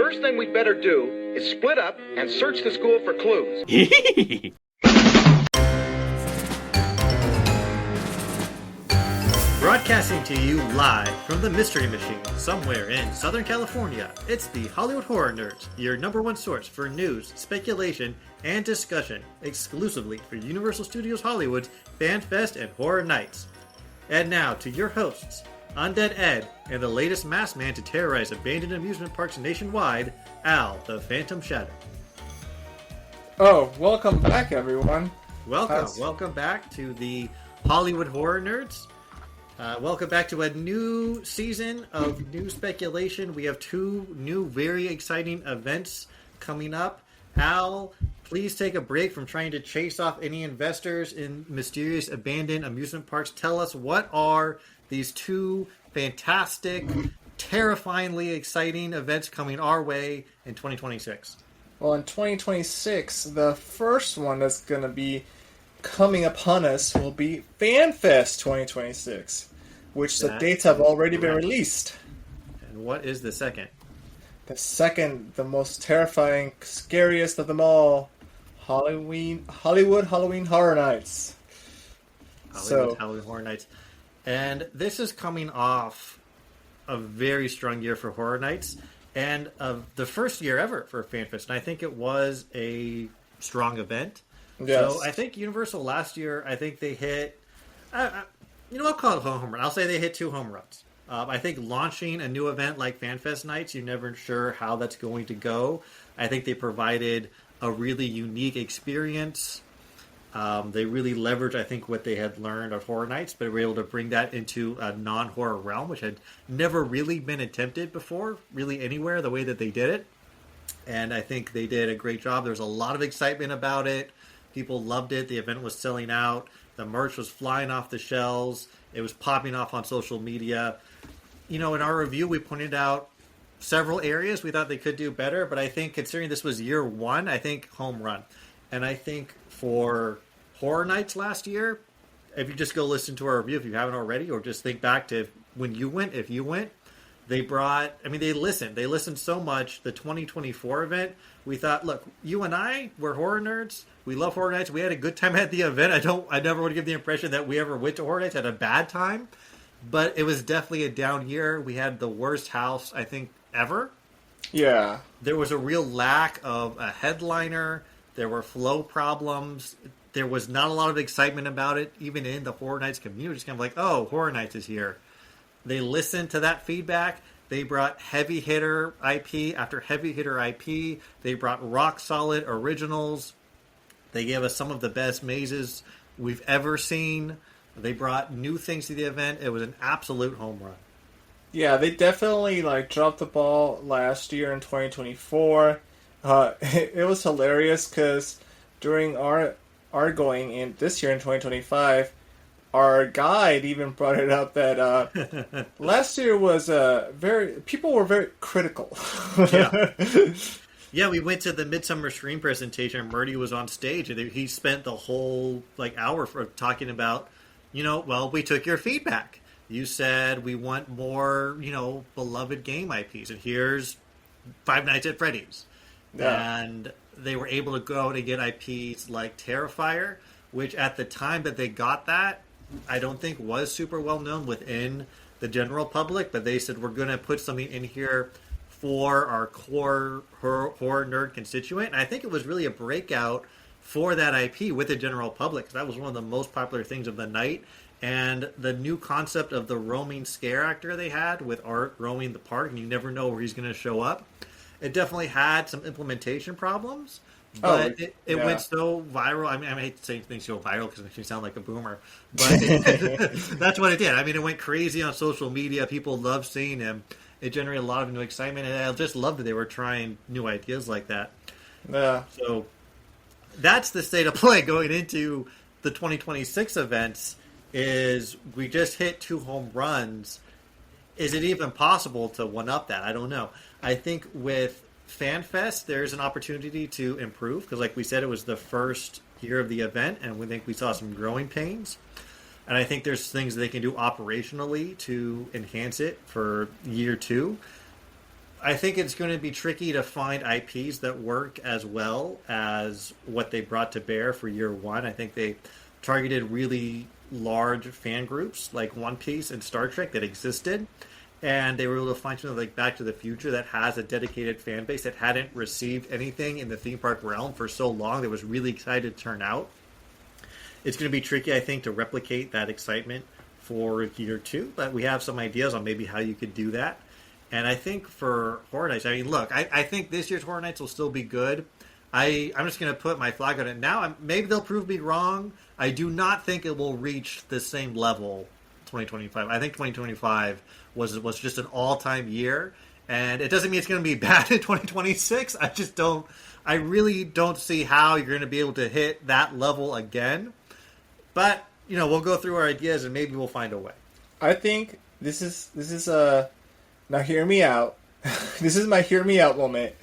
first thing we'd better do is split up and search the school for clues. Broadcasting to you live from the Mystery Machine, somewhere in Southern California, it's the Hollywood Horror Nerds, your number one source for news, speculation, and discussion, exclusively for Universal Studios Hollywood's FanFest and Horror Nights. And now to your hosts, Undead Ed, and the latest masked man to terrorize abandoned amusement parks nationwide, Al, the Phantom Shadow. Oh, welcome back, everyone. Welcome back to the Hollywood Horror Nerds. Welcome back to a new season of new speculation. We have two new, very exciting events coming up. Al, please take a break from trying to chase off any investors in mysterious abandoned amusement parks. Tell us, what are these two fantastic, terrifyingly exciting events coming our way in 2026? Well, in 2026, the first one that's going to be coming upon us will be FanFest 2026, which the dates have already been released. And what is the second? The second, the most terrifying, scariest of them all, Hollywood Halloween Horror Nights. Halloween Horror Nights. And this is coming off a very strong year for Horror Nights, and the first year ever for FanFest. And I think it was a strong event. Yes. So I think Universal last year, I think they hit, I'll call it a home run. I'll say they hit 2 home runs. I think launching a new event like FanFest Nights, you're never sure how that's going to go. I think they provided a really unique experience. They really leveraged, I think, what they had learned of Horror Nights, but were able to bring that into a non-horror realm, which had never really been attempted before, really anywhere, the way that they did it. And I think they did a great job. There was a lot of excitement about it. People loved it. The event was selling out. The merch was flying off the shelves. It was popping off on social media. In our review, we pointed out several areas we thought they could do better, but I think considering this was year one, I think home run. And I think for Horror Nights last year, if you just go listen to our review, if you haven't already, or just think back to when you went, if you went, they listened so much. The 2024 event, we thought, look, you and I, we're horror nerds. We love Horror Nights. We had a good time at the event. I never want to give the impression that we ever went to Horror Nights, had a bad time, but it was definitely a down year. We had the worst house, I think, ever. Yeah. There was a real lack of a headliner. There were flow problems. There was not a lot of excitement about it, even in the Horror Nights community. It's kind of like, oh, Horror Nights is here. They listened to that feedback. They brought heavy hitter IP after heavy hitter IP. They brought rock solid originals. They gave us some of the best mazes we've ever seen. They brought new things to the event. It was an absolute home run. Yeah, they definitely dropped the ball last year in 2024. It was hilarious because during our going in this year in 2025, our guide even brought it up that last year was people were very critical. Yeah. Yeah, we went to the Midsummer Scream presentation, and Murdy was on stage, and he spent the whole hour for talking about, we took your feedback. You said we want more, beloved game IPs, and here's Five Nights at Freddy's. Yeah. And they were able to go out and get IPs like Terrifier, which at the time that they got that, I don't think was super well known within the general public, but they said, we're going to put something in here for our core horror nerd constituent. And I think it was really a breakout for that IP with the general public, because that was one of the most popular things of the night. And the new concept of the roaming scare actor they had with Art roaming the park, and you never know where he's going to show up. It definitely had some implementation problems, but it went so viral. I hate to say things go viral because it makes me sound like a boomer, but that's what it did. It went crazy on social media. People loved seeing him. It generated a lot of new excitement, and I just loved that they were trying new ideas like that. Yeah. So that's the state of play going into the 2026 events. Is we just hit 2 home runs. Is it even possible to one-up that? I don't know. I think with FanFest, there's an opportunity to improve, because like we said, it was the first year of the event, and we saw some growing pains. And I think there's things they can do operationally to enhance it for year 2. I think it's going to be tricky to find IPs that work as well as what they brought to bear for year one. I think they targeted really large fan groups like One Piece and Star Trek that existed, and they were able to find something like Back to the Future that has a dedicated fan base that hadn't received anything in the theme park realm for so long that was really excited to turn out. It's going to be tricky, I think, to replicate that excitement for year two, but we have some ideas on maybe how you could do that. And I think for Horror Nights, I mean, look, I think this year's Horror Nights will still be good. I'm just going to put my flag on it now. Maybe they'll prove me wrong. I do not think it will reach the same level 2025. I think 2025 was just an all-time year. And it doesn't mean it's going to be bad in 2026. I really don't see how you're going to be able to hit that level again. But, we'll go through our ideas and maybe we'll find a way. I think this is now hear me out. This is my hear me out moment.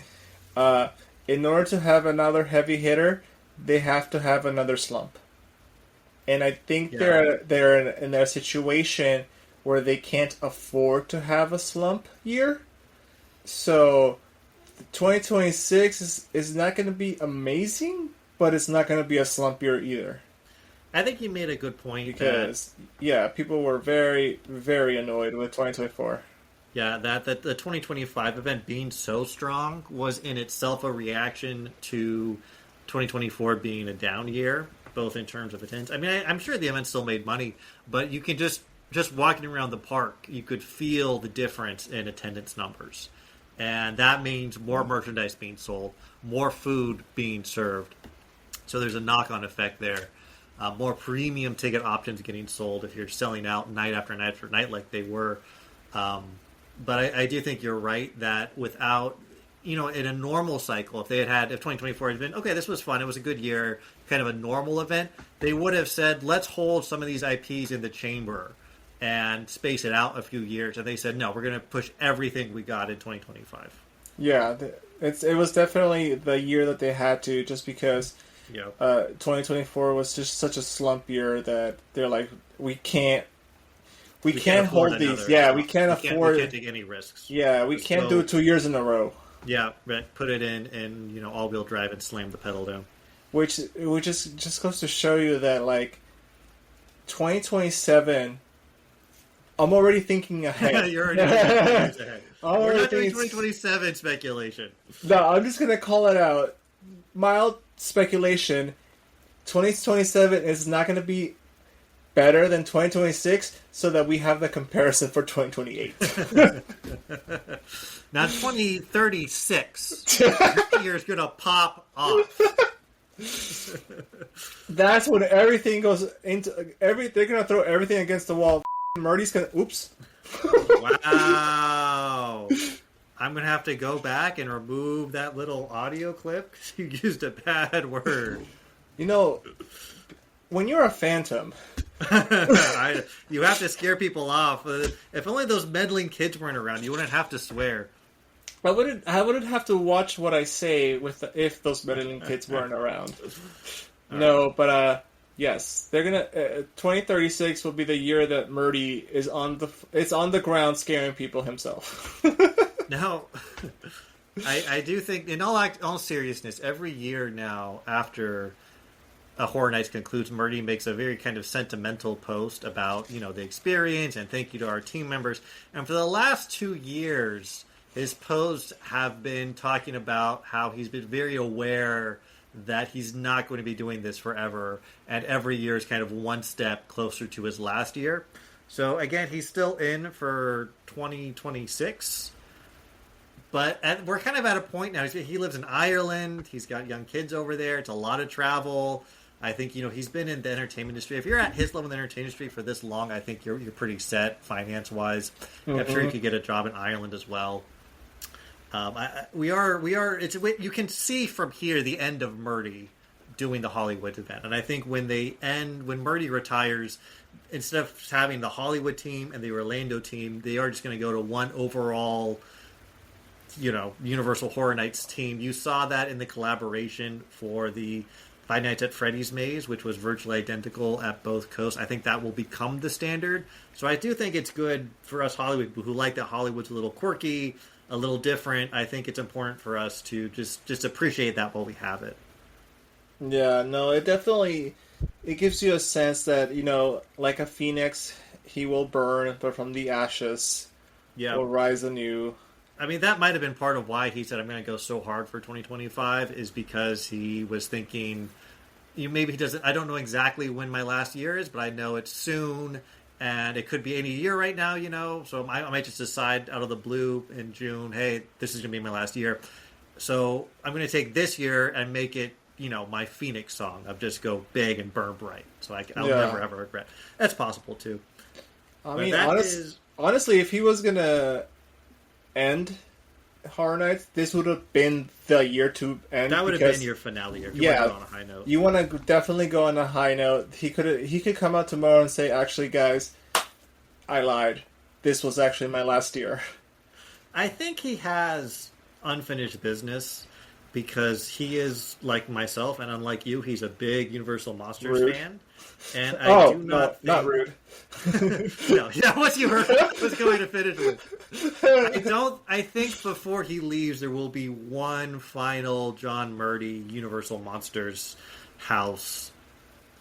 In order to have another heavy hitter, they have to have another slump. And I think they're in a situation where they can't afford to have a slump year. So 2026 is not going to be amazing, but it's not going to be a slump year either. I think you made a good point. Because, people were very, very annoyed with 2024. Yeah, that the 2025 event being so strong was in itself a reaction to 2024 being a down year, both in terms of attendance. I mean, I'm sure the event still made money, but you can just walking around the park, you could feel the difference in attendance numbers. And that means more merchandise being sold, more food being served. So there's a knock-on effect there. More premium ticket options getting sold if you're selling out night after night after night like they were. But I do think you're right that without, in a normal cycle, if 2024 had been, okay, this was fun, it was a good year, kind of a normal event, they would have said, let's hold some of these IPs in the chamber and space it out a few years. And they said, no, we're going to push everything we got in 2025. Yeah, it was definitely the year that they had to, just because 2024 was just such a slump year that they're like, we can't hold these. Yeah, we can't afford. We can't take any risks. Yeah, we can't do it 2 years in a row. Yeah, right. Put it in all-wheel drive and slam the pedal down. Which just goes to show you that 2027. I'm already thinking ahead. You're already thinking ahead. We're not doing 2027 speculation. No, I'm just gonna call it out. Mild speculation. 2027 is not going to be better than 2026, so that we have the comparison for 2028. Now 2036, that year is going to pop off. That's when everything goes into they're going to throw everything against the wall. Murdy's going to oops. Wow. I'm going to have to go back and remove that little audio clip because you used a bad word. When you're a phantom... you have to scare people off. If only those meddling kids weren't around, you wouldn't have to swear. I wouldn't have to watch what I say if those meddling kids weren't around. But yes, they're gonna. 2036 will be the year that Murdy is on the ground scaring people himself. Now, I do think, in all seriousness, every year now after a Horror Nights concludes, Murdy makes a very kind of sentimental post about, the experience and thank you to our team members. And for the last 2 years, his posts have been talking about how he's been very aware that he's not going to be doing this forever. And every year is kind of one step closer to his last year. So again, he's still in for 2026. But we're kind of at a point now. He lives in Ireland. He's got young kids over there. It's a lot of travel. I think, he's been in the entertainment industry. If you're at his level in the entertainment industry for this long, I think you're pretty set finance-wise. Mm-hmm. I'm sure you could get a job in Ireland as well. You can see from here the end of Murdy doing the Hollywood event. And I think when Murdy retires, instead of having the Hollywood team and the Orlando team, they are just going to go to one overall, Universal Horror Nights team. You saw that in the collaboration for the Five Nights at Freddy's Maze, which was virtually identical at both coasts. I think that will become the standard. So I do think it's good for us Hollywood who like that Hollywood's a little quirky. a little different, I think it's important for us to just appreciate that while we have it. Yeah, no, it definitely it gives you a sense that, like a phoenix, he will burn, but from the ashes Yeah. will rise anew. I mean, that might have been part of why he said, I'm going to go so hard for 2025, is because he was thinking, maybe he doesn't, I don't know exactly when my last year is, but I know it's soon, and it could be any year right now, so I might just decide out of the blue in June, hey, this is going to be my last year. So I'm going to take this year and make it, my Phoenix song of just go big and burn bright. So I'll never, ever regret. That's possible, too. I mean, honestly, if he was going to end Horror Nights, this would have been the year to end. That would have been your finale year. If you want to go on a high note. You want to definitely go on a high note. He could come out tomorrow and say, actually, guys, I lied. This was actually my last year. I think he has unfinished business because he is like myself, and unlike you, he's a big Universal Monsters fan. And I do not think... not rude. No, yeah, what you heard was going to finish with. I think before he leaves, there will be one final John Murdy Universal Monsters house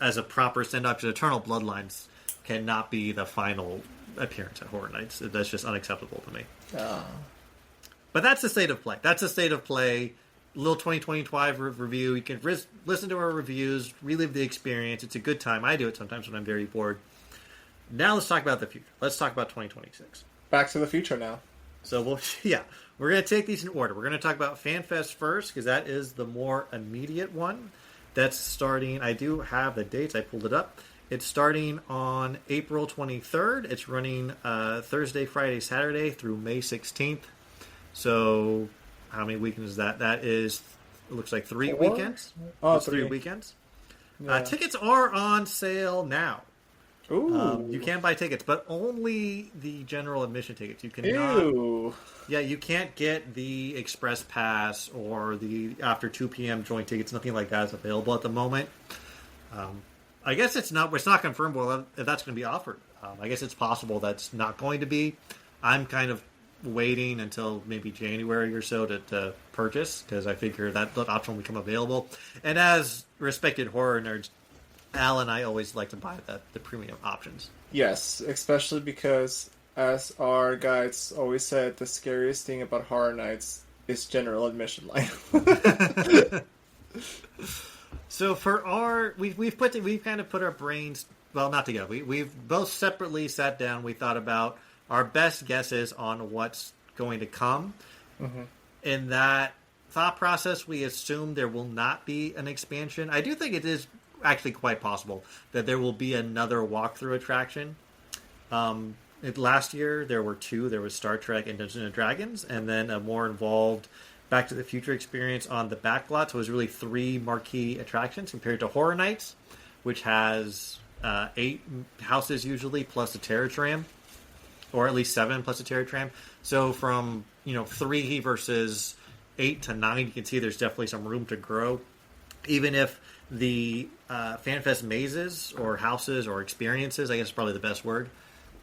as a proper send-off, because Eternal Bloodlines cannot be the final appearance at Horror Nights. That's just unacceptable to me. Oh. But that's the state of play. That's the state of play. Little 2025 review. You can listen to our reviews, relive the experience. It's a good time. I do it sometimes when I'm very bored. Now let's talk about the future. Let's talk about 2026. Back to the future now. So we're going to take these in order. We're going to talk about FanFest first, because that is the more immediate one. That's starting. I do have the dates. I pulled it up. It's starting on April 23rd. It's running Thursday, Friday, Saturday through May 16th. So how many weekends is that? That is, it looks like 3 weekends. Oh, it's 3 weekends. Yeah. Tickets are on sale now. Ooh. You can buy tickets, but only the general admission tickets. You cannot. Ew. Yeah, you can't get the express pass or the after 2 p.m. joint tickets. Nothing like that is available at the moment. I guess it's not confirmed if that's going to be offered. I guess it's possible that's not going to be. I'm kind of waiting until maybe January or so to purchase, because I figure that option will become available. And as respected horror nerds, Al and I always like to buy the premium options. Yes, especially because, as our guides always said, the scariest thing about Horror Nights is general admission line. So for we've kind of put our brains, well, not together. We've both separately sat down. We thought about our best guesses on what's going to come. Mm-hmm. In that thought process, we assume there will not be an expansion. I do think it is actually quite possible that there will be another walkthrough attraction. Last year, there were 2. There was Star Trek and Dungeons & Dragons, and then a more involved Back to the Future experience on the back lot. So it was really 3 marquee attractions compared to Horror Nights, which has 8 houses usually, plus a Terror Tram. Or at least 7 plus a Terror Tram. So from 3 versus 8 to 9, you can see there's definitely some room to grow. Even if the FanFest mazes or houses or experiences, I guess is probably the best word,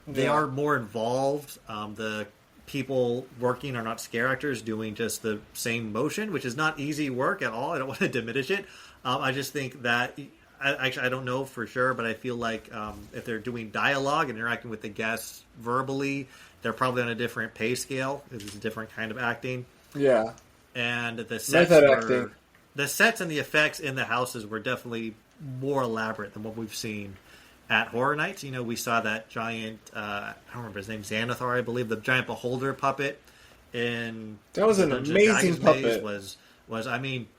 they are more involved. The people working are not scare actors doing just the same motion, which is not easy work at all. I don't want to diminish it. I just think that... I don't know for sure, but I feel like if they're doing dialogue and interacting with the guests verbally, they're probably on a different pay scale. It's a different kind of acting. Yeah. And the sets and the effects in the houses were definitely more elaborate than what we've seen at Horror Nights. We saw that giant, I don't remember his name, Xanathar, I believe, the giant beholder puppet in... That was an amazing puppet. Was I mean...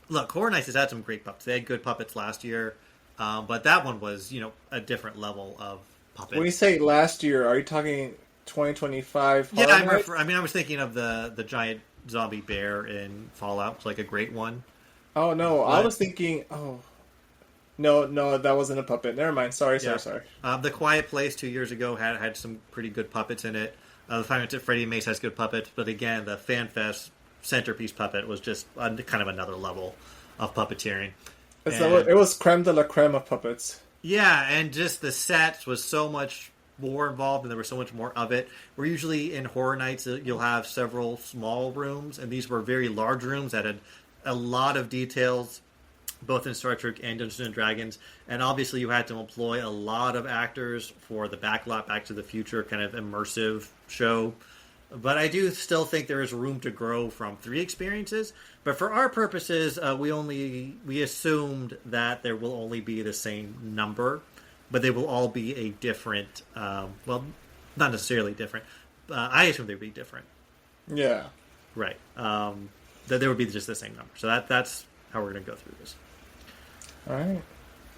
Look, Horror Nights has had some great puppets. They had good puppets last year, but that one was, a different level of puppet. When you say last year, are you talking 2025? Yeah, I was thinking of the giant zombie bear in Fallout. It's like a great one. Oh no, I was thinking. Oh, no, that wasn't a puppet. Never mind. Sorry. The Quiet Place 2 years ago had some pretty good puppets in it. The Five Nights at Freddy Maze has good puppets, but again, the FanFest centerpiece puppet was just kind of another level of puppeteering. It was creme de la creme of puppets. Yeah, and just the sets was so much more involved and there was so much more of it. Where usually in Horror Nights you'll have several small rooms, and these were very large rooms that had a lot of details, both in Star Trek and Dungeons and Dragons. And obviously you had to employ a lot of actors for the backlot Back to the Future kind of immersive show. But I do still think there is room to grow from 3 experiences. But for our purposes, we assumed that there will only be the same number, but they will all be a different. Well, not necessarily different. I assume they'd be different. Yeah. Right. That there would be just the same number. So that's how we're going to go through this. All right.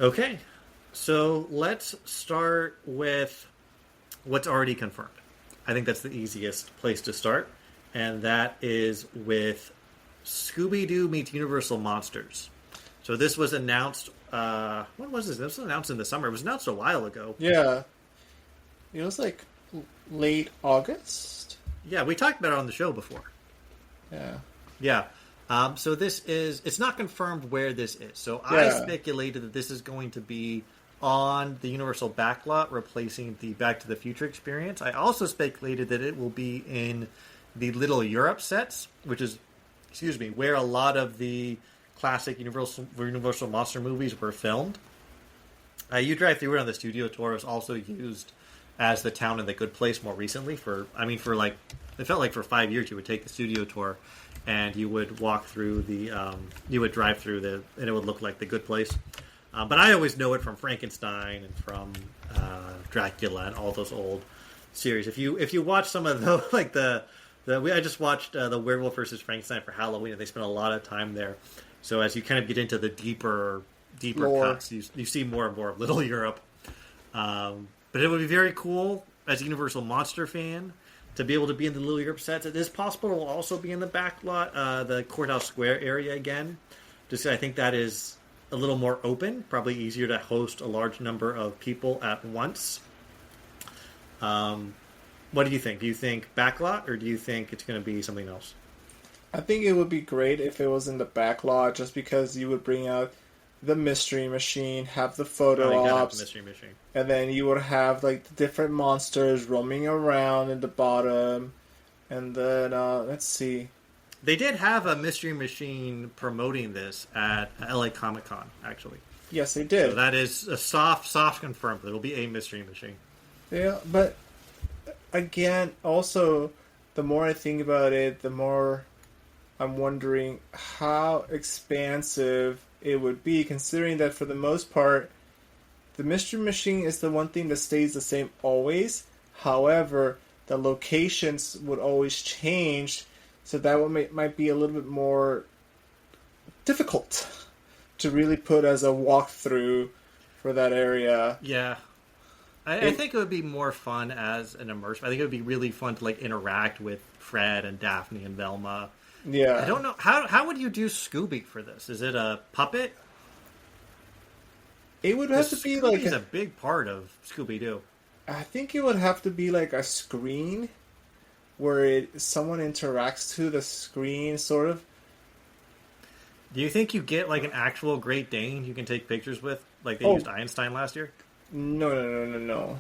Okay. So let's start with what's already confirmed. I think that's the easiest place to start, and that is with Scooby-Doo meets Universal Monsters. So this was announced, when was this? This was announced in the summer. It was announced a while ago. Yeah. It was like late August? Yeah, we talked about it on the show before. Yeah. Yeah. So this is, it's not confirmed where this is. So Yeah. I speculated that this is going to be on the Universal backlot, replacing the Back to the Future experience. I also speculated that it will be in the Little Europe sets, which is, where a lot of the classic Universal Monster movies were filmed. You drive through it on the studio tour. It was also used as the town in The Good Place more recently. It felt like for 5 years you would take the studio tour and you would walk through you would drive through and it would look like The Good Place. But I always know it from Frankenstein and from Dracula and all those old series. If you watch some of the I just watched the Werewolf versus Frankenstein for Halloween, and they spent a lot of time there. So as you kind of get into the deeper cuts, you see more and more of Little Europe. But it would be very cool as a Universal Monster fan to be able to be in the Little Europe sets. It is possible it will also be in the backlot, the Courthouse Square area again. Just I think that is a little more open, probably easier to host a large number of people at once. What do you think? Do you think backlot, or do you think it's going to be something else? I think it would be great if it was in the backlot, just because you would bring out the Mystery Machine, have the photo ops, the Mystery Machine, and then you would have like the different monsters roaming around in the bottom, and then let's see. They did have a Mystery Machine promoting this at LA Comic Con, actually. Yes, they did. So that is a soft confirmed. There will be a Mystery Machine. Yeah, but again, also, the more I think about it, the more I'm wondering how expansive it would be, considering that for the most part, the Mystery Machine is the one thing that stays the same always. However, the locations would always change. So that might be a little bit more difficult to really put as a walkthrough for that area. Yeah. I think it would be more fun as an immersive. I think it would be really fun to interact with Fred and Daphne and Velma. Yeah. I don't know. How would you do Scooby for this? Is it a puppet? It would have to be Scooby's a big part of Scooby-Doo. I think it would have to be like a screen where someone interacts to the screen, sort of. Do you think you get an actual Great Dane you can take pictures with, like they used Einstein last year? No.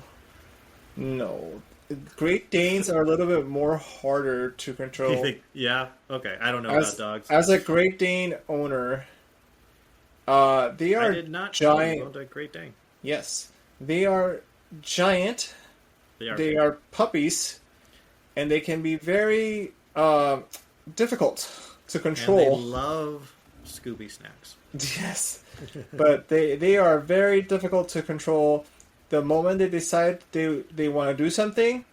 Great Danes are a little bit more harder to control. You think, yeah? Okay, I don't know about dogs. As a Great Dane owner, they are I did not giant. own a Great Dane. Yes, they are giant. They are puppies, and they can be very difficult to control. And they love Scooby snacks. Yes, but they are very difficult to control. The moment they decide they want to do something,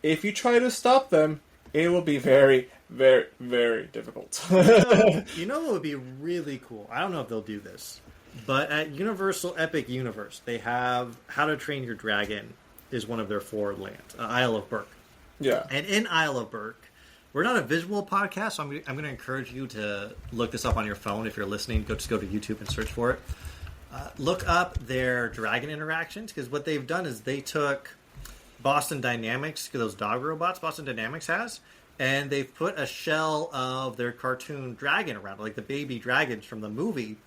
if you try to stop them, it will be very, very, very difficult. You know what would be really cool? I don't know if they'll do this, but at Universal Epic Universe, they have How to Train Your Dragon is one of their 4 lands, Isle of Berk. Yeah. And in Isle of Berk, we're not a visual podcast, so I'm going to encourage you to look this up on your phone. If you're listening, just go to YouTube and search for it. Look up their dragon interactions, because what they've done is they took Boston Dynamics, those dog robots Boston Dynamics has, and they've put a shell of their cartoon dragon around it, like the baby dragons from the movie,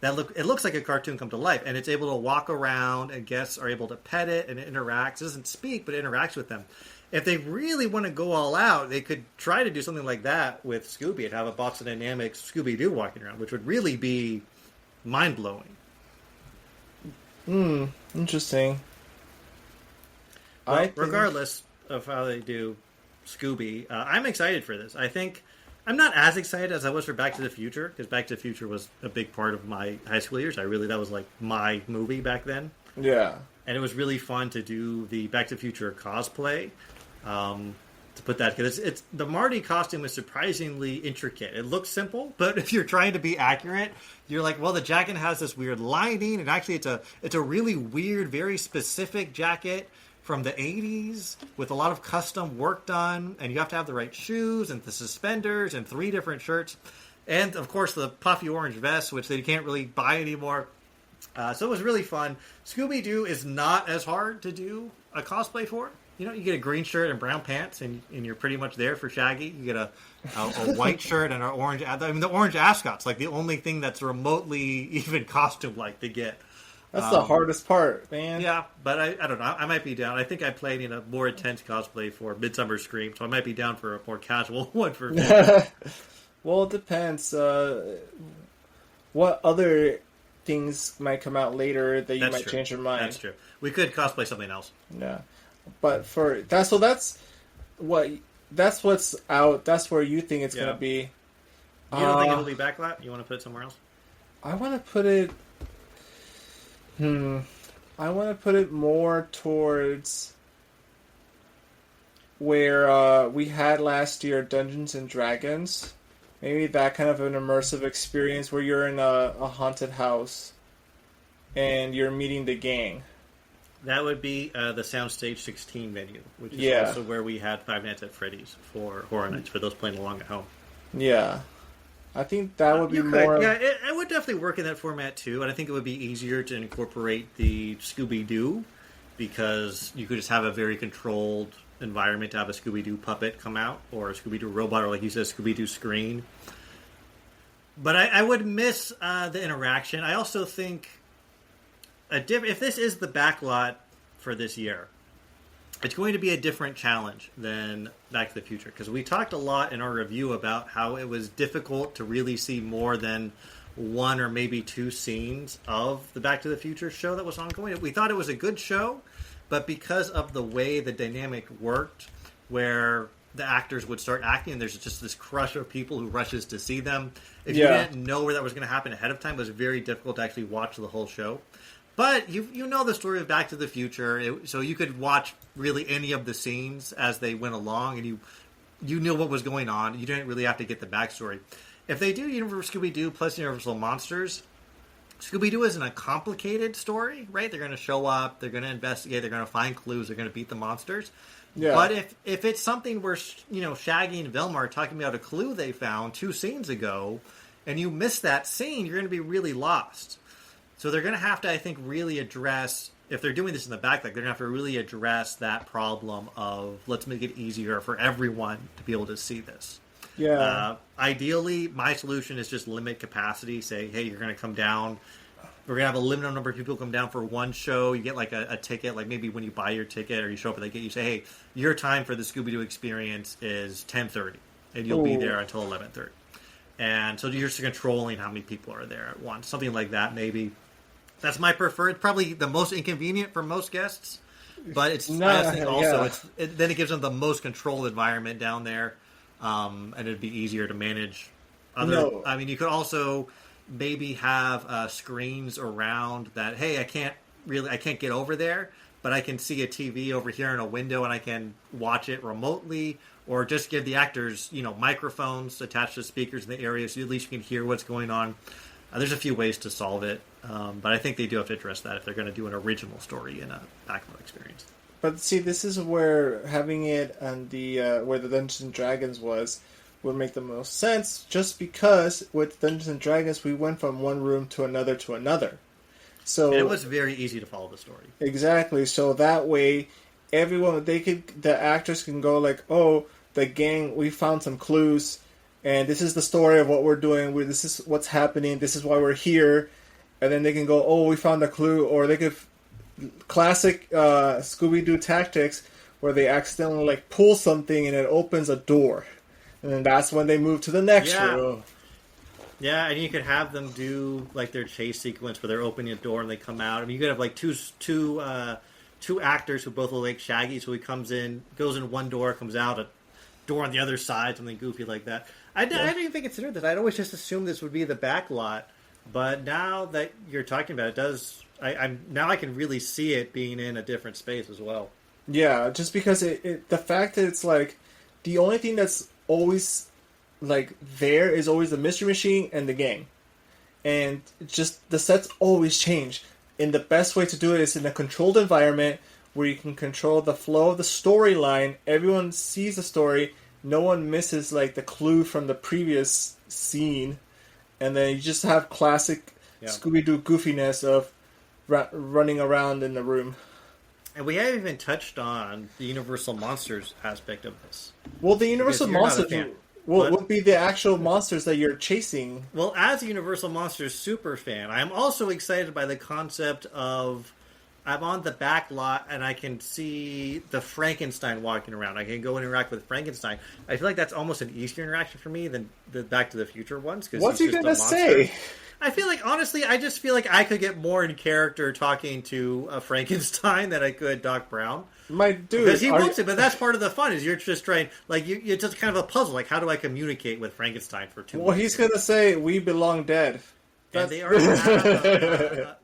it looks like a cartoon come to life, and it's able to walk around, and guests are able to pet it, and it interacts. It doesn't speak, but it interacts with them. If they really want to go all out, they could try to do something like that with Scooby and have a Box of Dynamics Scooby-Doo walking around, which would really be mind-blowing. Interesting. Well, regardless of how they do Scooby, I'm excited for this. I think I'm not as excited as I was for Back to the Future, because Back to the Future was a big part of my high school years. That was like my movie back then. Yeah. And it was really fun to do the Back to the Future cosplay. To put that, because it's the Marty costume is surprisingly intricate. It looks simple, but if you're trying to be accurate, you're like, well, the jacket has this weird lining, and actually it's a really weird, very specific jacket from the 80s with a lot of custom work done, and you have to have the right shoes and the suspenders and 3 different shirts, and of course the puffy orange vest, which they can't really buy anymore. So it was really fun. Scooby-Doo is not as hard to do a cosplay for. You get a green shirt and brown pants, and you're pretty much there for Shaggy. You get a white shirt and an orange. The orange ascot's like the only thing that's remotely even costume-like to get. That's the hardest part, man. Yeah, but I don't know. I might be down. I think I played in a more intense cosplay for Midsummer Scream, so I might be down for a more casual one for me. Well, it depends. What other things might come out later that you might change your mind? That's true. We could cosplay something else. Yeah. But for that, so that's what's out. That's where you think it's going to be. You don't think it'll be backlot? You want to put it somewhere else? I want to put it. I want to put it more towards where we had last year Dungeons and Dragons. Maybe that kind of an immersive experience where you're in a haunted house and you're meeting the gang. That would be the Soundstage 16 venue, which is also where we had Five Nights at Freddy's for Horror Nights, for those playing along at home. Yeah. I think that would be more... Yeah, it would definitely work in that format, too, and I think it would be easier to incorporate the Scooby-Doo, because you could just have a very controlled environment to have a Scooby-Doo puppet come out, or a Scooby-Doo robot, or like you said, a Scooby-Doo screen. But I would miss the interaction. I also think... if this is the backlot for this year, it's going to be a different challenge than Back to the Future, because we talked a lot in our review about how it was difficult to really see more than 1 or maybe 2 scenes of the Back to the Future show that was ongoing. We thought it was a good show, but because of the way the dynamic worked, where the actors would start acting and there's just this crush of people who rushes to see them, if you didn't know where that was going to happen ahead of time, it was very difficult to actually watch the whole show. But you know the story of Back to the Future, so you could watch really any of the scenes as they went along, and you knew what was going on. You didn't really have to get the backstory. If they do Universal Scooby-Doo plus Universal Monsters, Scooby-Doo isn't a complicated story, right? They're going to show up, they're going to investigate, they're going to find clues, they're going to beat the monsters. Yeah. But if it's something where Shaggy and Velma are talking about a clue they found 2 scenes ago, and you miss that scene, you're going to be really lost. So they're going to have to, I think, really address, if they're doing this in the backlog, they're going to have to really address that problem of, let's make it easier for everyone to be able to see this. Yeah. Ideally, my solution is just limit capacity. Say, hey, you're going to come down. We're going to have a limited number of people come down for one show. You get like a ticket, like maybe when you buy your ticket or you show up and they get you say, hey, your time for the Scooby-Doo experience is 10:30, and you'll be there until 11:30. And so you're just controlling how many people are there at once. Something like that, maybe. That's my preferred. Probably the most inconvenient for most guests, but it's I think also then it gives them the most controlled environment down there, and it'd be easier to manage. I mean, you could also maybe have screens around that. Hey, I can't get over there, but I can see a TV over here in a window, and I can watch it remotely, or just give the actors microphones attached to speakers in the area, so at least you can hear what's going on. There's a few ways to solve it, but I think they do have to address that if they're going to do an original story in a backlot experience. But see, this is where having it on the where the Dungeons and Dragons would make the most sense, just because with Dungeons and Dragons we went from one room to another. So and it was very easy to follow the story. Exactly. So that way, the actors can go like, oh, the gang, we found some clues. And this is the story of what we're doing. This is what's happening. This is why we're here. and then they can go, oh, we found a clue, or they could classic Scooby-Doo tactics where they accidentally like pull something and it opens a door, and then that's when they move to the next room. Yeah, and you could have them do like their chase sequence where they're opening a door and they come out. I mean, you could have like two actors who both look like Shaggy. So he comes in, goes in one door, comes out a door on the other side, something goofy like that. I didn't even consider this. I'd always just assumed this would be the back lot, but now that you're talking about it, does now I can really see it being in a different space as well. Yeah, just because the fact that it's like the only thing that's always like there is always the mystery machine and the gang, and just the sets always change. And the best way to do it is in a controlled environment where you can control the flow of the storyline. Everyone sees the story. No one misses like the clue from the previous scene, and then you just have classic Scooby-Doo goofiness of running around in the room. And we haven't even touched on the Universal Monsters aspect of this. Well, the Universal Monsters would be the actual monsters that you're chasing. Well, as a Universal Monsters super fan, I am also excited by the concept of I'm on the back lot and I can see the Frankenstein walking around. I can go and interact with Frankenstein. I feel like that's almost an easier interaction for me than the Back to the Future ones. What's he going to say? I feel like, honestly, I just feel like I could get more in character talking to a Frankenstein than I could Doc Brown. My dude, because he wants it, but that's part of the fun. Is you're just trying, like, it's just kind of a puzzle. Like, how do I communicate with Frankenstein for 2 Well, he's gonna say, "We belong dead," and they already have,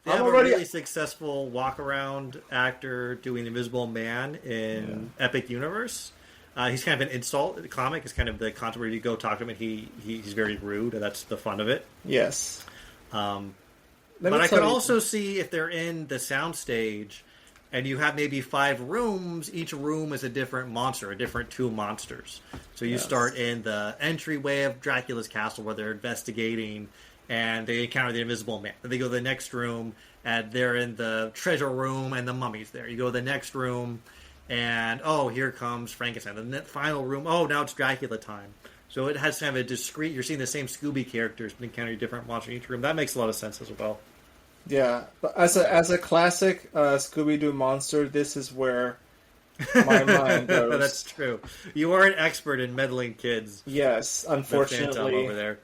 They have a really successful walk-around actor doing Invisible Man in Epic Universe. He's kind of an insult. The comic is kind of the concept where you go talk to him and he's very rude, and that's the fun of it. Yes. But I could also see if they're in the soundstage and you have maybe 5 rooms, each room is a different monster, a different 2 monsters. So you start in the entryway of Dracula's castle where they're investigating and they encounter the Invisible Man. Then they go to the next room and they're in the treasure room and the mummy's there. You go to the next room and, here comes Frankenstein. The final room, now it's Dracula time. So it has kind of a discrete, you're seeing the same Scooby characters but encounter different monsters in each room. That makes a lot of sense as well. Yeah, but as a classic Scooby-Doo monster, this is where my mind goes. That's true. You are an expert in meddling kids. Yes, unfortunately. Over there.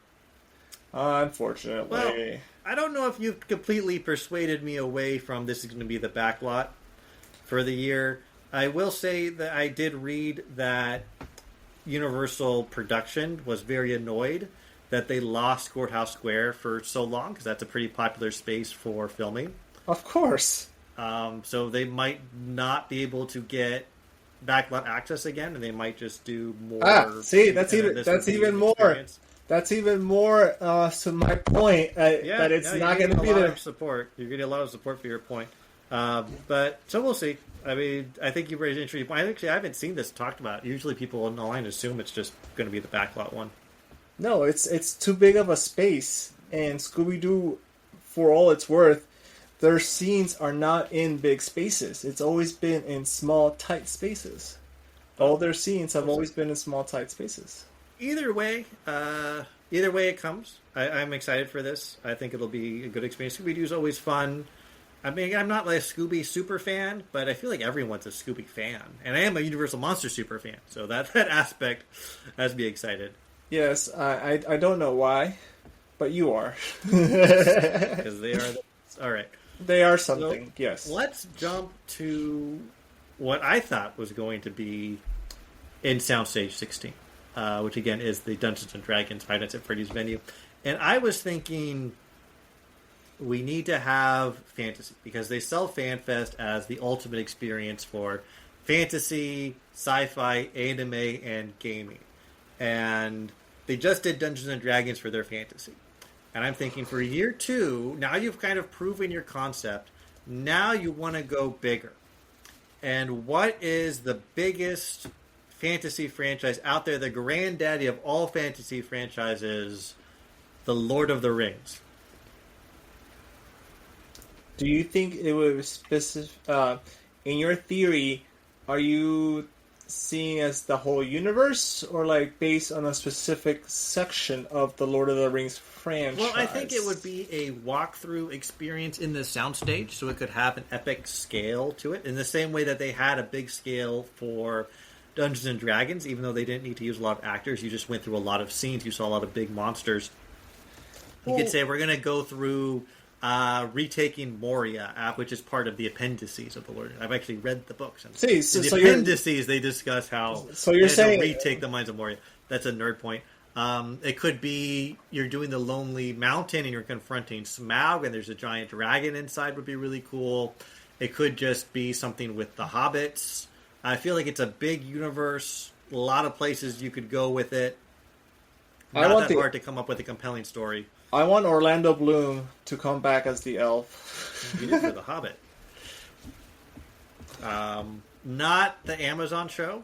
Unfortunately. Well, I don't know if you've completely persuaded me away from this is going to be the backlot for the year. I will say that I did read that Universal Production was very annoyed that they lost Courthouse Square for so long, because that's a pretty popular space for filming. Of course. So they might not be able to get backlot access again, and they might just do more. See, that's even more. That's even more to my point that it's not going to be there. Support. You're getting a lot of support for your point. But so we'll see. I mean, I think you raised an interesting point. Actually, I haven't seen this talked about. Usually, people online assume it's just going to be the backlot one. No, it's too big of a space, and Scooby-Doo, for all it's worth, their scenes are not in big spaces. It's always been in small, tight spaces. All their scenes have always been in small, tight spaces. Either way it comes. I'm excited for this. I think it'll be a good experience. Scooby-Doo is always fun. I mean, I'm not like a Scooby super fan, but I feel like everyone's a Scooby fan, and I am a Universal Monster super fan. So that aspect has me excited. Yes, I don't know why, but you are. Because they are. All right. They are something, so, yes. Let's jump to what I thought was going to be in Soundstage 16, which again is the Dungeons & Dragons Five Nights at Freddy's venue. And I was thinking we need to have fantasy, because they sell FanFest as the ultimate experience for fantasy, sci-fi, anime, and gaming. And they just did Dungeons & Dragons for their fantasy. And I'm thinking for year 2, now you've kind of proven your concept. Now you want to go bigger. And what is the biggest fantasy franchise out there, the granddaddy of all fantasy franchises, The Lord of the Rings? Do you think it was specific? In your theory, are you seeing as the whole universe, or like based on a specific section of the Lord of the Rings franchise? Well, I think it would be a walkthrough experience in the soundstage, so it could have an epic scale to it, in the same way that they had a big scale for Dungeons and Dragons. Even though they didn't need to use a lot of actors, you just went through a lot of scenes, you saw a lot of big monsters. You could say we're going to go through retaking Moria, which is part of the appendices of the Lord. I've actually read the books. And See, in the appendices, they discuss how you're saying retake the mines of Moria. That's a nerd point. It could be you're doing the Lonely Mountain and you're confronting Smaug and there's a giant dragon inside would be really cool. It could just be something with the hobbits. I feel like it's a big universe, a lot of places you could go with it. Not that hard to come up with a compelling story. I want Orlando Bloom to come back as the elf. You did for the Hobbit. Not the Amazon show.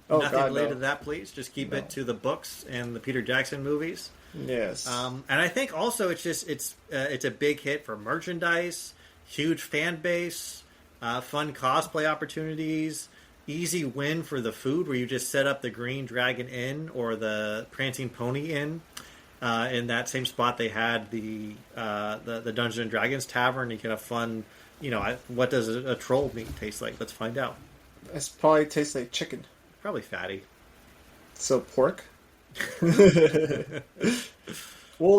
Oh, Nothing God, related no. to that, please. Just keep it to the books and the Peter Jackson movies. Yes. And I think also it's a big hit for merchandise, huge fan base, fun cosplay opportunities, easy win for the food where you just set up the Green Dragon Inn or the Prancing Pony Inn. In that same spot, they had the Dungeons and Dragons Tavern. You can have fun. What does a troll meat taste like? Let's find out. It probably tastes like chicken. Probably fatty. So pork? Well,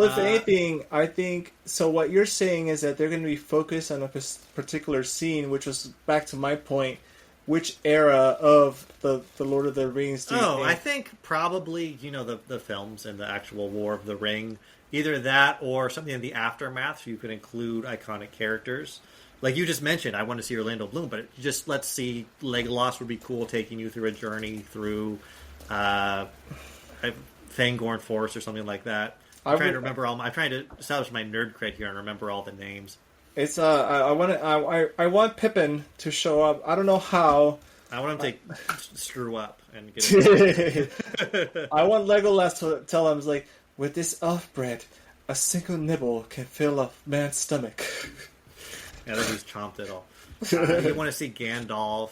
if anything, I think... So what you're saying is that they're going to be focused on a particular scene, which was, back to my point, which era of the Lord of the Rings do you think? I think probably, the films and the actual War of the Ring. Either that or something in the aftermath, so you could include iconic characters. Like you just mentioned, I want to see Orlando Bloom, but just let's see, Legolas would be cool, taking you through a journey through Fangorn Forest or something like that. I'm trying to establish my nerd cred here and remember all the names. It's I want Pippin to show up. I don't know how. I want him to screw up and get it. I want Legolas to tell him, like, with this elf bread, a single nibble can fill a man's stomach. Yeah, then he's chomped it all. You want to see Gandalf.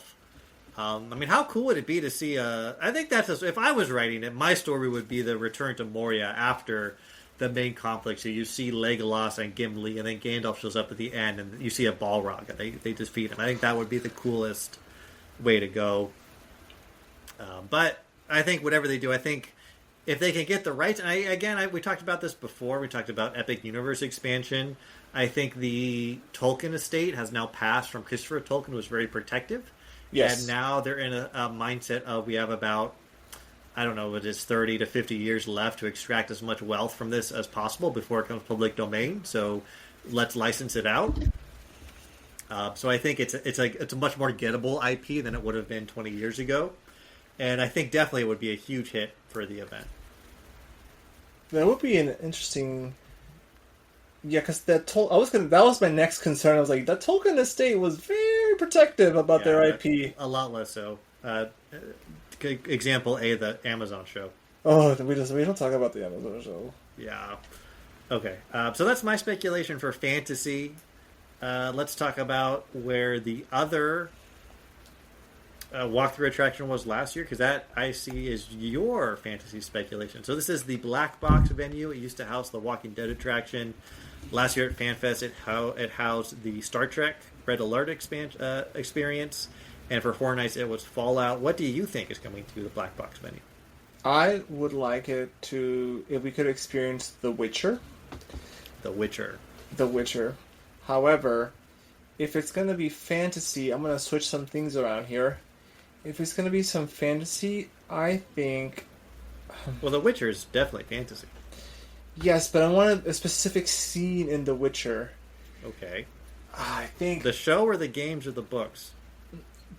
How cool would it be to see I think if I was writing it, my story would be the return to Moria after the main conflict. So you see Legolas and Gimli, and then Gandalf shows up at the end, and you see a Balrog, and they defeat him. I think that would be the coolest way to go. But I think whatever they do, I think if they can get the rights, and we talked about this before, we talked about Epic Universe expansion. I think the Tolkien estate has now passed from Christopher Tolkien, who was very protective. Yes. And now they're in a mindset of we have about, I don't know, it is 30 to 50 years left to extract as much wealth from this as possible before it becomes public domain. So let's license it out. So I think it's a much more gettable IP than it would have been 20 years ago. And I think definitely it would be a huge hit for the event. That would be an interesting... Yeah, because that was my next concern. I was like, the Tolkien estate was very protective about their IP. A lot less so. Example A, the Amazon show. Oh, we don't talk about the Amazon show. Yeah. Okay. So that's my speculation for fantasy. Let's talk about where the other walkthrough attraction was last year, because that I see is your fantasy speculation. So this is the Black Box venue. It used to house the Walking Dead attraction. Last year at FanFest, it housed the Star Trek Red Alert experience. And for Horror Nights, it was Fallout. What do you think is coming to the Black Box venue? I would like it to, if we could experience The Witcher. The Witcher. The Witcher. However, if it's going to be fantasy, I'm going to switch some things around here. If it's going to be some fantasy, I think... Well, The Witcher is definitely fantasy. Yes, but I want a specific scene in The Witcher. Okay. I think... The show or the games or the books?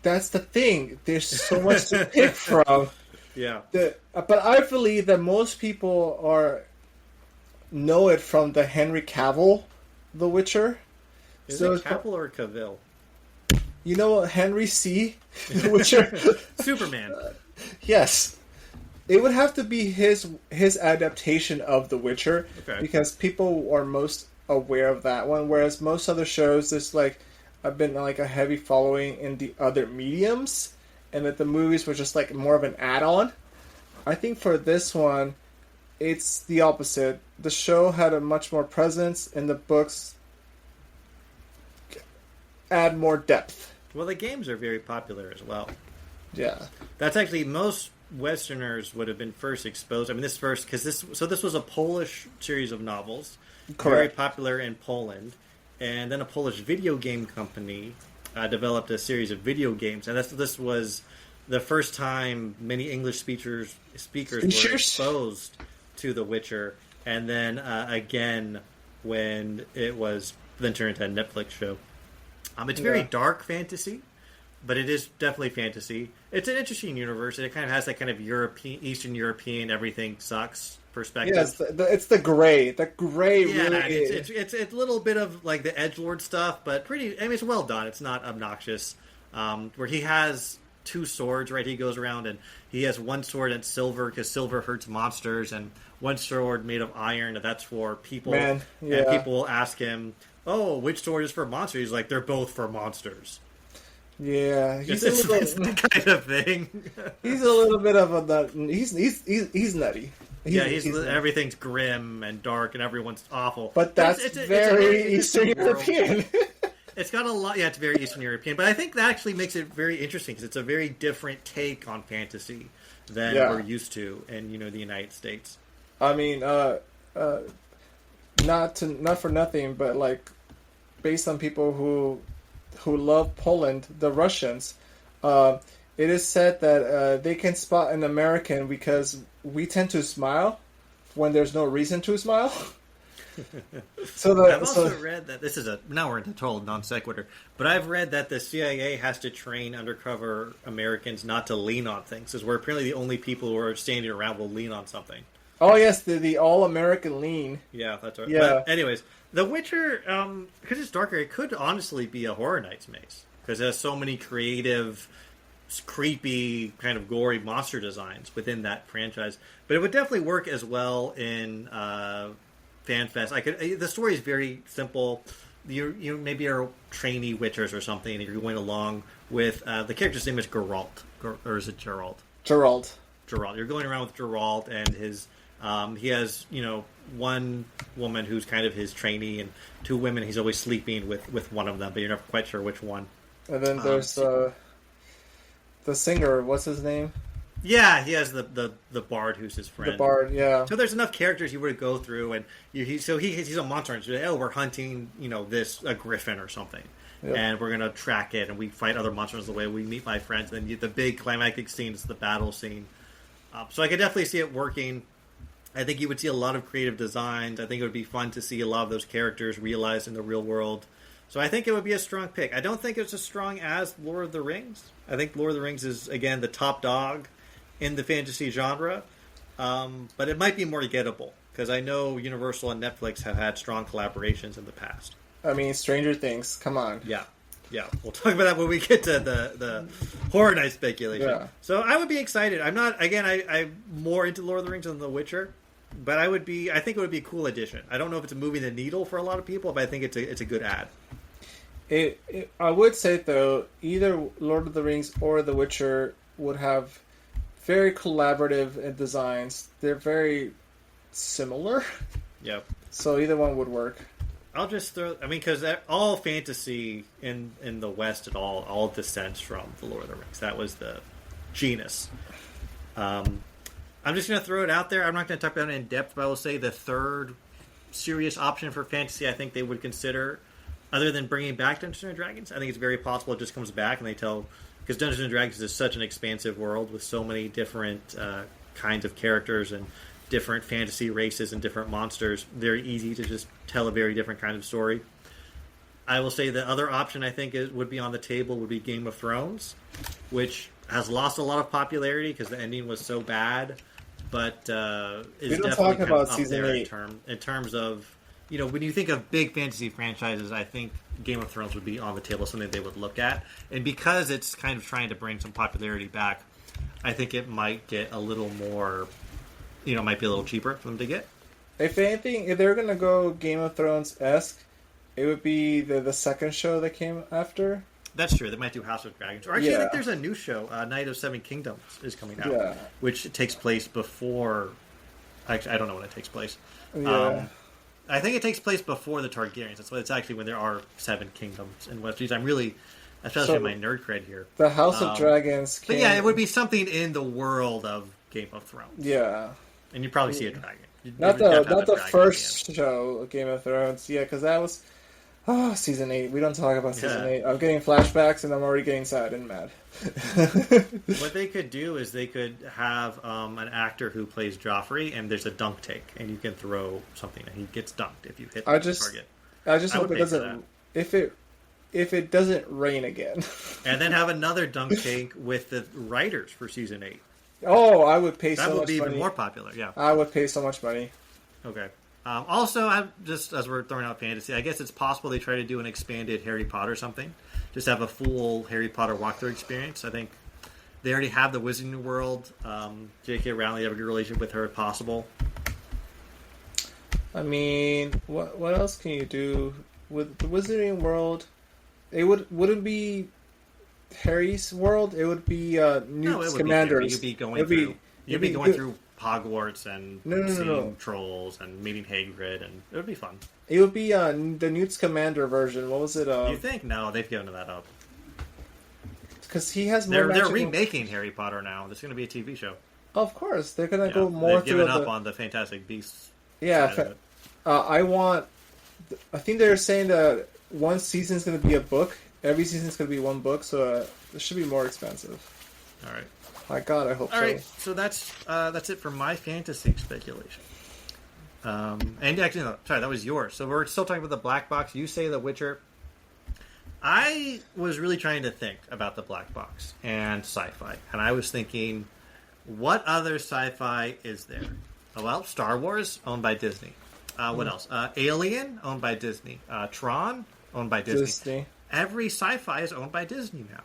That's the thing. There's so much to pick from. Yeah. But I believe that most people know it from the Henry Cavill The Witcher. Is it Cavill or Cavill? You know Henry C. The Witcher? Superman. Yes. It would have to be his adaptation of The Witcher, because people are most aware of that one, whereas most other shows, there's like I've been like a heavy following in the other mediums, and that the movies were just like more of an add-on. I think for this one, it's the opposite. The show had a much more presence, and the books add more depth. Well, the games are very popular as well. Yeah. That's actually most Westerners would have been first exposed. I mean, this was a Polish series of novels, Correct. very popular in Poland, and then a Polish video game company developed a series of video games, and this was the first time many English speakers were exposed to The Witcher, and then again when it was then turned into a Netflix show. It's very dark fantasy, but it is definitely fantasy. It's an interesting universe, and it kind of has that kind of Eastern European everything sucks perspective. Yeah, it's the gray. The gray really it's a little bit of like the edgelord stuff, but pretty. I mean, it's well done. It's not obnoxious. Where he has two swords, right? He goes around and he has one sword that's silver because silver hurts monsters, and one sword made of iron, and that's for people. Man, yeah. And people will ask him, "Oh, which sword is for monsters?" He's like, "They're both for monsters." Yeah, it's the kind of thing. He's a little bit of a nut. He's nutty. He's everything's grim and dark and everyone's awful. But it's very Eastern European. It's got a lot. Yeah, it's very Eastern European. But I think that actually makes it very interesting because it's a very different take on fantasy than we're used to in the United States. I mean, not for nothing, but like based on people who love Poland, the Russians, it is said that they can spot an American because we tend to smile when there's no reason to smile. I've also read that now we're into total non sequitur, but I've read that the CIA has to train undercover Americans not to lean on things, because we're apparently the only people who are standing around will lean on something. Oh yes, the all-American lean. Yeah, that's right. Yeah. But anyways, The Witcher, because it's darker, it could honestly be a Horror Nights maze, because it has so many creative, creepy, kind of gory monster designs within that franchise. But it would definitely work as well in FanFest. The story is very simple. You maybe are trainee witchers or something, and you're going along with the character's name is Geralt, or is it Geralt? Geralt. You're going around with Geralt, and his he has one woman who's kind of his trainee, and two women he's always sleeping with one of them, but you're never quite sure which one. And then there's the singer. What's his name? Yeah, he has the bard who's his friend. The bard, yeah. So there's enough characters you would go through, and he's a monster hunter. So, we're hunting, a griffin or something, and we're gonna track it, and we fight other monsters the way we meet my friends. And then the big climactic scene is the battle scene. So I could definitely see it working. I think you would see a lot of creative designs. I think it would be fun to see a lot of those characters realized in the real world. So I think it would be a strong pick. I don't think it's as strong as Lord of the Rings. I think Lord of the Rings is, again, the top dog in the fantasy genre. But it might be more gettable, because I know Universal and Netflix have had strong collaborations in the past. I mean, Stranger Things, come on. Yeah. We'll talk about that when we get to the Horror Night speculation. Yeah. So I would be excited. I'm more into Lord of the Rings than The Witcher, but I think it would be a cool addition. I don't know if it's moving the needle for a lot of people, but I think it's a good ad. I would say, though, either Lord of the Rings or The Witcher would have very collaborative designs. They're very similar. Yep. So either one would work. I'll just throw... because all fantasy in the West at all descends from the Lord of the Rings. That was the genus. I'm just going to throw it out there. I'm not going to talk about it in depth, but I will say the third serious option for fantasy I think they would consider, other than bringing back Dungeons & Dragons, I think it's very possible it just comes back and they tell... Because Dungeons & Dragons is such an expansive world with so many different kinds of characters and different fantasy races and different monsters. Very easy to just tell a very different kind of story. I will say the other option I think would be on the table would be Game of Thrones, which has lost a lot of popularity because the ending was so bad, but is definitely kind of up there in terms of, when you think of big fantasy franchises, I think Game of Thrones would be on the table, something they would look at. And because it's kind of trying to bring some popularity back, I think it might get a little more... it might be a little cheaper for them to get. If anything, if they're going to go Game of Thrones-esque, it would be the second show that came after. That's true. They might do House of Dragons. Or actually, I Yeah. think there's a new show, Night of Seven Kingdoms, is coming out, Yeah. which takes place before. Actually, I don't know when it takes place. Yeah. I think it takes place before the Targaryens. It's actually when there are 7 kingdoms in Westeros. I'm really, especially my nerd cred here. The House of Dragons. But yeah, it would be something in the world of Game of Thrones. Yeah. And you'd probably see a dragon. Not the first show of Game of Thrones. Yeah, because that was season 8. We don't talk about season 8. I'm getting flashbacks and I'm already getting sad and mad. What they could do is they could have an actor who plays Joffrey, and there's a dunk take, and you can throw something, and he gets dunked if you hit the target. I just hope it doesn't. If it doesn't rain again. And then have another dunk take with the writers for season 8. Oh, I would pay so much money. That would be even more popular, yeah. I would pay so much money. Okay. Also, just as we're throwing out fantasy, I guess it's possible they try to do an expanded Harry Potter something. Just have a full Harry Potter walkthrough experience. I think they already have the Wizarding World. J.K. Rowling, have a good relationship with her if possible. I mean, what else can you do with the Wizarding World? It wouldn't be Harry's world. It would be Newt's commanders. You'd be going through Hogwarts and seeing trolls and meeting Hagrid, and it would be fun. It would be the Newt's commander version. What was it? You think? No, they've given that up. Because he has more. They're remaking Harry Potter now. There's going to be a TV show. Of course, they're going to go more. They've given up on the Fantastic Beasts. Yeah, I think they're saying that one season's going to be a book. Every season's going to be one book, so it should be more expensive. All right. My God, I hope so. All right, so that's it for my fantasy speculation. And actually, no, sorry, that was yours. So we're still talking about the black box. You say The Witcher. I was really trying to think about the black box and sci-fi, and I was thinking, what other sci-fi is there? Well, Star Wars, owned by Disney. What else? Alien, owned by Disney. Tron, owned by Disney. Every sci-fi is owned by Disney now.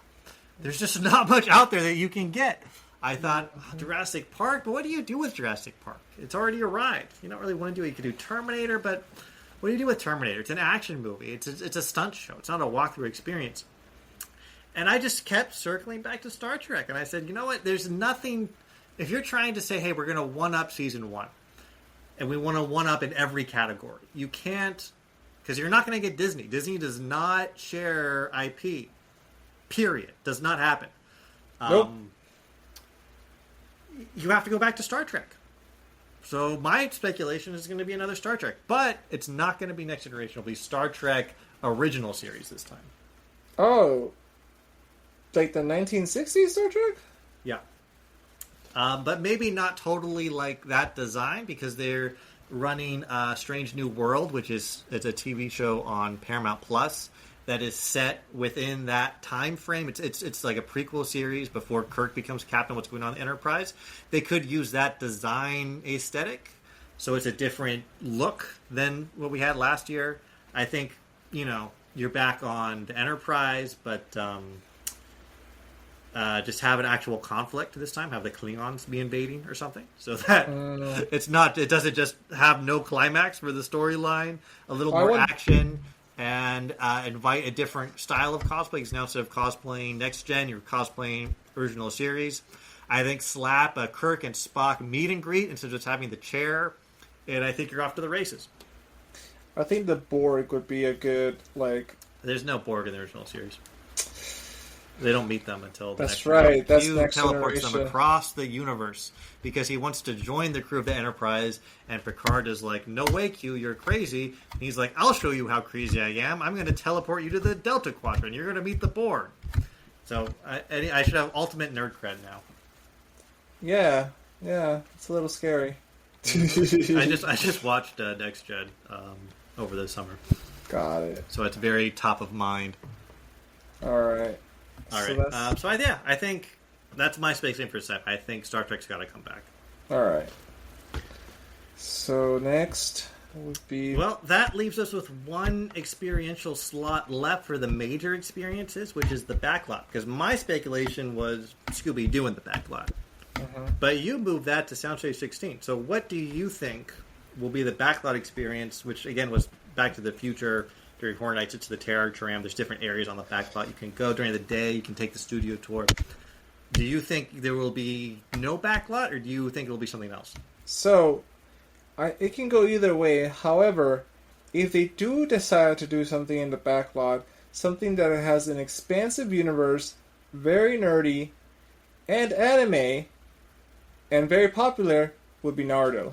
There's just not much out there that you can get. I thought, Jurassic Park, but what do you do with Jurassic Park? It's already arrived. You don't really want to do it. You could do Terminator, but what do you do with Terminator? It's an action movie. It's a stunt show. It's not a walkthrough experience. And I just kept circling back to Star Trek, and I said, you know what? There's nothing... If you're trying to say, hey, we're going to one-up Season 1, and we want to one-up in every category, you can't... Because you're not going to get Disney. Disney does not share IP. Period. Does not happen. Nope. You have to go back to Star Trek. So my speculation is going to be another Star Trek. But it's not going to be Next Generation. It'll be Star Trek original series this time. Oh. Like the 1960s Star Trek? Yeah. But maybe not totally like that design, because they're running Strange New World, which is it's a TV show on Paramount Plus that is set within that time frame. It's like a prequel series before Kirk becomes captain. What's going on in the Enterprise? They could use that design aesthetic, so it's a different look than what we had last year. I think you're back on the Enterprise, but just have an actual conflict this time. Have the Klingons be invading or something, so that it doesn't just have no climax for the storyline. A little more action. And invite a different style of cosplay. Because now instead of cosplaying Next Gen, you're cosplaying original series. I think slap a Kirk and Spock meet and greet instead of just having the chair. And I think you're off to the races. I think the Borg would be a good, There's no Borg in the original series. They don't meet them until the next right. That's Q next teleports generation. them across the universe because he wants to join the crew of the Enterprise, and Picard is like, "No way, Q, you're crazy." And he's like, "I'll show you how crazy I am. I'm going to teleport you to the Delta Quadrant. You're going to meet the Borg." So I should have ultimate nerd cred now. Yeah, it's a little scary. I just watched Next Gen over the summer. Got it. So it's very top of mind. All right. All right. I think that's my space in for sci-fi. I think Star Trek's got to come back. All right. So next would be... Well, that leaves us with one experiential slot left for the major experiences, which is the backlot. Because my speculation was Scooby-Doo in the backlot. Mm-hmm. But you moved that to Soundstage 16. So what do you think will be the backlot experience, which, again, was Back to the Future during Horror Nights, it's the Terror Tram. There's different areas on the backlot you can go during the day. You can take the studio tour. Do you think there will be no backlot, or do you think it will be something else? So, it can go either way. However, if they do decide to do something in the backlot, something that has an expansive universe, very nerdy, and anime, and very popular, would be Naruto.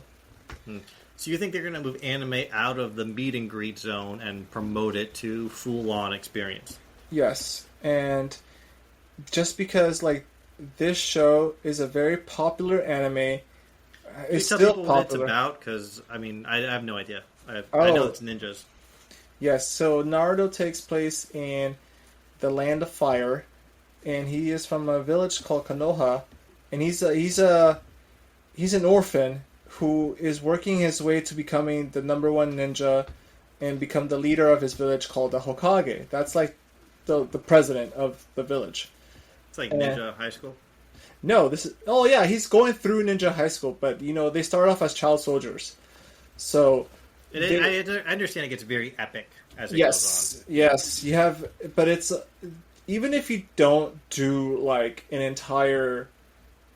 So you think they're going to move anime out of the meet and greet zone and promote it to full-on experience? Yes, and just because this show is a very popular anime, it's tell still people popular. what it's about? Because I have no idea. I know it's ninjas. Yes, so Naruto takes place in the Land of Fire, and he is from a village called Konoha, and he's an orphan who is working his way to becoming the number one ninja and become the leader of his village called the Hokage. That's like the president of the village. It's like ninja high school? No, he's going through ninja high school, but they start off as child soldiers. So I understand it gets very epic as it goes on. Yes, you have, but it's even if you don't do like an entire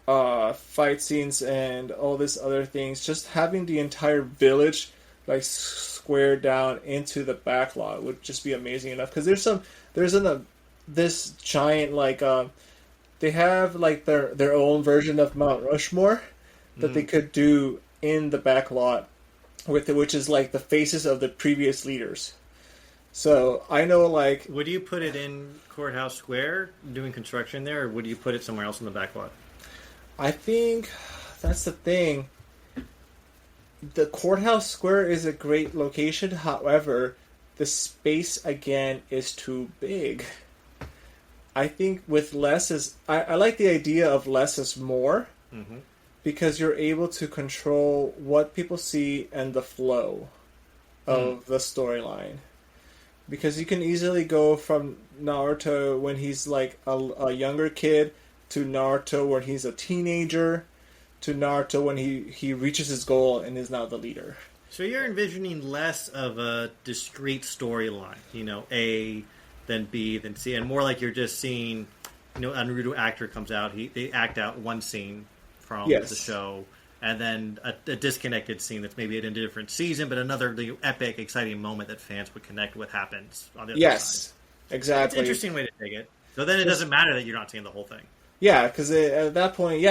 fight scenes and all this other things, just having the entire village like squared down into the backlot would just be amazing enough. Because this giant they have like their own version of Mount Rushmore that they could do in the backlot with it, which is like the faces of the previous leaders. So I know would you put it in Courthouse Square doing construction there, or would you put it somewhere else in the backlot? I think that's the thing. The Courthouse Square is a great location, however, the space again is too big. I think with less is... I like the idea of less is more, because you're able to control what people see and the flow of the storyline. Because you can easily go from Naruto when he's like a younger kid to Naruto when he's a teenager to Naruto when he reaches his goal and is now the leader. So you're envisioning less of a discrete storyline, A, then B, then C, and more like you're just seeing, a Naruto actor comes out, they act out one scene from the show, and then a disconnected scene that's maybe in a different season, but another epic, exciting moment that fans would connect with happens on the other side. Exactly. It's an interesting way to take it. So then it doesn't matter that you're not seeing the whole thing. Yeah, because at that point,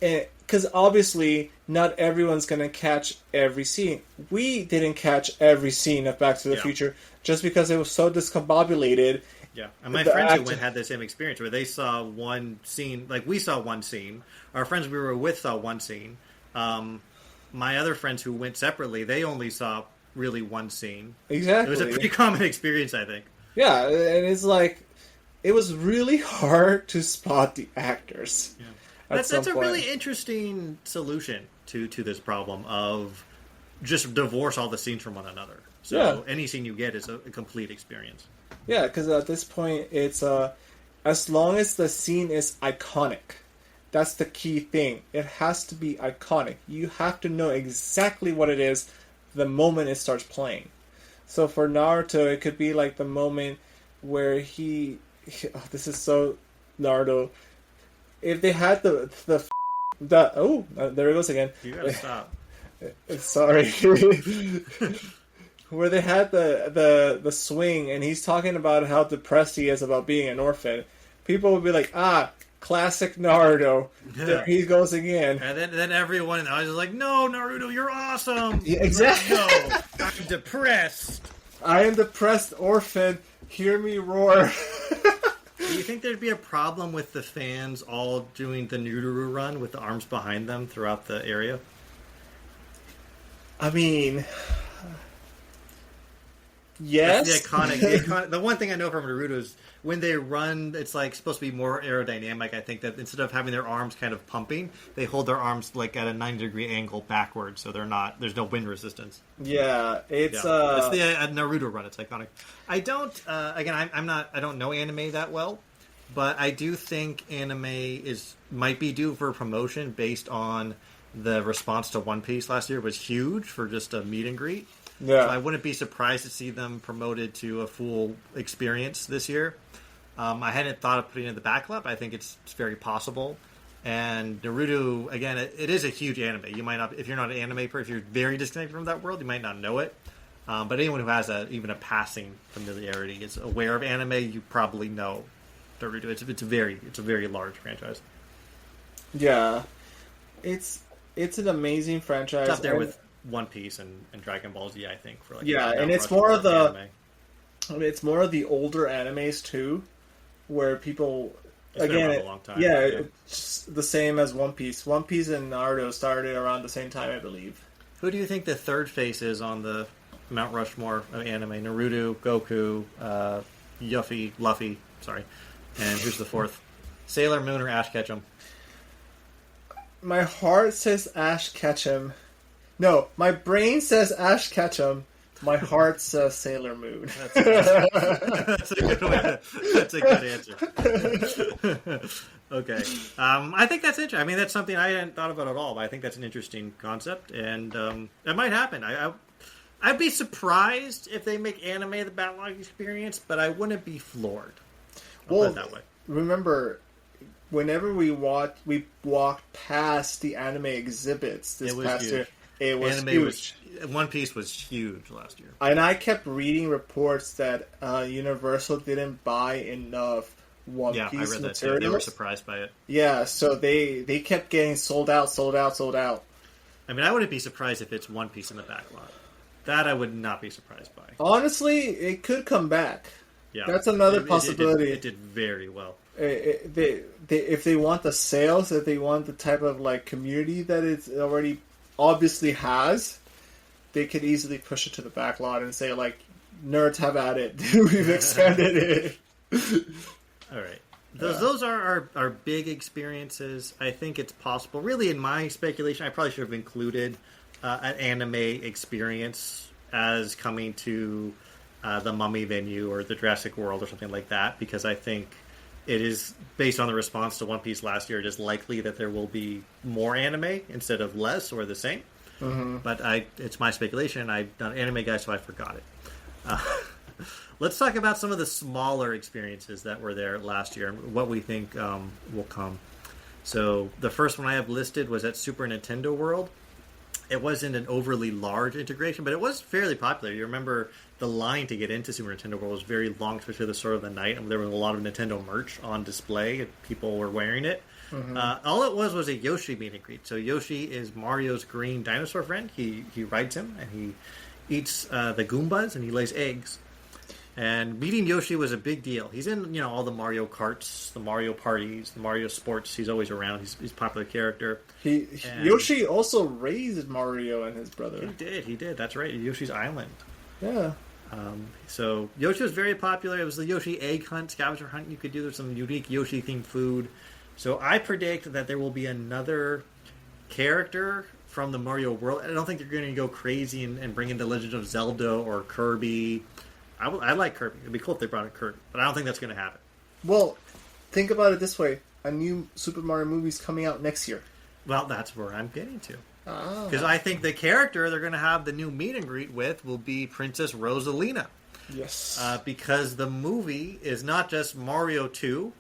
because obviously not everyone's going to catch every scene. We didn't catch every scene of Back to the Future just because it was so discombobulated. Yeah, and my friends who went had the same experience where they saw one scene, like we saw one scene. Our friends we were with saw one scene. My other friends who went separately, they only saw really one scene. Exactly. It was a pretty common experience, I think. Yeah, and it's like, it was really hard to spot the actors. Yeah. That's a really interesting solution to this problem of just divorce all the scenes from one another. So any scene you get is a complete experience. Yeah, because at this point, it's as long as the scene is iconic, that's the key thing. It has to be iconic. You have to know exactly what it is the moment it starts playing. So for Naruto, it could be like the moment where this is so Naruto. If they had there it goes again. You gotta stop. Sorry. Where they had the swing, and he's talking about how depressed he is about being an orphan. People would be like, classic Naruto. There he goes again. And then everyone in the audience is like, no, Naruto, you're awesome. Yeah, exactly. No, I'm depressed. I am depressed orphan. Hear me roar. Do you think there'd be a problem with the fans all doing the Naruto run with the arms behind them throughout the area? I mean, yes. That's the iconic. The one thing I know from Naruto is when they run, it's like supposed to be more aerodynamic. I think that instead of having their arms kind of pumping, they hold their arms like at a 90-degree angle backwards, so there's no wind resistance. Yeah, it's it's the Naruto run. It's iconic. I don't I don't know anime that well, but I do think anime might be due for promotion based on the response to One Piece last year was huge for just a meet and greet. Yeah. So I wouldn't be surprised to see them promoted to a full experience this year. I hadn't thought of putting it in the backlot, but I think it's very possible. And Naruto, again, it is a huge anime. You might not, if you're not an anime person, if you're very disconnected from that world, you might not know it. But anyone who has even a passing familiarity is aware of anime. You probably know Naruto. It's a very large franchise. Yeah, it's an amazing franchise. It's up there with One Piece and Dragon Ball Z, I think. For and it's more of it's more of the older animes too, where people. It's been around a long time. Yeah, it's the same as One Piece. One Piece and Naruto started around the same time, I believe. Who do you think the third face is on the Mount Rushmore of anime? Naruto, Goku, Luffy, sorry. And who's the fourth? Sailor Moon or Ash Ketchum? My heart says Ash Ketchum. No, my brain says Ash Ketchum. My heart says Sailor Moon. That's a good way. That's a good answer. Okay. I think that's interesting. I mean, that's something I hadn't thought about at all, but I think that's an interesting concept, and it might happen. I'd be surprised if they make anime the backlog experience, but I wouldn't be floored. I'll put it that way. Remember, whenever we walked past the anime exhibits this past year, it was anime huge. One Piece was huge last year. And I kept reading reports that Universal didn't buy enough One Piece I read that materials. too. They were surprised by it. Yeah, so they kept getting sold out. I mean, I wouldn't be surprised if it's One Piece in the backlog. That I would not be surprised by. Honestly, it could come back. Yeah, that's another possibility. It did very well. If they want the sales, if they want the type of community that it already obviously has, they could easily push it to the backlot and say nerds have at it. We've expanded it. All right. Those are our big experiences. I think it's possible. Really, in my speculation, I probably should have included an anime experience as coming to the Mummy venue or the Jurassic World or something like that, because I think it is, based on the response to One Piece last year, it is likely that there will be more anime instead of less or the same. Mm-hmm. But it's my speculation. I'm not an anime guy, so I forgot it. Let's talk about some of the smaller experiences that were there last year and what we think will come. So the first one I have listed was at Super Nintendo World. It wasn't an overly large integration, but it was fairly popular. You remember the line to get into Super Nintendo World was very long, especially the start of the night, and there was a lot of Nintendo merch on display, and people were wearing it. Mm-hmm. All it was a Yoshi meet and greet. So Yoshi is Mario's green dinosaur friend. He rides him, and he eats the Goombas, and he lays eggs. And meeting Yoshi was a big deal. He's in all the Mario Karts, the Mario parties, the Mario sports. He's always around. He's a popular character. Yoshi also raised Mario and his brother. He did. That's right. Yoshi's Island. Yeah. So Yoshi was very popular. It was the Yoshi egg hunt, scavenger hunt you could do. There's some unique Yoshi themed food. So I predict that there will be another character from the Mario world. I don't think they're going to go crazy and bring in the Legend of Zelda or Kirby. I like Kirby. It'd be cool if they brought in Kirby, but I don't think that's going to happen. Well, think about it this way: a new Super Mario movie's coming out next year. Well, that's where I'm getting to. Because I think the character they're going to have the new meet and greet with will be Princess Rosalina. Yes. Because the movie is not just Mario 2,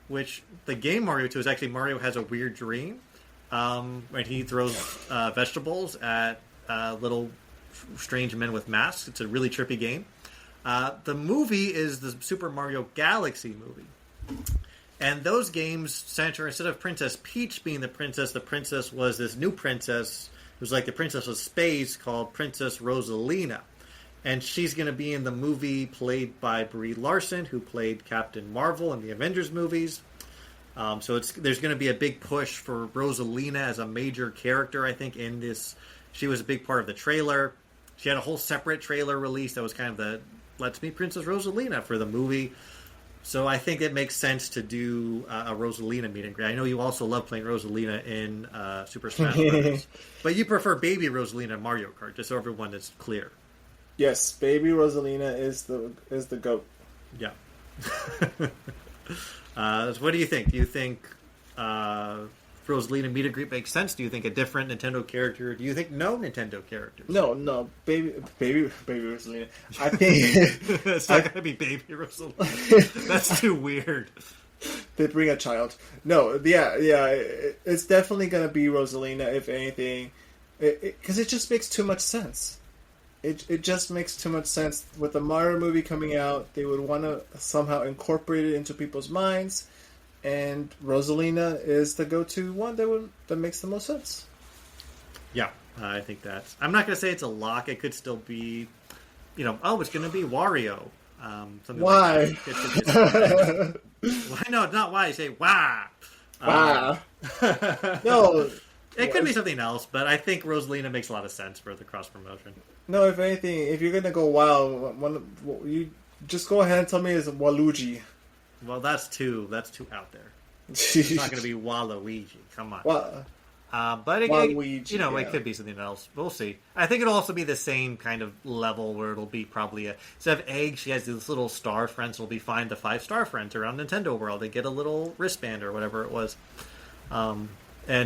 which the game Mario 2 is actually Mario has a weird dream. When he throws vegetables at little strange men with masks. It's a really trippy game. The movie is the Super Mario Galaxy movie. And those games center, instead of Princess Peach being the princess was this new princess. It was like the Princess of Space called Princess Rosalina. And she's going to be in the movie played by Brie Larson, who played Captain Marvel in the Avengers movies. So there's going to be a big push for Rosalina as a major character, I think, in this. She was a big part of the trailer. She had a whole separate trailer release that was kind of the Let's Meet Princess Rosalina for the movie. So I think it makes sense to do a Rosalina meet and greet. I know you also love playing Rosalina in Super Smash Bros. But you prefer Baby Rosalina in Mario Kart, just so everyone is clear. Yes, Baby Rosalina is the GOAT. Yeah. So what do you think? Do you think Rosalina meet and greet make sense? Do you think a different Nintendo character? Do you think no Nintendo characters? No, baby Rosalina. I think It's not going to be baby Rosalina. That's too weird. They bring a child. No, yeah, it's definitely gonna be Rosalina, if anything, because it just makes too much sense. It just makes too much sense. With the Mario movie coming out, they would want to somehow incorporate it into people's minds, and Rosalina is the go-to one that makes the most sense. Yeah, I think that's... I'm not going to say it's a lock. It could still be, it's going to be Wario. Why? Like that. Why? No, not why. You say why. Wow. No. It could be something else, but I think Rosalina makes a lot of sense for the cross-promotion. No, if anything, if you're going to go wild, you just go ahead and tell me it's Waluigi. Well, that's too out there. It's not going to be Waluigi. Come on. But it could be something else. We'll see. I think it'll also be the same kind of level where it'll be probably instead of eggs, she has these little star friends. It'll be find the 5 star friends around Nintendo World. They get a little wristband or whatever it was, and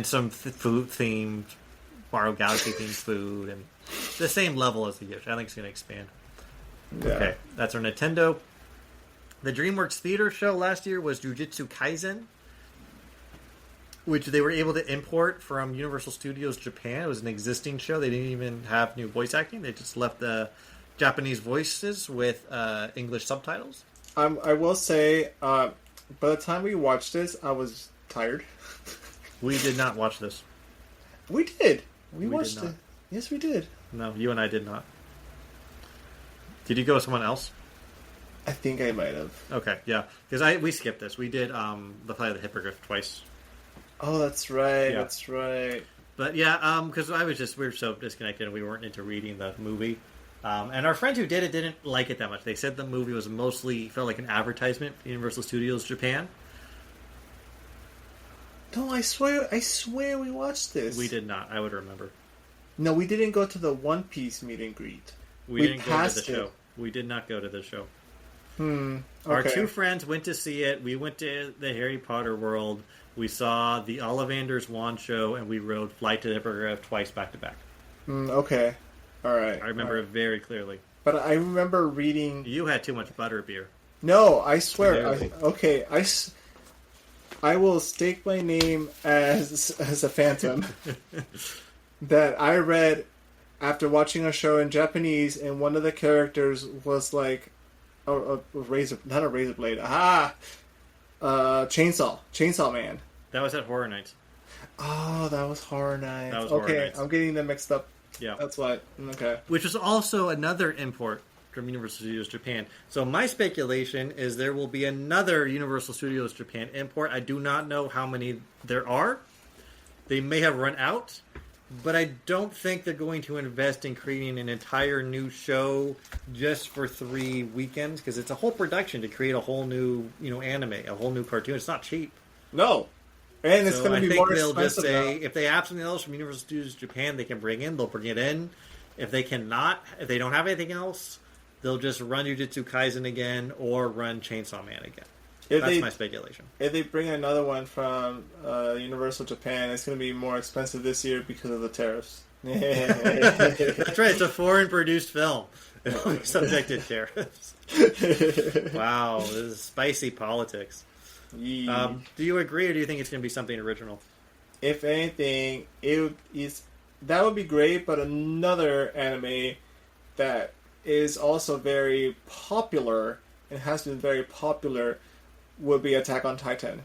some food themed, Mario Galaxy themed food, and the same level as the Yoshi. I think it's going to expand. Yeah. Okay, that's our Nintendo. The DreamWorks Theater show last year was Jujutsu Kaisen, which they were able to import from Universal Studios Japan. It was an existing show. They didn't even have new voice acting. They just left the Japanese voices with English subtitles. I will say, by the time we watched this, I was tired. We did not watch this. We did. We watched it. Yes, we did. No, you and I did not. Did you go with someone else? I think I might have. Okay, yeah. Because we skipped this. We did the Flight of the Hippogriff twice. Oh, that's right. Yeah. That's right. But yeah, because we were so disconnected and we weren't into reading the movie. And our friends who did it didn't like it that much. They said the movie was felt like an advertisement for Universal Studios Japan. No, I swear we watched this. We did not. I would remember. No, we didn't go to the One Piece meet and greet. We didn't go to the show. We did not go to the show. Okay. Our 2 friends went to see it. We went to the Harry Potter world. We saw the Ollivander's Wand show, and we rode Flight to the Hippogriff twice back to back. Okay. All right. I remember it very clearly. But I remember reading... You had too much butterbeer. No, I swear. I will stake my name as a phantom that I read after watching a show in Japanese, and one of the characters was like a razor, not a razor blade. Chainsaw Man. That was at Horror Nights. Oh, that was Horror Nights. That was Horror Nights. I'm getting them mixed up. Yeah, that's why. Okay, which was also another import from Universal Studios Japan. So my speculation is there will be another Universal Studios Japan import. I do not know how many there are. They may have run out, but I don't think they're going to invest in creating an entire new show just for 3 weekends, because it's a whole production to create a whole new, anime, a whole new cartoon. It's not cheap. No. And it's going to be more expensive. I think they'll just say, if they have something else from Universal Studios Japan they can bring in, they'll bring it in. If they don't have anything else, they'll just run Jujutsu Kaisen again or run Chainsaw Man again. That's my speculation. If they bring another one from Universal Japan, it's going to be more expensive this year because of the tariffs. That's right. It's a foreign-produced film. It'll be subject to tariffs. Wow, this is spicy politics. Yeah. Do you agree, or do you think it's going to be something original? If anything, that would be great, but another anime that is also very popular and has been very popular would be Attack on Titan,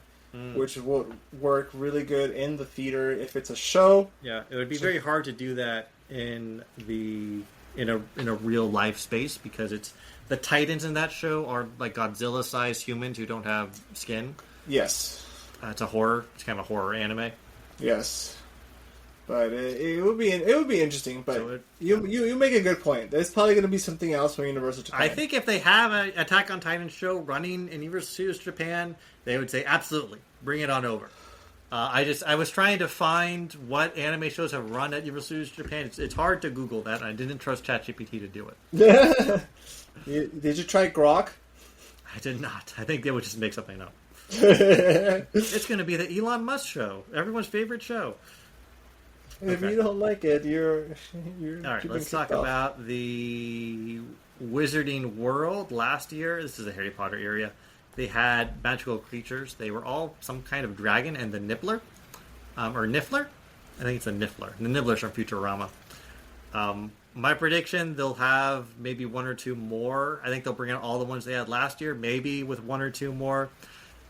which will work really good in the theater if it's a show. Yeah, it would be very hard to do that in a real life space, because the Titans in that show are like Godzilla-sized humans who don't have skin. Yes, it's a horror. It's kind of a horror anime. Yes, but it would be interesting. But so you make a good point. There's probably going to be something else from Universal Japan. I think if they have an Attack on Titan show running in Universal Studios Japan, they would say absolutely bring it on over. I was trying to find what anime shows have run at Universal Studios Japan. It's hard to Google that. I didn't trust ChatGPT to do it. Did you try Grok? I did not. I think they would just make something up. It's going to be the Elon Musk show, everyone's favorite show. If you don't like it, you're all right. Let's talk about the Wizarding World. Last year, this is a Harry Potter area. They had magical creatures. They were all some kind of dragon and the Nibbler, or Niffler. I think it's a Niffler. The Nibbler's from Futurama. My prediction, they'll have maybe one or two more. I think they'll bring out all the ones they had last year, maybe with one or two more.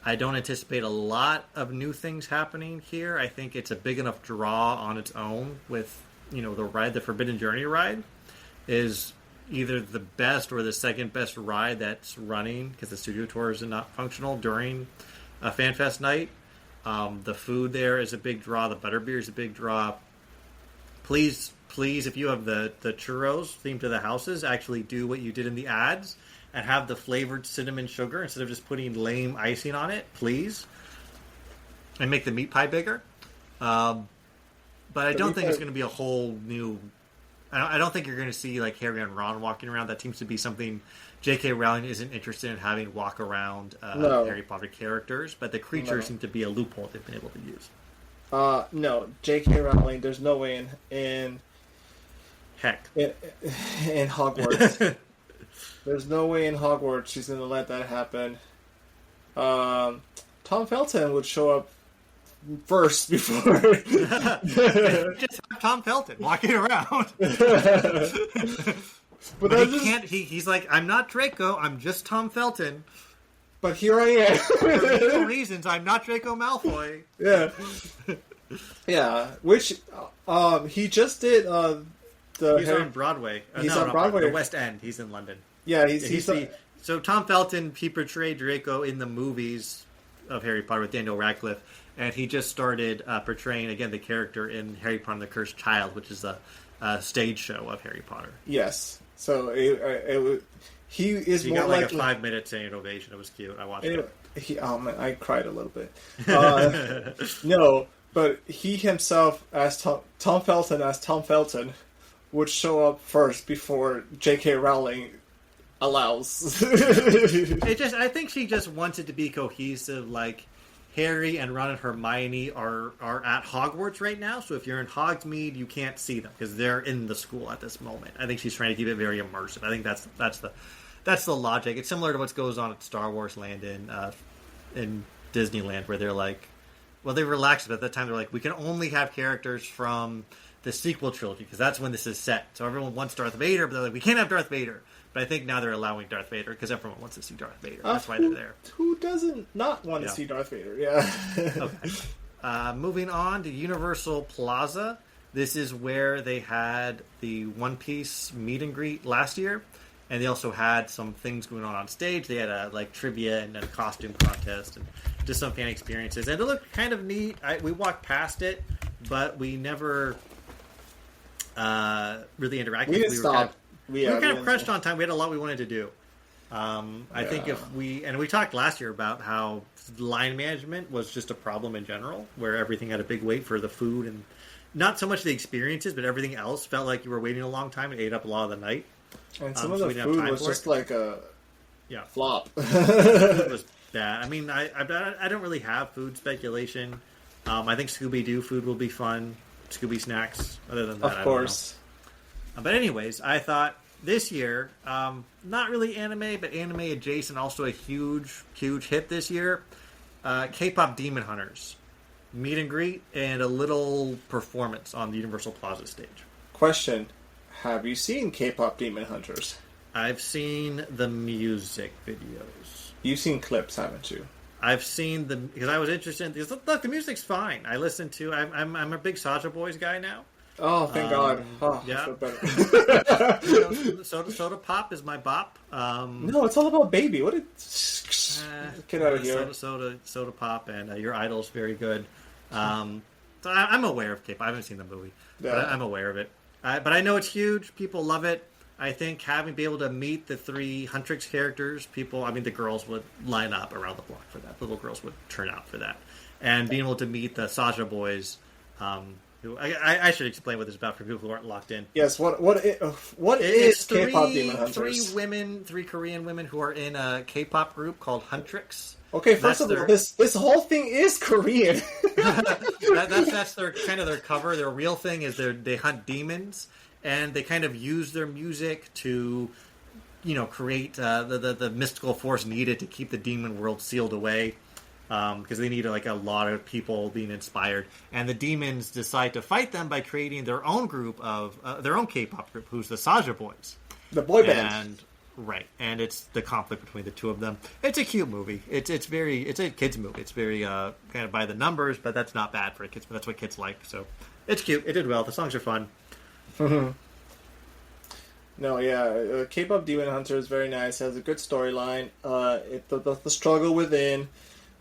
I don't anticipate a lot of new things happening here. I think it's a big enough draw on its own with, the ride, the Forbidden Journey ride, is either the best or the second best ride that's running because the studio tour is not functional during a FanFest night. The food there is a big draw. The butterbeer is a big draw. Please, if you have the churros themed to the houses, actually do what you did in the ads and have the flavored cinnamon sugar instead of just putting lame icing on it, please. And make the meat pie bigger. But I don't think it's going to be a whole new... I don't think you're going to see like Harry and Ron walking around. That seems to be something J.K. Rowling isn't interested in having walk around Harry Potter characters. But the creatures seem to be a loophole they've been able to use. No, J.K. Rowling, there's no way in Hogwarts. There's no way in Hogwarts she's going to let that happen. Tom Felton would show up first before... Just have Tom Felton walking around. But he can't... He's like, I'm not Draco, I'm just Tom Felton. But here I am. For legal reasons, I'm not Draco Malfoy. Yeah. Yeah, which he just did he's on Broadway. He's on Broadway. The West End. He's in London. Yeah, so Tom Felton, he portrayed Draco in the movies of Harry Potter with Daniel Radcliffe, and he just started portraying again the character in Harry Potter and the Cursed Child, which is a stage show of Harry Potter. Yes, so he is more got like likely... a 5-minute standing ovation. It was cute. I watched it. Man, I cried a little bit. No, but he himself as Tom Felton as Tom Felton would show up first before J.K. Rowling allows. I think she just wants it to be cohesive. Like Harry and Ron and Hermione are at Hogwarts right now, so if you're in Hogsmeade, you can't see them because they're in the school at this moment. I think she's trying to keep it very immersive. I think that's the logic. It's similar to what goes on at Star Wars Land in Disneyland, where they're like, well, they relaxed, but at that time they're like, we can only have characters from the sequel trilogy because that's when this is set. So everyone wants Darth Vader, but they're like, we can't have Darth Vader. But I think now they're allowing Darth Vader because everyone wants to see Darth Vader. That's why they're there. Who doesn't not want to see Darth Vader? Yeah. Okay. Moving on to Universal Plaza. This is where they had the One Piece meet and greet last year. And they also had some things going on stage. They had a trivia and a costume contest and just some fan experiences. And it looked kind of neat. We walked past it, but we never really interacted. We didn't stop. We were kind of crushed on time. We had a lot we wanted to do. I think if we talked last year about how line management was just a problem in general, where everything had a big wait for the food and not so much the experiences, but everything else felt like you were waiting a long time and ate up a lot of the night. And some of the food was just like a flop. It was bad. I mean, I don't really have food speculation. I think Scooby-Doo food will be fun. Scooby snacks. Other than that, of course. But anyways, I thought this year, not really anime, but anime adjacent, also a huge hit this year. K-pop Demon Hunters. Meet and greet and a little performance on the Universal Plaza stage. Question. Have you seen K-pop Demon Hunters? I've seen the music videos. You've seen clips, haven't you? I've seen because I was interested. Because look, the music's fine. I listen to. I'm a big Sacha Boys guy now. Oh, thank God! Oh, yeah. I feel better. Soda Pop is my bop. No, it's all about Baby. What? Get out of here. Soda Pop, and Your Idol's very good. So I'm aware of K-pop. I haven't seen the movie, but I'm aware of it. But I know it's huge. People love it. I think be able to meet the 3 Huntrix characters, the girls would line up around the block for that. The little girls would turn out for that. And being able to meet the Sacha Boys I should explain what this is about for people who aren't locked in. Yes, what is K-pop Demon Hunters? Three Korean women who are in a K-pop group called Huntrix. Okay, first of all, this whole thing is Korean. that's their kind of their cover. Their real thing is they hunt demons, and they kind of use their music to, create the mystical force needed to keep the demon world sealed away. Because they need a lot of people being inspired, and the demons decide to fight them by creating their own group of their own K-pop group, who's the Saja Boys, the boy band. And it's the conflict between the two of them. It's a cute movie. It's a kids movie. It's very kind of by the numbers, but that's not bad for kids. But that's what kids like. So it's cute. It did well. The songs are fun. No, yeah, K-pop Demon Hunter is very nice. It has a good storyline. The struggle within,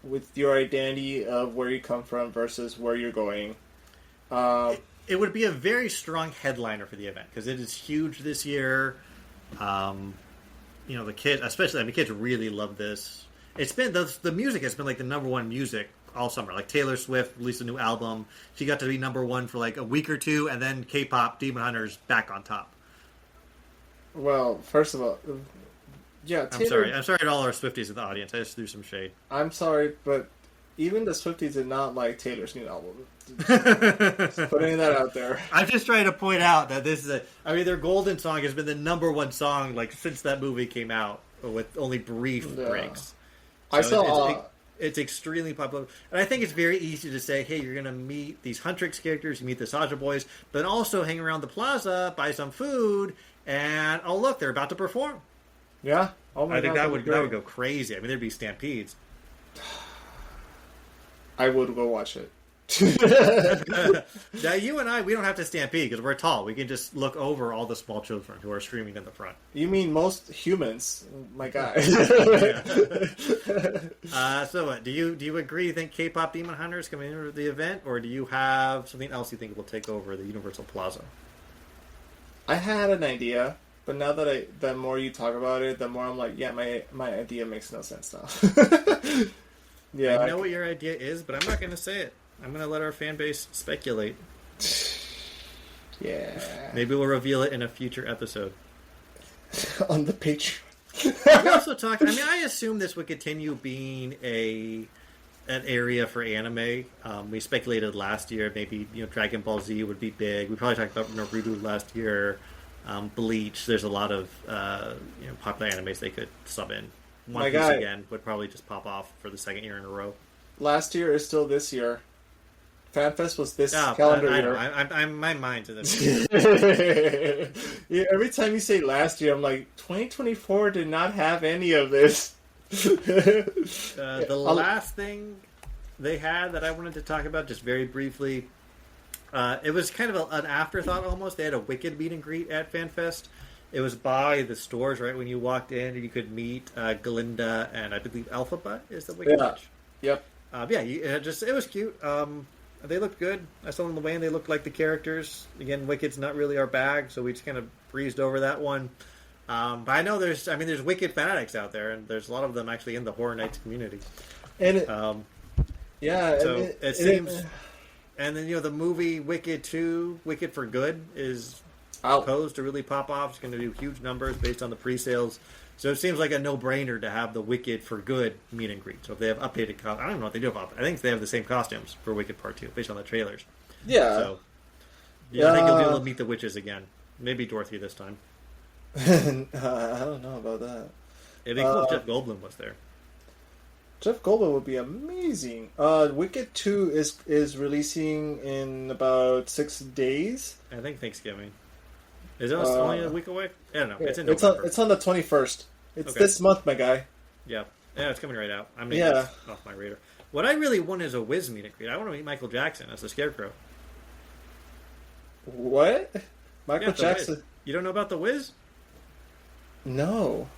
with your identity of where you come from versus where you're going. It would be a very strong headliner for the event because it is huge this year. The kids, especially, kids really love this. It's been the music has been like the number one music all summer. Like Taylor Swift released a new album. She got to be number one for like a week or two, and then K-pop Demon Hunters back on top. Well, first of all, yeah, Taylor... I'm sorry to all our Swifties in the audience. I just threw some shade. I'm sorry, but even the Swifties did not like Taylor's new album. Just putting that out there. I'm just trying to point out that this is their Golden song has been the number one song since that movie came out, with only brief breaks. So I saw. It's extremely popular, and I think it's very easy to say, "Hey, you're going to meet these Huntrix characters, you meet the Saja Boys, but also hang around the plaza, buy some food, and oh look, they're about to perform." Yeah, I think that would go crazy. There'd be stampedes. I would go watch it. Now, you and I, we don't have to stampede because we're tall. We can just look over all the small children who are screaming in the front. You mean most humans? My guy. So, do you agree? You think K-pop Demon Hunters coming into the event, or do you have something else you think will take over the Universal Plaza? I had an idea, but now that the more you talk about it, the more I'm like, yeah, my idea makes no sense now. Yeah, I know what your idea is, but I'm not going to say it. I'm going to let our fan base speculate. Yeah. Maybe we'll reveal it in a future episode. On the Patreon. We also talk. I assume this would continue being an area for anime. We speculated last year maybe Dragon Ball Z would be big. We probably talked about Naruto last year. Bleach. There's a lot of popular animes they could sub in. One Piece again would probably just pop off for the second year in a row. Last year is still this year. FanFest was this calendar year. I'm my mind's in this. Yeah, every time you say last year, I'm like, 2024 did not have any of this. The last thing they had that I wanted to talk about, just very briefly, it was kind of an afterthought almost. They had a Wicked meet and greet at FanFest. It was by the stores, right? When you walked in, and you could meet Glinda and I believe Alphaba is the Wicked witch. Yep. It was cute. They looked good. I saw them in the way, and they looked like the characters. Again, Wicked's not really our bag, so we just kind of breezed over that one. But I know there's Wicked fanatics out there, and there's a lot of them actually in the Horror Nights community. And it seems. And then the movie Wicked 2, Wicked for Good, is posed to really pop off. It's going to do huge numbers based on the pre-sales. So it seems like a no-brainer to have the Wicked for Good meet and greet. So if they have updated I don't know what they do about it. I think they have the same costumes for Wicked Part 2 based on the trailers. Yeah. So I think you'll be able to meet the witches again. Maybe Dorothy this time. I don't know about that. It'd be cool if Jeff Goldblum was there. Jeff Goldblum would be amazing. Wicked 2 is releasing in about 6 days. I think Thanksgiving. Is it only a week away? I don't know. It's in November. It's on the 21st. It's this month, my guy. Yeah, it's coming right out. I'm off my radar. What I really want is a Wiz meet and greet. I want to meet Michael Jackson as the Scarecrow. What? Michael Jackson? Wiz. You don't know about the Wiz? No.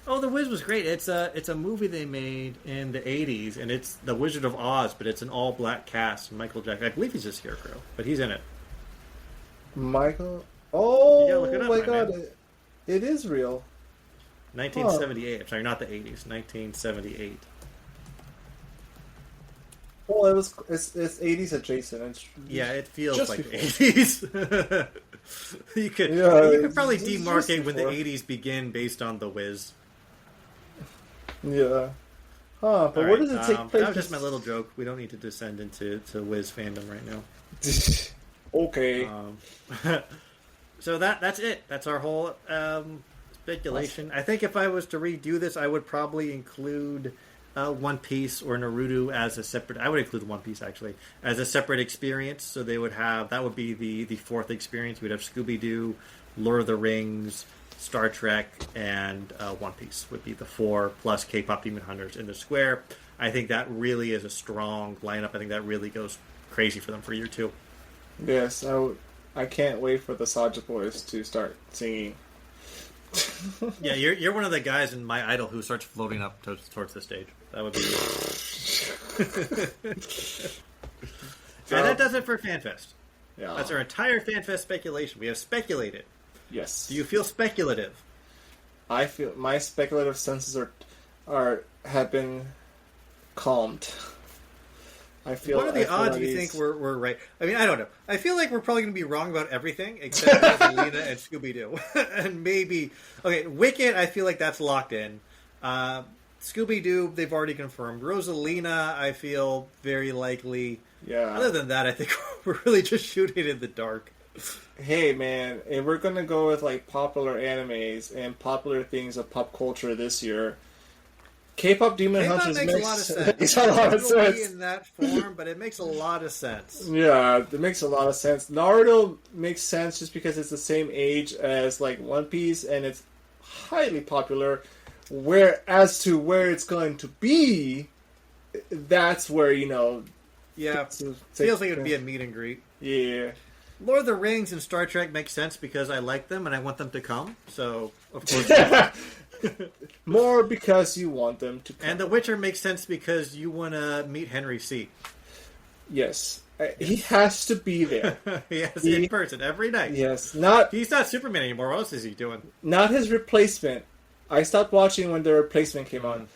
Oh, the Wiz was great. It's a movie they made in the 80s, and it's The Wizard of Oz, but it's an all-black cast. Michael Jackson. I believe he's a Scarecrow, but he's in it. Michael... Oh, look it up, my God. It is real. 1978. I'm sorry, not the 80s. 1978. Well, it's 80s adjacent. Yeah, it feels just like before. 80s. you could probably just demarcate when the before. 80s begin based on the Wiz. Yeah. Huh, but All where right, does it take place? That was just my little joke. We don't need to descend into Wiz fandom right now. Okay. So that's it. That's our whole speculation. I think if I was to redo this, I would probably include One Piece or Naruto as a separate. I would include One Piece actually as a separate experience. So they would have that would be the fourth experience. We'd have Scooby Doo, Lord of the Rings, Star Trek, and One Piece would be the 4 plus K-pop Demon Hunters in the square. I think that really is a strong lineup. I think that really goes crazy for them for year 2. Yes, I can't wait for the Saja boys to start singing. Yeah, you're one of the guys in My Idol who starts floating up towards the stage. That would be you. And that does it for FanFest. Yeah. That's our entire FanFest speculation. We have speculated. Yes. Do you feel speculative? I feel my speculative senses have been calmed. I feel. What are the odds you think we're right? I mean, I don't know. I feel like we're probably going to be wrong about everything except Rosalina and Scooby-Doo. And maybe... Okay, Wicked, I feel like that's locked in. Scooby-Doo, they've already confirmed. Rosalina, I feel very likely. Yeah. Other than that, I think we're really just shooting in the dark. Hey, man, if we're going to go with, like, popular animes and popular things of pop culture this year... K-pop Demon Hunters makes a lot of sense. Makes a lot of sense. In that form, but it makes a lot of sense. Yeah, it makes a lot of sense. Naruto makes sense just because it's the same age as like One Piece, and it's highly popular. As to where it's going to be, that's where Yeah, feels like it would be a meet and greet. Yeah. Lord of the Rings and Star Trek makes sense because I like them and I want them to come. So of course. More because you want them to come. And The Witcher makes sense because you want to meet Henry C. Yes. He has to be there. Yes, in person, every night. Yes. He's not Superman anymore. What else is he doing? Not his replacement. I stopped watching when the replacement came on.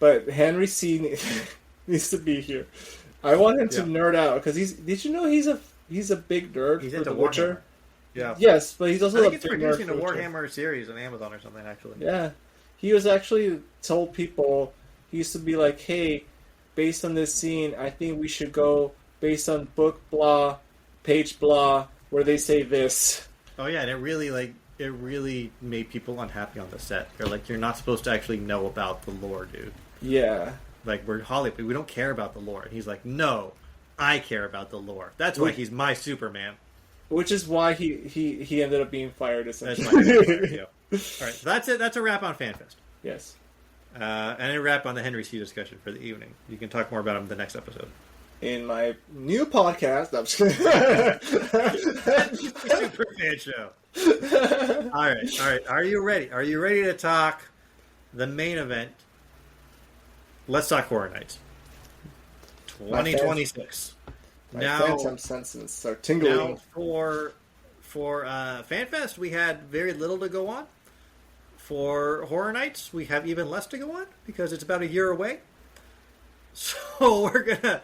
But Henry C. needs to be here. I want him to nerd out. Because did you know he's a big nerd for The Witcher? Yeah. Yes, but he's also I think it's producing a Warhammer series on Amazon or something, actually. Yeah. He was actually told people, he used to be like, hey, based on this scene, I think we should go based on book blah, page blah, where they say this. Oh yeah, and it really made people unhappy on the set. They're like, you're not supposed to actually know about the lore, dude. Yeah. Like, we're Hollywood, we don't care about the lore. And he's like, no, I care about the lore. That's why he's my Superman. Which is why he ended up being fired, essentially. That's why he was fired, yeah. All right, so that's it. That's a wrap on FanFest. Yes. And a wrap on the Henry C. discussion for the evening. You can talk more about him in the next episode. In my new podcast, I'm just Super fan show. All right. Are you ready? Are you ready to talk the main event? Let's talk Horror Nights 2026. My now, phantom senses are tingling. Now, for FanFest, we had very little to go on. For Horror Nights, we have even less to go on because it's about a year away. So we're gonna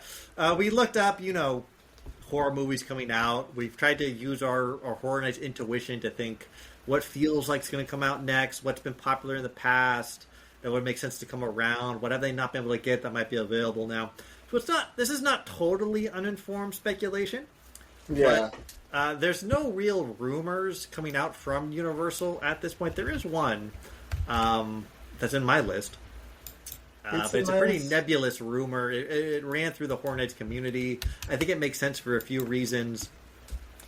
we looked up, horror movies coming out. We've tried to use our Horror Nights intuition to think what feels like it's going to come out next, what's been popular in the past, that would make sense to come around, what have they not been able to get that might be available now. So this is not totally uninformed speculation. Yeah. But there's no real rumors coming out from Universal at this point. There is one that's in my list. But it's a pretty nebulous rumor. It ran through the Horror Nights community. I think it makes sense for a few reasons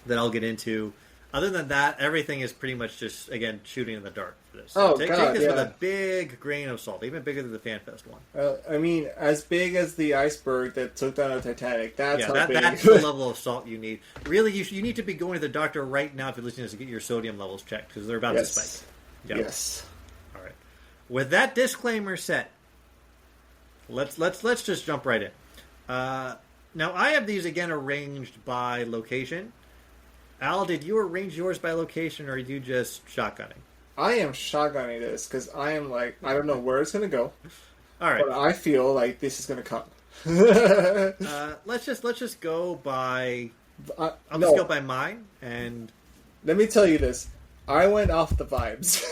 that I'll get into. Other than that, everything is pretty much just, again, shooting in the dark for this. So take this with a big grain of salt, even bigger than the FanFest one. I mean, as big as the iceberg that took down the Titanic. That's how big. That's the level of salt you need. Really, you need to be going to the doctor right now if you're listening to this to get your sodium levels checked, because they're about to spike. Yep. Yes. All right. With that disclaimer set, let's just jump right in. Now, I have these, again, arranged by location. Al, did you arrange yours by location, or are you just shotgunning? I am shotgunning this, because I am like, I don't know where it's going to go. All right. But I feel like this is going to come. Let's just go by. I'll no. just go by mine, and Let me tell you this. I went off the vibes.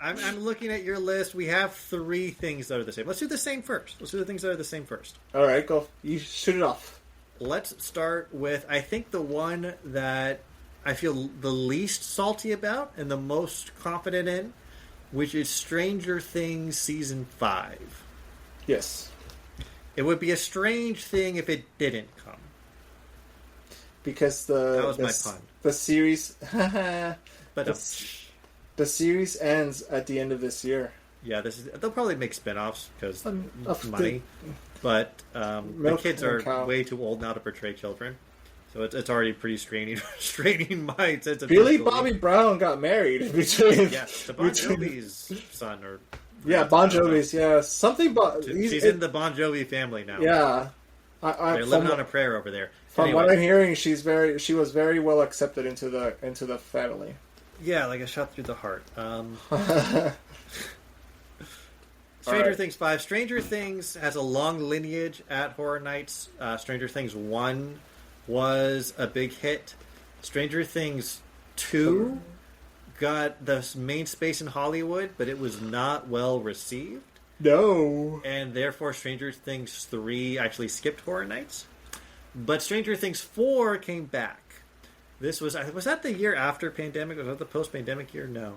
I'm looking at your list. We have 3 things that are the same. Let's do the same first. Let's do the things that are the same first. All right, go. You shoot it off. Let's start with, I think, the one that I feel the least salty about and the most confident in, which is Stranger Things Season 5. Yes. It would be a strange thing if it didn't come. Because That was my pun. The series... But the series ends at the end of this year. yeah, they'll probably make spin-offs because Of money. But the Milk kids and are cow. way too old now to portray children. So it's already pretty straining my sense of Billy disbelief. Bobby Brown got married between... Yes, to Bon Jovi's son. Or Yeah, Bon Jovi's, yeah. Something about... She's in the Bon Jovi family now. Yeah. They're living on a prayer over there. From Anyway, what I'm hearing, she was very well accepted into the family. yeah, like a shot through the heart. Stranger Alright. Things 5. Stranger Things has a long lineage at Horror Nights. Stranger Things 1 was a big hit. Stranger Things 2 got the main space in Hollywood, but it was not well received. No. And therefore Stranger Things 3 actually skipped Horror Nights. But Stranger Things 4 came back. Was that the year after pandemic? Was that the post-pandemic year? No.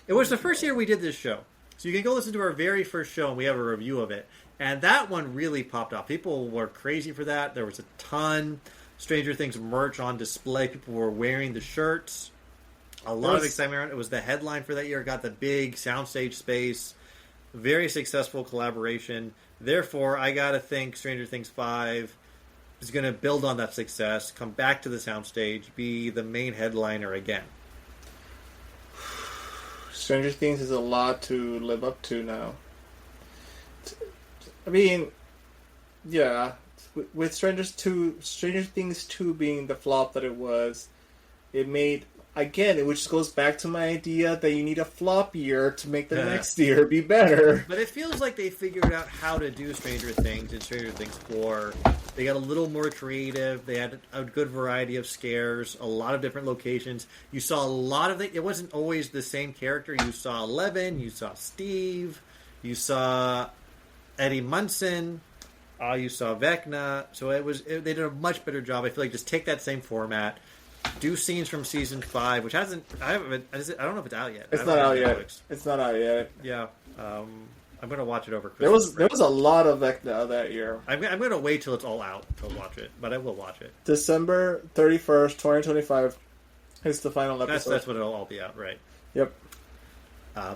It was the first year we did this show. So you can go listen to our very first show and we have a review of it. And that one really popped off. People were crazy for that. There was a ton Stranger Things merch on display. People were wearing the shirts. A lot of excitement around it. It was the headline for that year. It got the big soundstage space. Very successful collaboration. Therefore, I gotta think Stranger Things 5 is going to build on that success, come back to the soundstage, be the main headliner again. Stranger Things is a lot to live up to now. I mean, yeah, with Stranger Things 2 being the flop that it was, it made, again, it just goes back to my idea that you need a flop year to make the next year be better. But it feels like they figured out how to do Stranger Things in Stranger Things 4. They got a little more creative. They had a good variety of scares, a lot of different locations. You saw a lot of it wasn't always the same character. You saw Eleven, you saw Steve, you saw Eddie Munson, you saw Vecna. So they did a much better job. I feel like just take that same format, do scenes from season 5, which I don't know if it's out yet. It's not out yet. It's not out yet. Yeah. I'm going to watch it over Christmas. There was a lot of Vecna that year. I'm going to wait till it's all out to watch it, but I will watch it. December 31st, 2025 is the final episode. That's when it'll all be out, right? Yep.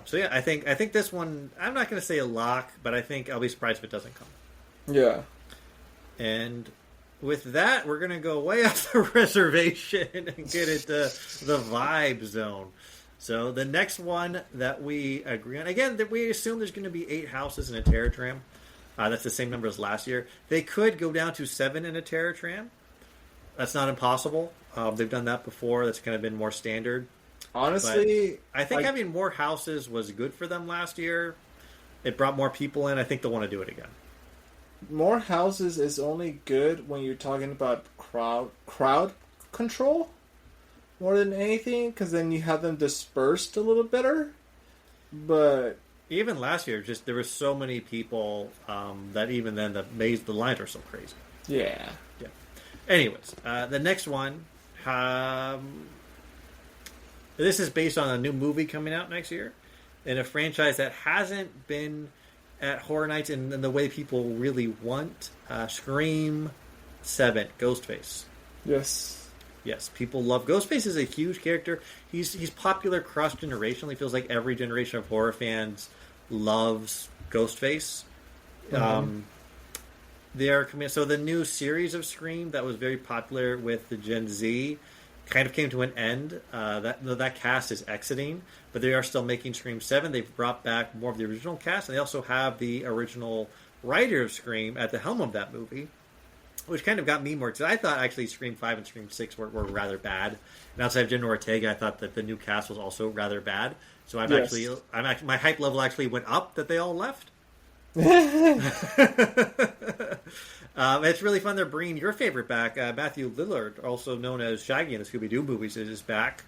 So yeah, I think this one, I'm not going to say a lock, but I think I'll be surprised if it doesn't come. Yeah. And with that, we're going to go way off the reservation and get into the vibe zone. So the next one that we agree on, again, that we assume there's going to be 8 houses in a Terror Tram. That's the same number as last year. They could go down to 7 in a Terror Tram. That's not impossible. They've done that before. That's kind of been more standard. Honestly, but I think having more houses was good for them last year. It brought more people in. I think they'll want to do it again. More houses is only good when you're talking about crowd control more than anything, because then you have them dispersed a little better. But even last year, just there were so many people that even then the lines are so crazy. Yeah. Anyways, the next one, this is based on a new movie coming out next year, in a franchise that hasn't been at Horror Nights in the way people really want. Scream 7, Ghostface. Yes, people love Ghostface. Is a huge character. He's popular cross generationally. Feels like every generation of horror fans loves Ghostface. Mm-hmm. They are coming. So the new series of Scream that was very popular with the Gen Z kind of came to an end. That cast is exiting, but they are still making Scream 7. They've brought back more of the original cast, and they also have the original writer of Scream at the helm of that movie, which kind of got me more excited. I thought actually Scream 5 and Scream 6 were rather bad. And outside of Jenna Ortega, I thought that the new cast was also rather bad. So my hype level actually went up that they all left. It's really fun. They're bringing your favorite back, Matthew Lillard, also known as Shaggy in the Scooby Doo movies, is back.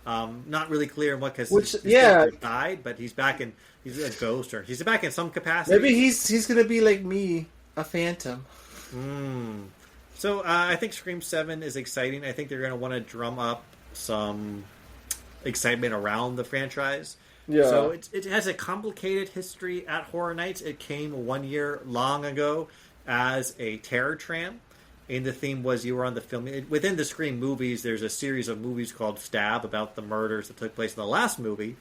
Not really clear in what because his character died, but he's back and he's a ghost or he's back in some capacity. Maybe he's gonna be like me, a phantom. So I think Scream 7 is exciting. I think they're gonna want to drum up some excitement around the franchise. Yeah. So it has a complicated history at Horror Nights. It came 1 year long ago as a terror tram. And the theme was you were on the film. Within the Scream movies, there's a series of movies called Stab about the murders that took place in the last movie.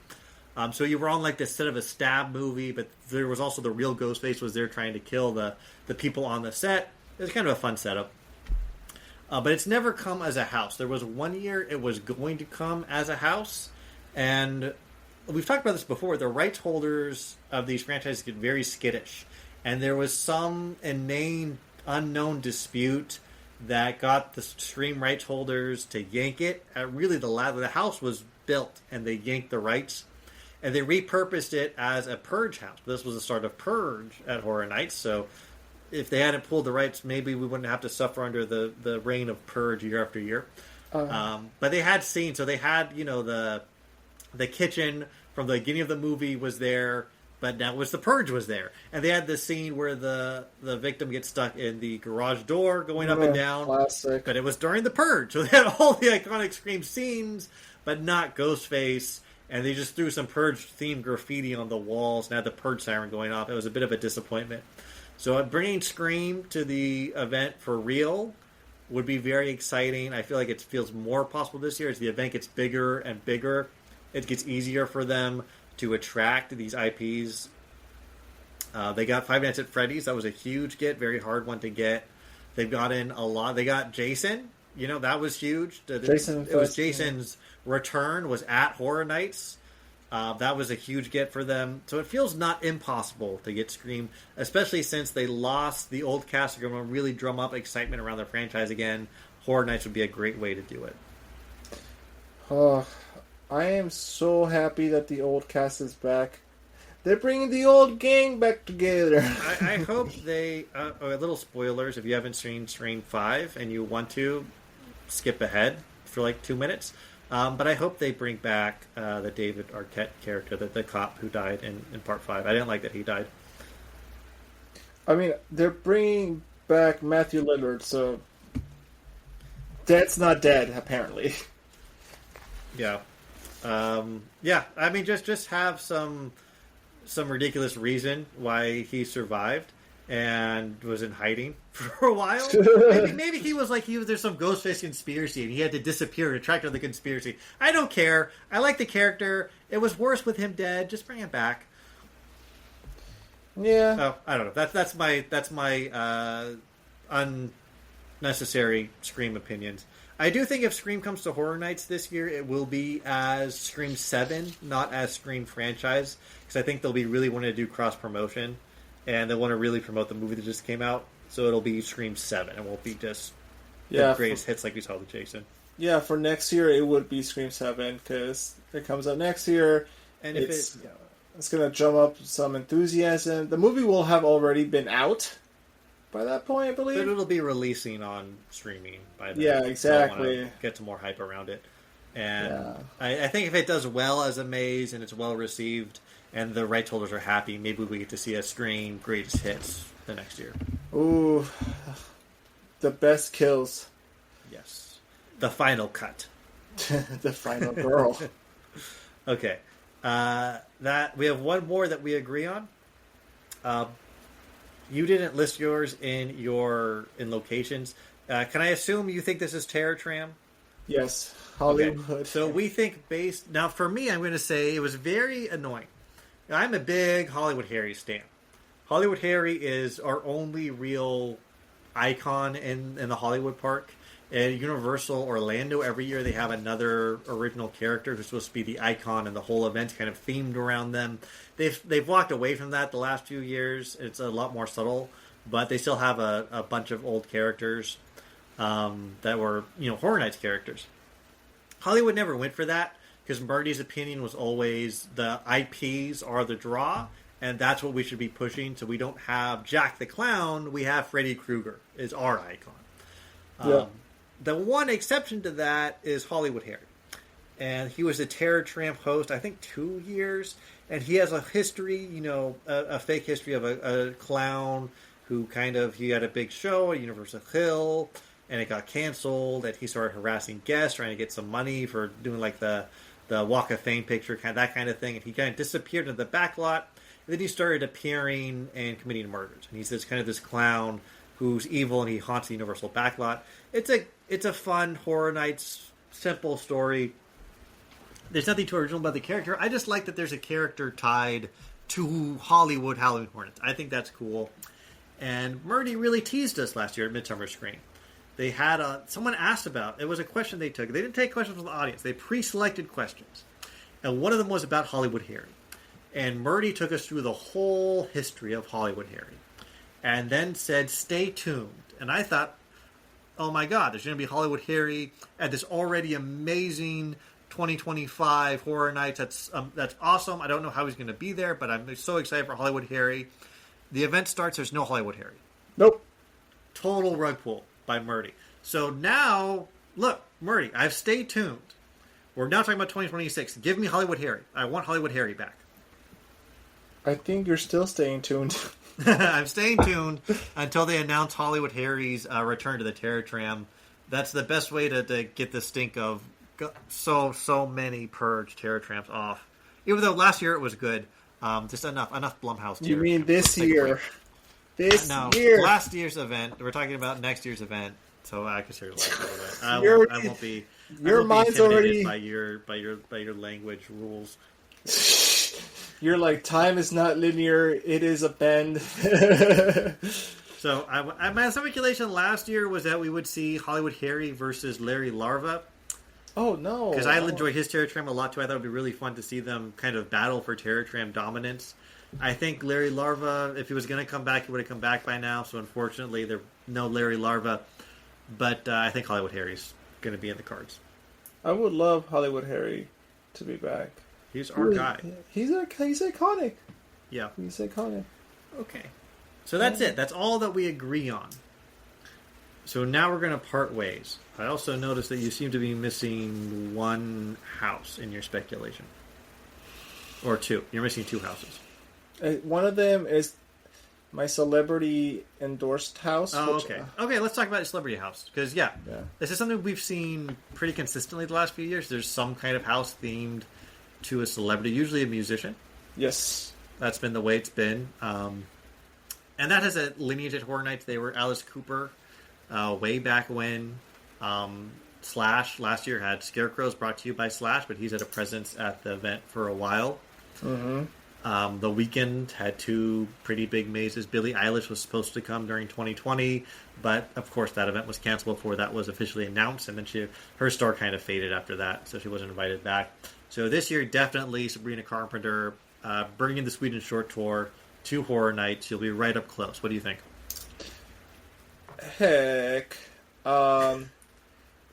So you were on like this set of a Stab movie, but there was also the real Ghostface was there trying to kill the people on the set. It was kind of a fun setup. But it's never come as a house. There was 1 year it was going to come as a house. And we've talked about this before. The rights holders of these franchises get very skittish. And there was some inane, unknown dispute that got the Scream rights holders to yank it. Really, the house was built, and they yanked the rights. And they repurposed it as a Purge house. This was the start of Purge at Horror Nights. So if they hadn't pulled the rights, maybe we wouldn't have to suffer under the reign of Purge year after year. But they had scenes. So they had, the kitchen from the beginning of the movie was there, but now the Purge was there. And they had the scene where the victim gets stuck in the garage door going up and down. Classic. But it was during the Purge. So they had all the iconic Scream scenes, but not Ghostface. And they just threw some Purge-themed graffiti on the walls and had the Purge siren going off. It was a bit of a disappointment. So bringing Scream to the event for real would be very exciting. I feel like it feels more possible this year as the event gets bigger and bigger. It gets easier for them to attract these IPs. They got Five Nights at Freddy's. That was a huge get, very hard one to get. They've got in a lot. They got Jason. That was huge. Jason's return was at Horror Nights. That was a huge get for them. So it feels not impossible to get Scream, especially since they lost the old cast. They're going to really drum up excitement around the franchise again. Horror Nights would be a great way to do it. I am so happy that the old cast is back. They're bringing the old gang back together. I hope they... a little spoilers, if you haven't seen Scream 5 and you want to, skip ahead for like 2 minutes. But I hope they bring back the David Arquette character, the cop who died in Part 5. I didn't like that he died. I mean, they're bringing back Matthew Lillard, so... Dead's not dead, apparently. Yeah. I mean, just have some ridiculous reason why he survived and was in hiding for a while. Maybe he was there's some Ghostface conspiracy and he had to disappear to track down the conspiracy. I don't care. I like the character. It was worse with him dead. Just bring him back. Yeah. Oh, I don't know. That's my unnecessary Scream opinions. I do think if Scream comes to Horror Nights this year, it will be as Scream 7, not as Scream franchise, because I think they'll be really wanting to do cross-promotion, and they'll want to really promote the movie that just came out, so it'll be Scream 7. It won't be just the greatest hits like we saw with Jason. Yeah, for next year, it would be Scream 7, because it comes out next year, and it's going to drum up some enthusiasm. The movie will have already been out by that point, I believe. But it'll be releasing on streaming by then. Yeah, exactly. So get some more hype around it. And I think if it does well as a maze and it's well received and the rights holders are happy, maybe we get to see a Scream greatest hits the next year. Ooh, the best kills. Yes. The final cut. The final girl. Okay. That we have one more that we agree on. You didn't list yours in locations. Can I assume you think this is Terror Tram? Yes, Hollywood. Okay. So we think now for me, I'm going to say it was very annoying. I'm a big Hollywood Harry stan. Hollywood Harry is our only real icon in the Hollywood park. At Universal Orlando, every year they have another original character who's supposed to be the icon, and the whole event's kind of themed around them. They've walked away from that the last few years. It's a lot more subtle, but they still have a bunch of old characters that were Horror Nights characters. Hollywood never went for that because Marty's opinion was always the IPs are the draw, and that's what we should be pushing. So we don't have Jack the Clown. We have Freddy Krueger is our icon. Yeah. The one exception to that is Hollywood Harry. And he was a Terror Tramp host, I think, 2 years. And he has a history, a fake history of a clown who he had a big show at Universal Hill, and it got canceled, and he started harassing guests, trying to get some money for doing like the Walk of Fame picture, that kind of thing. And he kind of disappeared into the back lot. And then he started appearing and committing murders. And he's this clown who's evil, and he haunts the Universal backlot. It's a fun Horror Nights simple story. There's nothing too original about the character. I just like that there's a character tied to Hollywood Halloween Hornets. I think that's cool. And Murdy really teased us last year at Midsummer Screen. They had someone asked about, it was a question they took. They didn't take questions from the audience. They pre-selected questions. And one of them was about Hollywood Harry. And Murdy took us through the whole history of Hollywood Harry. And then said, stay tuned. And I thought, oh my God, there's going to be Hollywood Harry at this already amazing 2025 Horror Nights. That's awesome. I don't know how he's going to be there, but I'm so excited for Hollywood Harry. The event starts. There's no Hollywood Harry. Nope. Total rug pull by Murdy. So now, look, Murdy, I've stayed tuned. We're now talking about 2026. Give me Hollywood Harry. I want Hollywood Harry back. I think you're still staying tuned. I'm staying tuned until they announce Hollywood Harry's return to the Terror Tram. That's the best way to get the stink of so many Purge Terror Tramps off. Even though last year it was good. Just enough Blumhouse Terror You mean Tramps. this year? No, last year's event. We're talking about next year's event. So I consider last year's event. I won't be. Your mind's already by your language rules. You're like, time is not linear. It is a bend. So my speculation last year was that we would see Hollywood Harry versus Larry Larva. Oh, no. Because I enjoy his Terror Tram a lot, too. I thought it would be really fun to see them kind of battle for Terror Tram dominance. I think Larry Larva, if he was going to come back, he would have come back by now. So, unfortunately, there's no Larry Larva. But I think Hollywood Harry's going to be in the cards. I would love Hollywood Harry to be back. He's our guy. He's iconic. Yeah. He's iconic. Okay. So that's it. That's all that we agree on. So now we're going to part ways. I also noticed that you seem to be missing one house in your speculation. Or two. You're missing two houses. One of them is my celebrity endorsed house. Oh, okay. Okay, let's talk about your celebrity house. Because, yeah, this is something we've seen pretty consistently the last few years. There's some kind of house themed to a celebrity, usually a musician. Yes. That's been the way it's been. And that has a lineage at Horror Nights. They were Alice Cooper way back when. Slash last year had Scarecrows brought to you by Slash, but he's had a presence at the event for a while. Mm-hmm. The Weeknd had two pretty big mazes. Billie Eilish was supposed to come during 2020, but of course that event was canceled before that was officially announced, and then her star kind of faded after that, so she wasn't invited back. So this year, definitely Sabrina Carpenter bringing the Sweden Short Tour to Horror Nights. You'll be right up close. What do you think? Heck.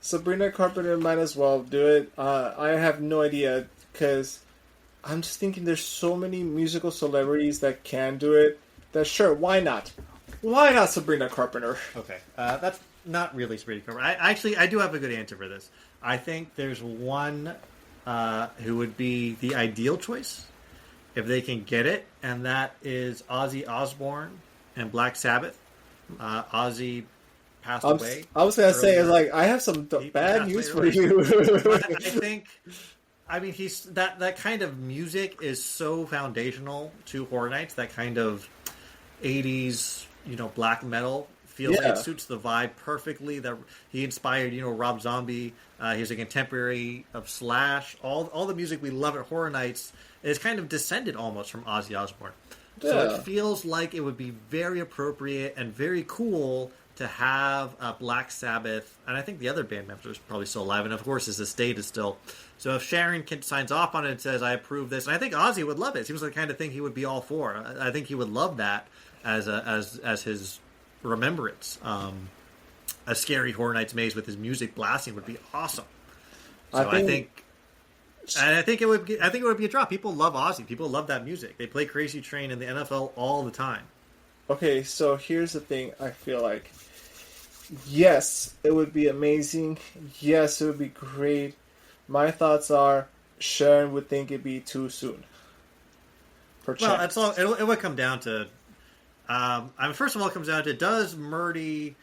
Sabrina Carpenter might as well do it. I have no idea, because I'm just thinking there's so many musical celebrities that can do it, that sure, why not? Why not Sabrina Carpenter? Okay. That's not really Sabrina Carpenter. I do have a good answer for this. I think there's one who would be the ideal choice if they can get it, and that is Ozzy Osbourne and Black Sabbath. Ozzy passed away. I was going to say, like, I have some bad news for you. I mean, he's that kind of music is so foundational to Horror Nights. That kind of 80s, black metal feels like it suits the vibe perfectly. That he inspired, Rob Zombie. He's a contemporary of Slash. All the music we love at Horror Nights is kind of descended almost from Ozzy Osbourne. So it feels like it would be very appropriate and very cool to have Black Sabbath, and I think the other band members are probably still alive, and of course his estate is still. So if Sharon signs off on it and says, I approve this, and I think Ozzy would love it. It seems like the kind of thing he would be all for. I think he would love that as his remembrance. A scary Horror Nights maze with his music blasting would be awesome. So I think And I think it would be a draw. People love Ozzy. People love that music. They play Crazy Train in the NFL all the time. Okay, so here's the thing. I feel like, yes, it would be amazing. Yes, it would be great. My thoughts are Sharon would think it'd be too soon. Well, that's all. It would come down to. First of all, it comes down to, does Murdy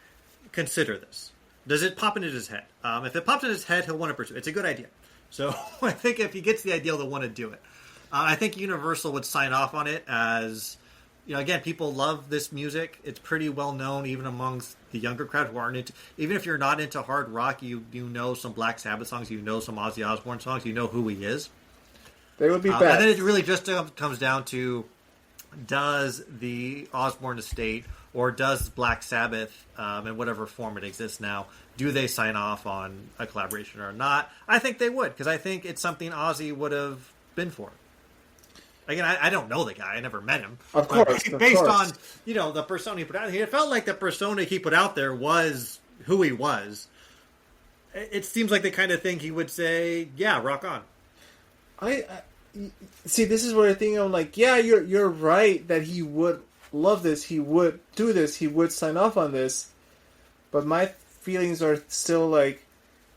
consider this? Does it pop into his head? If it pops in his head, he'll want to pursue it. It's a good idea. So I think if he gets the idea, they'll want to do it. I think Universal would sign off on it as, again, people love this music. It's pretty well known even amongst the younger crowd who aren't into. Even if you're not into hard rock, you know some Black Sabbath songs, you know some Ozzy Osbourne songs, you know who he is. They would be bad. And then it really just comes down to, does the Osbourne estate or does Black Sabbath, in whatever form it exists now, do they sign off on a collaboration or not? I think they would, because I think it's something Ozzy would have been for. Again, I don't know the guy. I never met him. Of course. Based on, the persona he put out, it felt like the persona he put out there was who he was. It seems like the kind of thing he would say, yeah, rock on. I see. This is where I think I'm like, yeah, you're right that he would love this. He would do this. He would sign off on this. But my feelings are still like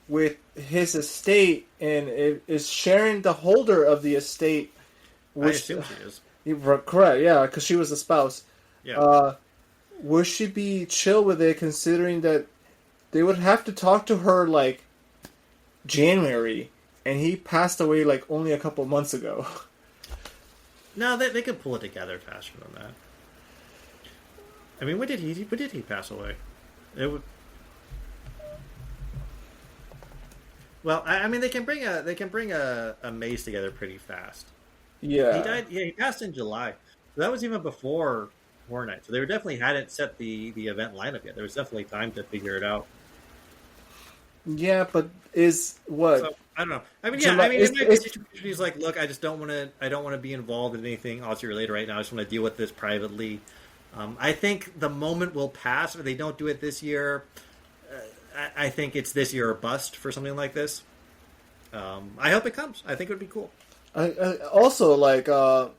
with his estate, and it is Sharon the holder of the estate. Which, I assume she is. Correct, yeah, because she was the spouse. Yeah. Would she be chill with it, considering that they would have to talk to her like January, and he passed away like only a couple months ago? No, they could pull it together faster than that. I mean, when did he pass away? It would. Well, I mean, they can bring a maze together pretty fast. Yeah, he died. Yeah, he passed in July. So that was even before Horror Night. So they definitely hadn't set the event lineup yet. There was definitely time to figure it out. Yeah, but is what? So, I don't know. I mean, yeah. It might be a situation. He's like, look, I don't want to be involved in anything Aussie related right now. I just want to deal with this privately. I think the moment will pass if they don't do it this year. I think it's this year or bust for something like this. I hope it comes. I think it would be cool. I also like what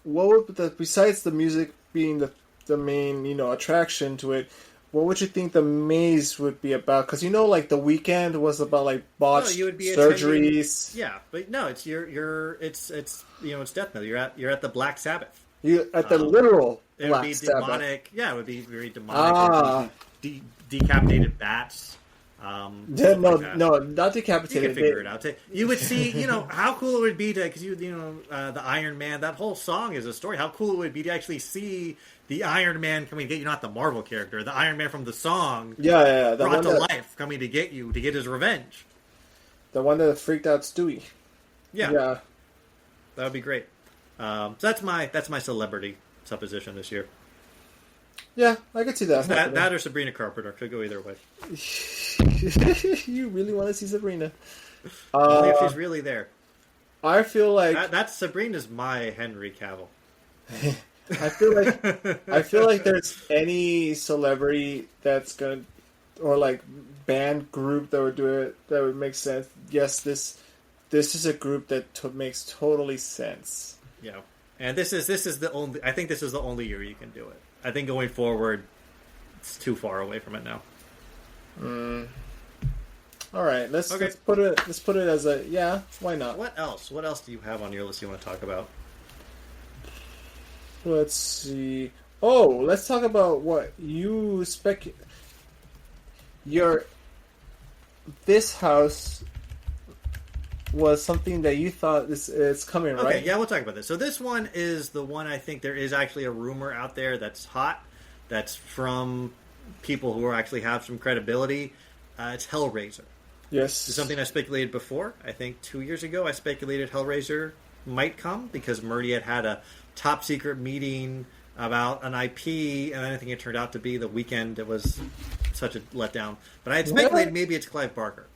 would besides the music being the main attraction to it, what would you think the maze would be about? Because like the weekend was about like botched surgeries. Yeah, but no, it's it's death metal. You're at the Black Sabbath. You at the literal it Black would be Sabbath. Demonic. Yeah, it would be very demonic. Decapitated bats. No, not decapitated. You can figure it out. You would see, how cool it would be to, because the Iron Man. That whole song is a story. How cool it would be to actually see the Iron Man coming to get you, not the Marvel character, the Iron Man from the song. Yeah, brought to life, coming to get you to get his revenge. The one that freaked out Stewie. Yeah, that would be great. So that's my celebrity supposition this year. Yeah, I could see that. That or Sabrina Carpenter. Could go either way. You really want to see Sabrina? Only if she's really there. I feel like that's Sabrina's my Henry Cavill. I feel like there's any celebrity that's gonna, or like band group that would do it that would make sense. Yes, this is a group that makes totally sense. Yeah, and this is the only. I think this is the only year you can do it. I think going forward, it's too far away from it now. All right, let's put it as a why not? What else? What else do you have on your list you want to talk about? Let's see. Oh, let's talk about what you this house was something that you thought it's coming, right? Okay, yeah, we'll talk about this. So this one is the one I think there is actually a rumor out there that's hot, that's from people who actually have some credibility. It's Hellraiser. Yes. It's something I speculated before. I think 2 years ago I speculated Hellraiser might come because Murdy had a top secret meeting about an IP, and I think it turned out to be The Weeknd. It was such a letdown. But I had speculated maybe it's Clive Barker.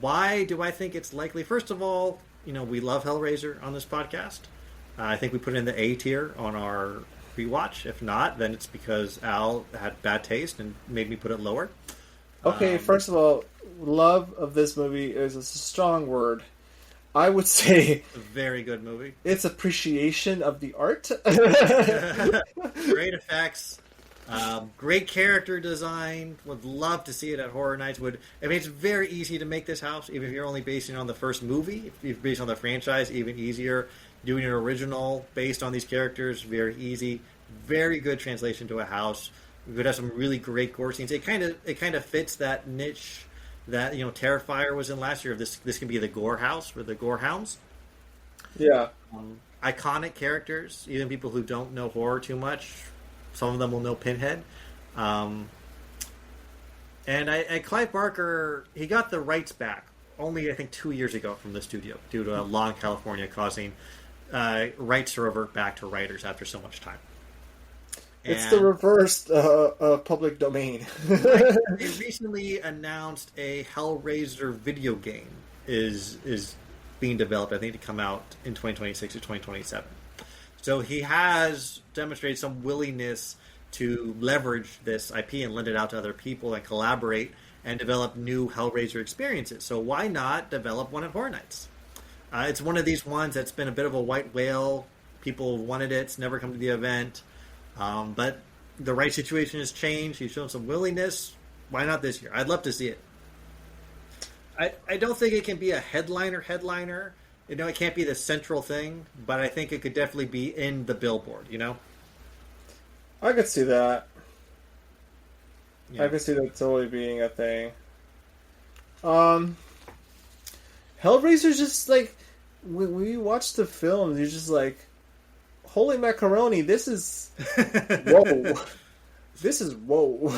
Why do I think it's likely? First of all, we love Hellraiser on this podcast. I think we put it in the A tier on our rewatch. If not, then it's because Al had bad taste and made me put it lower. Okay, first of all, love of this movie is a strong word. I would say A very good movie. it's appreciation of the art. Great effects. Great character design. Would love to see it at Horror Nights. It's very easy to make this house, even if you're only basing it on the first movie. If you're based on the franchise, even easier. Doing an original based on these characters, very easy. Very good translation to a house. We could have some really great gore scenes. It kind of fits that niche that Terrifier was in last year. This can be the gore house for the gore hounds. Yeah. Iconic characters, even people who don't know horror too much. Some of them will know Pinhead. And Clive Barker, he got the rights back only, I think, 2 years ago from the studio due to a law in California causing rights to revert back to writers after so much time. It's the reversed public domain. They recently announced a Hellraiser video game is being developed, I think, to come out in 2026 or 2027. So he has demonstrated some willingness to leverage this IP and lend it out to other people and collaborate and develop new Hellraiser experiences. So why not develop one at Horror Nights? It's one of these ones that's been a bit of a white whale. People wanted it. It's never come to the event. But the right situation has changed. He's shown some willingness. Why not this year? I'd love to see it. I don't think it can be a headliner. It can't be the central thing, but I think it could definitely be in the billboard, I could see that. Yeah. I could see that totally being a thing. Hellraiser's just like, when you watch the film, you're just like, holy macaroni, this is whoa. This is whoa.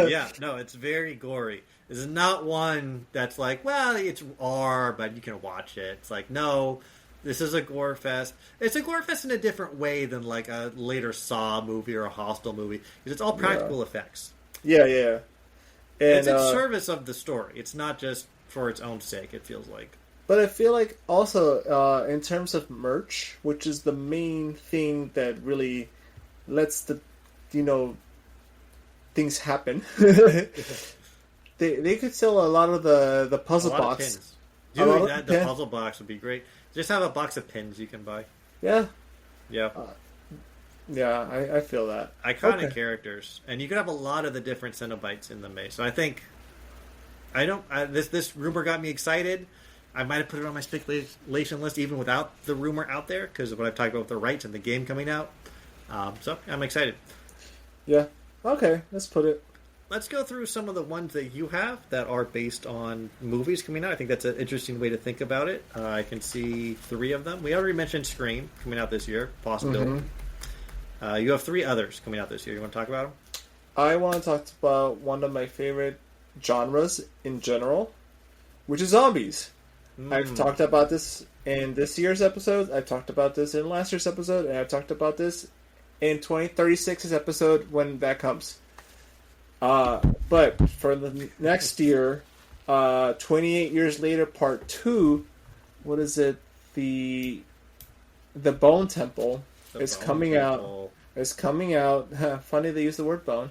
Yeah, no, it's very gory. This is not one that's like, well, it's R, but you can watch it. It's like, no, this is a gore fest. It's a gore fest in a different way than like a later Saw movie or a Hostel movie, because it's all practical effects. Yeah, yeah. And, it's in service of the story. It's not just for its own sake, it feels like. But I feel like also, in terms of merch, which is the main thing that really lets the, things happen, they could sell a lot of the puzzle box. Dude, the puzzle box would be great. Just have a box of pins you can buy. Yeah. Yeah. I feel that. Iconic characters. And you could have a lot of the different Cenobites in the maze. So I think... This rumor got me excited. I might have put it on my speculation list even without the rumor out there, because of what I've talked about with the rights and the game coming out. So I'm excited. Yeah. Okay, let's put it. Let's go through some of the ones that you have that are based on movies coming out. I think that's an interesting way to think about it. I can see 3 of them. We already mentioned Scream coming out this year. Possibility. Mm-hmm. You have 3 others coming out this year. You want to talk about them? I want to talk about one of my favorite genres in general, which is zombies. I've talked about this in this year's episode. I've talked about this in last year's episode, and I've talked about this in 2036's episode when that comes. But for the next year, 28 years later, part 2, what is it? The Bone Temple is coming out. It's coming out. Funny they use the word bone.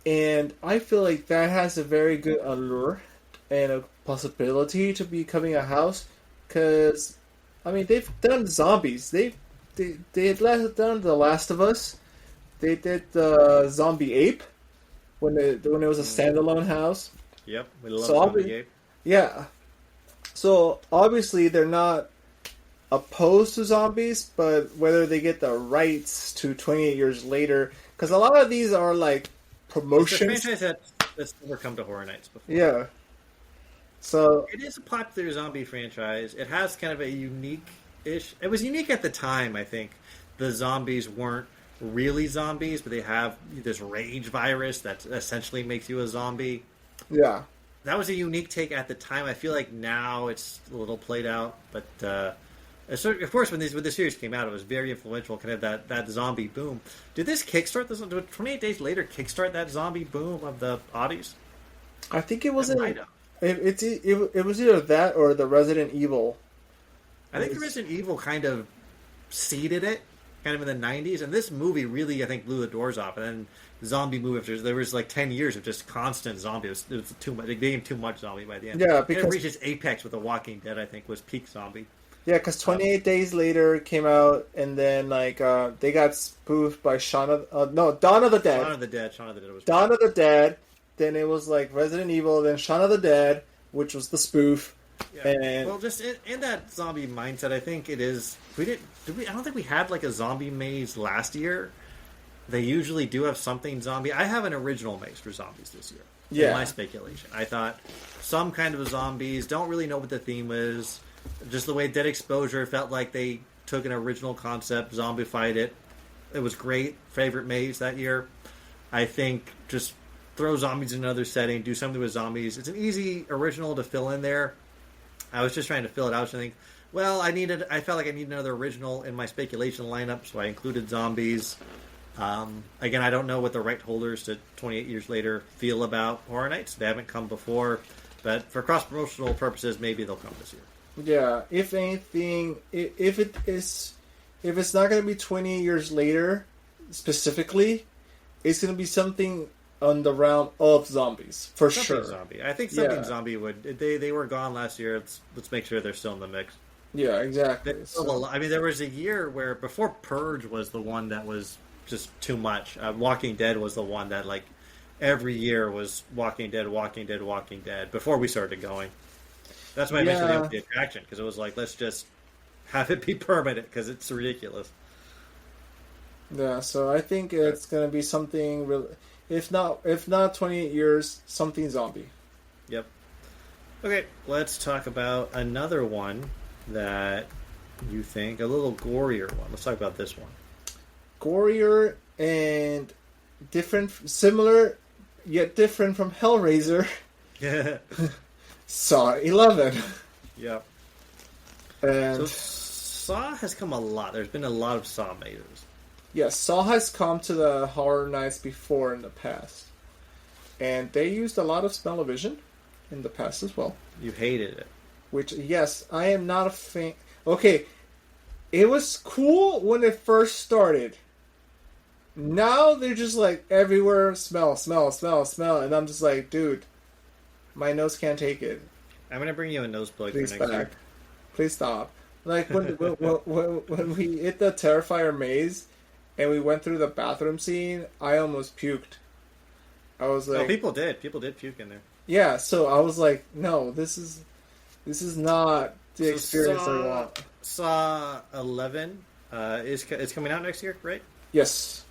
And I feel like that has a very good allure and a possibility to becoming a house, because they've done zombies. They had done The Last of Us. They did the Zombie Ape when it was a standalone house. Yep, we love Zombie Ape. Yeah, so obviously they're not opposed to zombies, but whether they get the rights to 28 years later, because a lot of these are like promotions. It's a franchise that's never come to Horror Nights before. Yeah. So it is a popular zombie franchise. It has kind of a unique-ish... It was unique at the time, I think. The zombies weren't really zombies, but they have this rage virus that essentially makes you a zombie. Yeah. That was a unique take at the time. I feel like now it's a little played out, but... of course, when the series came out, it was very influential, kind of that zombie boom. Did this kickstart this? Did 28 Days Later kickstart that zombie boom of the oddies? I think it was it was either that or the Resident Evil. I think the Resident Evil kind of seeded it. kind of in the 90s, and this movie really, I think, blew the doors off. And then zombie movie, there was like 10 years of just constant zombie. It was too much. It became too much zombie by the end. Yeah, because it reached its apex with The Walking Dead. I think was peak zombie. Yeah, because 28 Days Later came out, and then like they got spoofed by Dawn of the Dead. Shaun of the Dead. Shaun of the Dead was Dawn of the Dead. Then it was like Resident Evil. Then Shaun of the Dead, which was the spoof. Yeah. And well, just in that zombie mindset, I think it is. I don't think we had like a zombie maze last year. They usually do have something zombie. I have an original maze for zombies this year. Yeah. In my speculation, I thought some kind of zombies. Don't really know what the theme is. Just the way Dead Exposure felt like they took an original concept, zombified it. It was great. Favorite maze that year. I think just throw zombies in another setting, do something with zombies. It's an easy original to fill in there. I was just trying to fill it out. So I think, well, I felt like I needed another original in my speculation lineup, so I included zombies. Again, I don't know what the right holders to 28 years later feel about Horror Nights. They haven't come before, but for cross-promotional purposes, maybe they'll come this year. Yeah, if anything, if it's not going to be 20 years later specifically, it's going to be something on the round of zombies for sure. Zombie. I think something zombie would. They were gone last year. Let's make sure they're still in the mix. Yeah, exactly. I mean, there was a year where before Purge was the one that was just too much. Walking Dead was the one that like every year was Walking Dead, Walking Dead, Walking Dead before we started going. That's why I mentioned the attraction, because it was like, let's just have it be permanent because it's ridiculous. Yeah, so I think it's going to be something real. If not 28 years, something zombie. Yep. Okay, let's talk about another one that you think a little gorier one. Let's talk about this one. Gorier and different, similar yet different from Hellraiser. Yeah. Saw 11. Yep. And so Saw has come a lot. There's been a lot of Saw mazes. yes, Saw has come to the Horror Nights before in the past. And they used a lot of smell-o-vision in the past as well. You hated it. Which, yes, I am not a fan. Okay, it was cool when it first started. Now they're just like everywhere, smell. And I'm just like, dude, my nose can't take it. I'm going to bring you a nose plug Please for next stop. year. Please stop. Like when we hit the Terrifier maze and we went through the bathroom scene, I almost puked. I was like, people did puke in there. yeah. So I was like, no, this is not the experience I want. Saw 11 is coming out next year, right? Yes.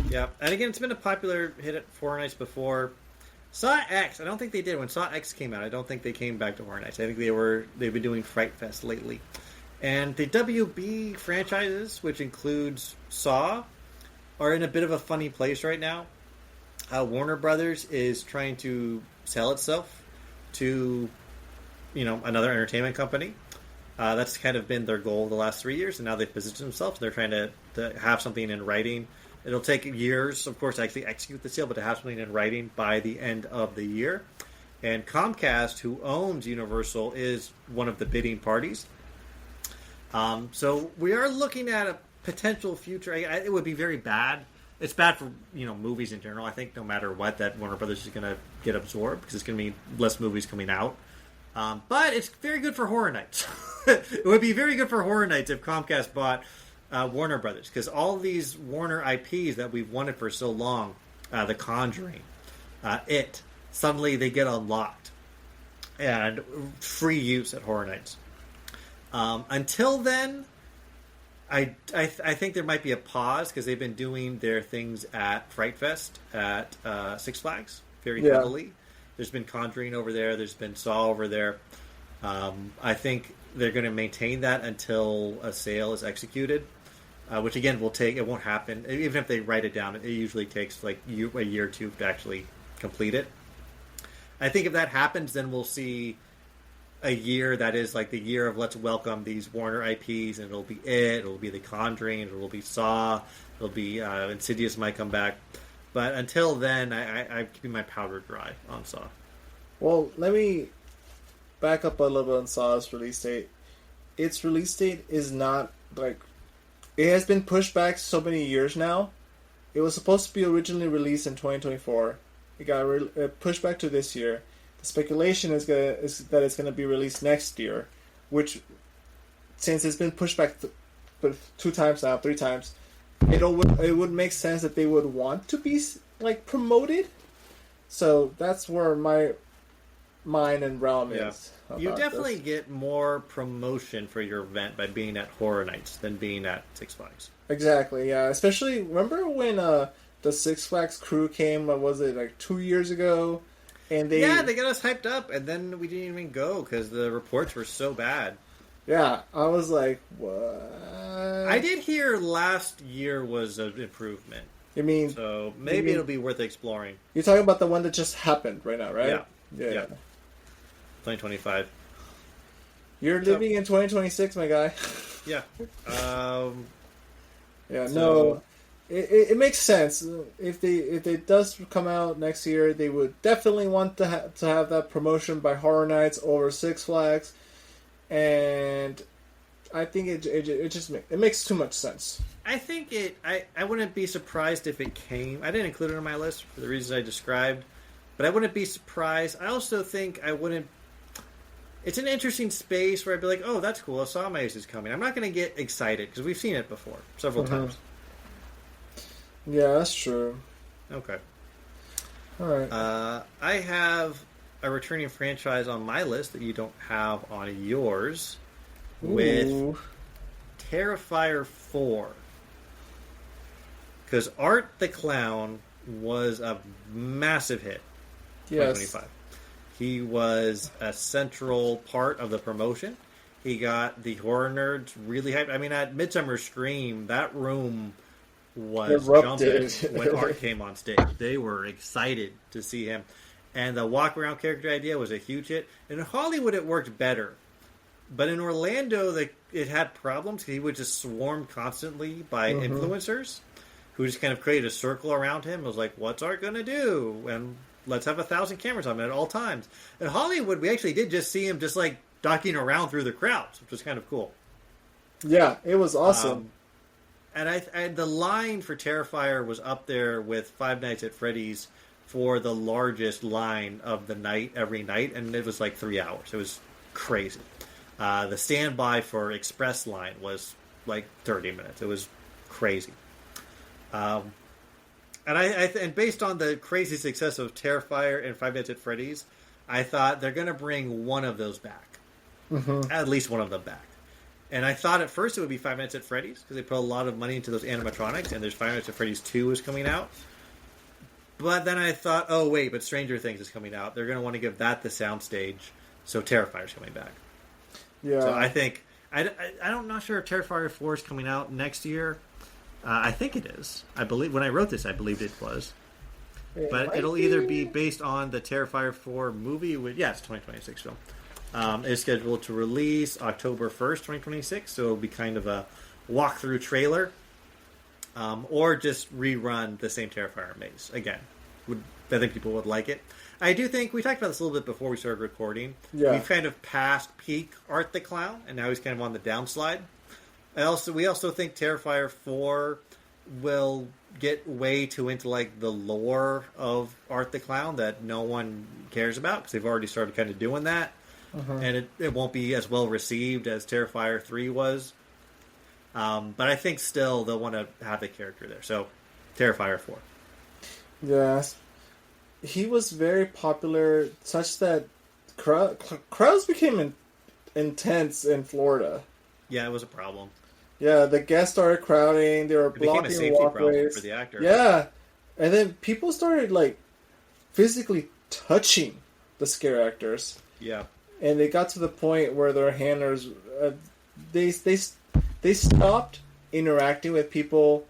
Yeah, and again, it's been a popular hit at Horror Nights before. Saw X, I don't think they did. When Saw X came out, I don't think they came back to Horror Nights. I think they've been doing Fright Fest lately. And the WB franchises, which includes Saw, are in a bit of a funny place right now. Warner Brothers is trying to sell itself to, another entertainment company. That's kind of been their goal the last 3 years, and now they've positioned themselves. They're trying to have something in writing. It'll take years, of course, to actually execute the sale, but to have something in writing by the end of the year. And Comcast, who owns Universal, is one of the bidding parties. So we are looking at a potential future. It would be very bad. It's bad for movies in general. I think no matter what, that Warner Brothers is going to get absorbed because it's going to be less movies coming out. But it's very good for Horror Nights. It would be very good for Horror Nights if Comcast bought Warner Brothers, because all these Warner IPs that we've wanted for so long, The Conjuring, suddenly they get unlocked and free use at Horror Nights. Until then, I think there might be a pause because they've been doing their things at Fright Fest at Six Flags very heavily. There's been Conjuring over there. There's been Saw over there. I think they're going to maintain that until a sale is executed, which again it won't happen. Even if they write it down, it usually takes like a year or two to actually complete it. I think if that happens, then we'll see a year that is like the year of let's welcome these Warner IPs, and it'll be it'll be The Conjuring, it'll be Saw, it'll be Insidious might come back. But until then, I'm keeping my powder dry on Saw. Well, let me back up a little bit on Saw's release date. Its release date is not it has been pushed back so many years now. It was supposed to be originally released in 2024. It got pushed back to this year. The speculation is that it's going to be released next year, which, since it's been pushed back 2 times now, 3 times, it would make sense that they would want to be like promoted. So that's where my mind and realm is. You definitely get more promotion for your event by being at Horror Nights than being at Six Flags. Exactly, yeah. Especially, remember when the Six Flags crew came, what was it, like 2 years ago? And they got us hyped up, and then we didn't even go because the reports were so bad. Yeah, I was like, what? I did hear last year was an improvement. You mean... So maybe it'll be worth exploring. You're talking about the one that just happened right now, right? Yeah. 2025. You're living in 2026, my guy. Yeah. It makes sense. If it does come out next year, they would definitely want to have that promotion by Horror Nights over Six Flags, and I think it makes too much sense. I think I wouldn't be surprised if it came. I didn't include it on my list for the reasons I described, but I wouldn't be surprised. I also think I wouldn't. It's an interesting space where I'd be like, oh, that's cool. Asama's is coming. I'm not going to get excited because we've seen it before several times. Yeah, that's true. Okay. All right. I have a returning franchise on my list that you don't have on yours with Terrifier 4. Because Art the Clown was a massive hit. Yes. 2025. He was a central part of the promotion. He got the horror nerds really hyped. I mean, at Midsummer Scream, that room was jumping when Art came on stage. They were excited to see him. And the walk-around character idea was a huge hit. In Hollywood, it worked better. But in Orlando, it had problems. He would just swarm constantly by influencers who just kind of created a circle around him. It was like, what's Art going to do? And let's have 1,000 cameras on him at all times. In Hollywood, we actually did just see him just like ducking around through the crowds, which was kind of cool. Yeah, it was awesome. And the line for Terrifier was up there with Five Nights at Freddy's for the largest line of the night every night, and it was like 3 hours. It was crazy. The standby for Express line was like 30 minutes. It was crazy. And based on the crazy success of Terrifier and Five Nights at Freddy's, I thought they're going to bring one of those back. At least one of them back. And I thought at first it would be Five Nights at Freddy's, because they put a lot of money into those animatronics, and there's Five Nights at Freddy's 2 is coming out. But then I thought, oh wait, but Stranger Things is coming out. They're going to want to give that the soundstage, so Terrifier's coming back. Yeah. So I think, I'm not sure if Terrifier 4 is coming out next year. I think it is. I believe when I wrote this, I believed it was. But it'll either be based on the Terrifier 4 movie. It's 2026 film. It's scheduled to release October 1st, 2026. So it'll be kind of a walkthrough trailer. Or just rerun the same Terrifier maze. Again, I think people would like it. I do think, we talked about this a little bit before we started recording. Yeah. We've kind of passed peak Art the Clown, and now he's kind of on the downslide. We also think Terrifier 4 will get way too into like the lore of Art the Clown that no one cares about, because they've already started kind of doing that. And it won't be as well received as Terrifier 3 was. But I think still they'll want to have the character there. So, Terrifier 4. Yes. He was very popular, such that crowds became intense in Florida. Yeah, it was a problem. Yeah, the guests started crowding. They were blocking a safety walkways problem for the actor. Yeah, and then people started like physically touching the scare actors. Yeah, and they got to the point where their handlers they stopped interacting with people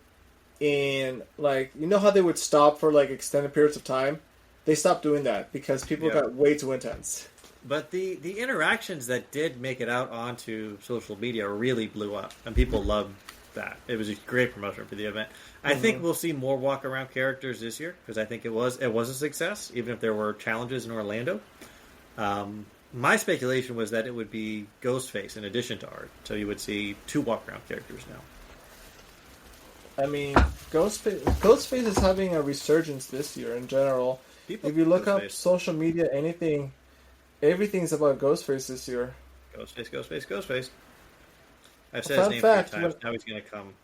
in, like, you know how they would stop for like extended periods of time. They stopped doing that because people got way too intense. But the interactions that did make it out onto social media really blew up, and people loved that. It was a great promotion for the event. I think we'll see more walk-around characters this year, because I think it was a success, even if there were challenges in Orlando. My speculation was that it would be Ghostface in addition to Art, so you would see 2 walk-around characters now. I mean, Ghostface is having a resurgence this year in general. People If you look up Ghostface. social media, everything's about Ghostface this year. Ghostface, Ghostface, Ghostface. I've said Fun his name fact, 3 times. Now he's gonna come.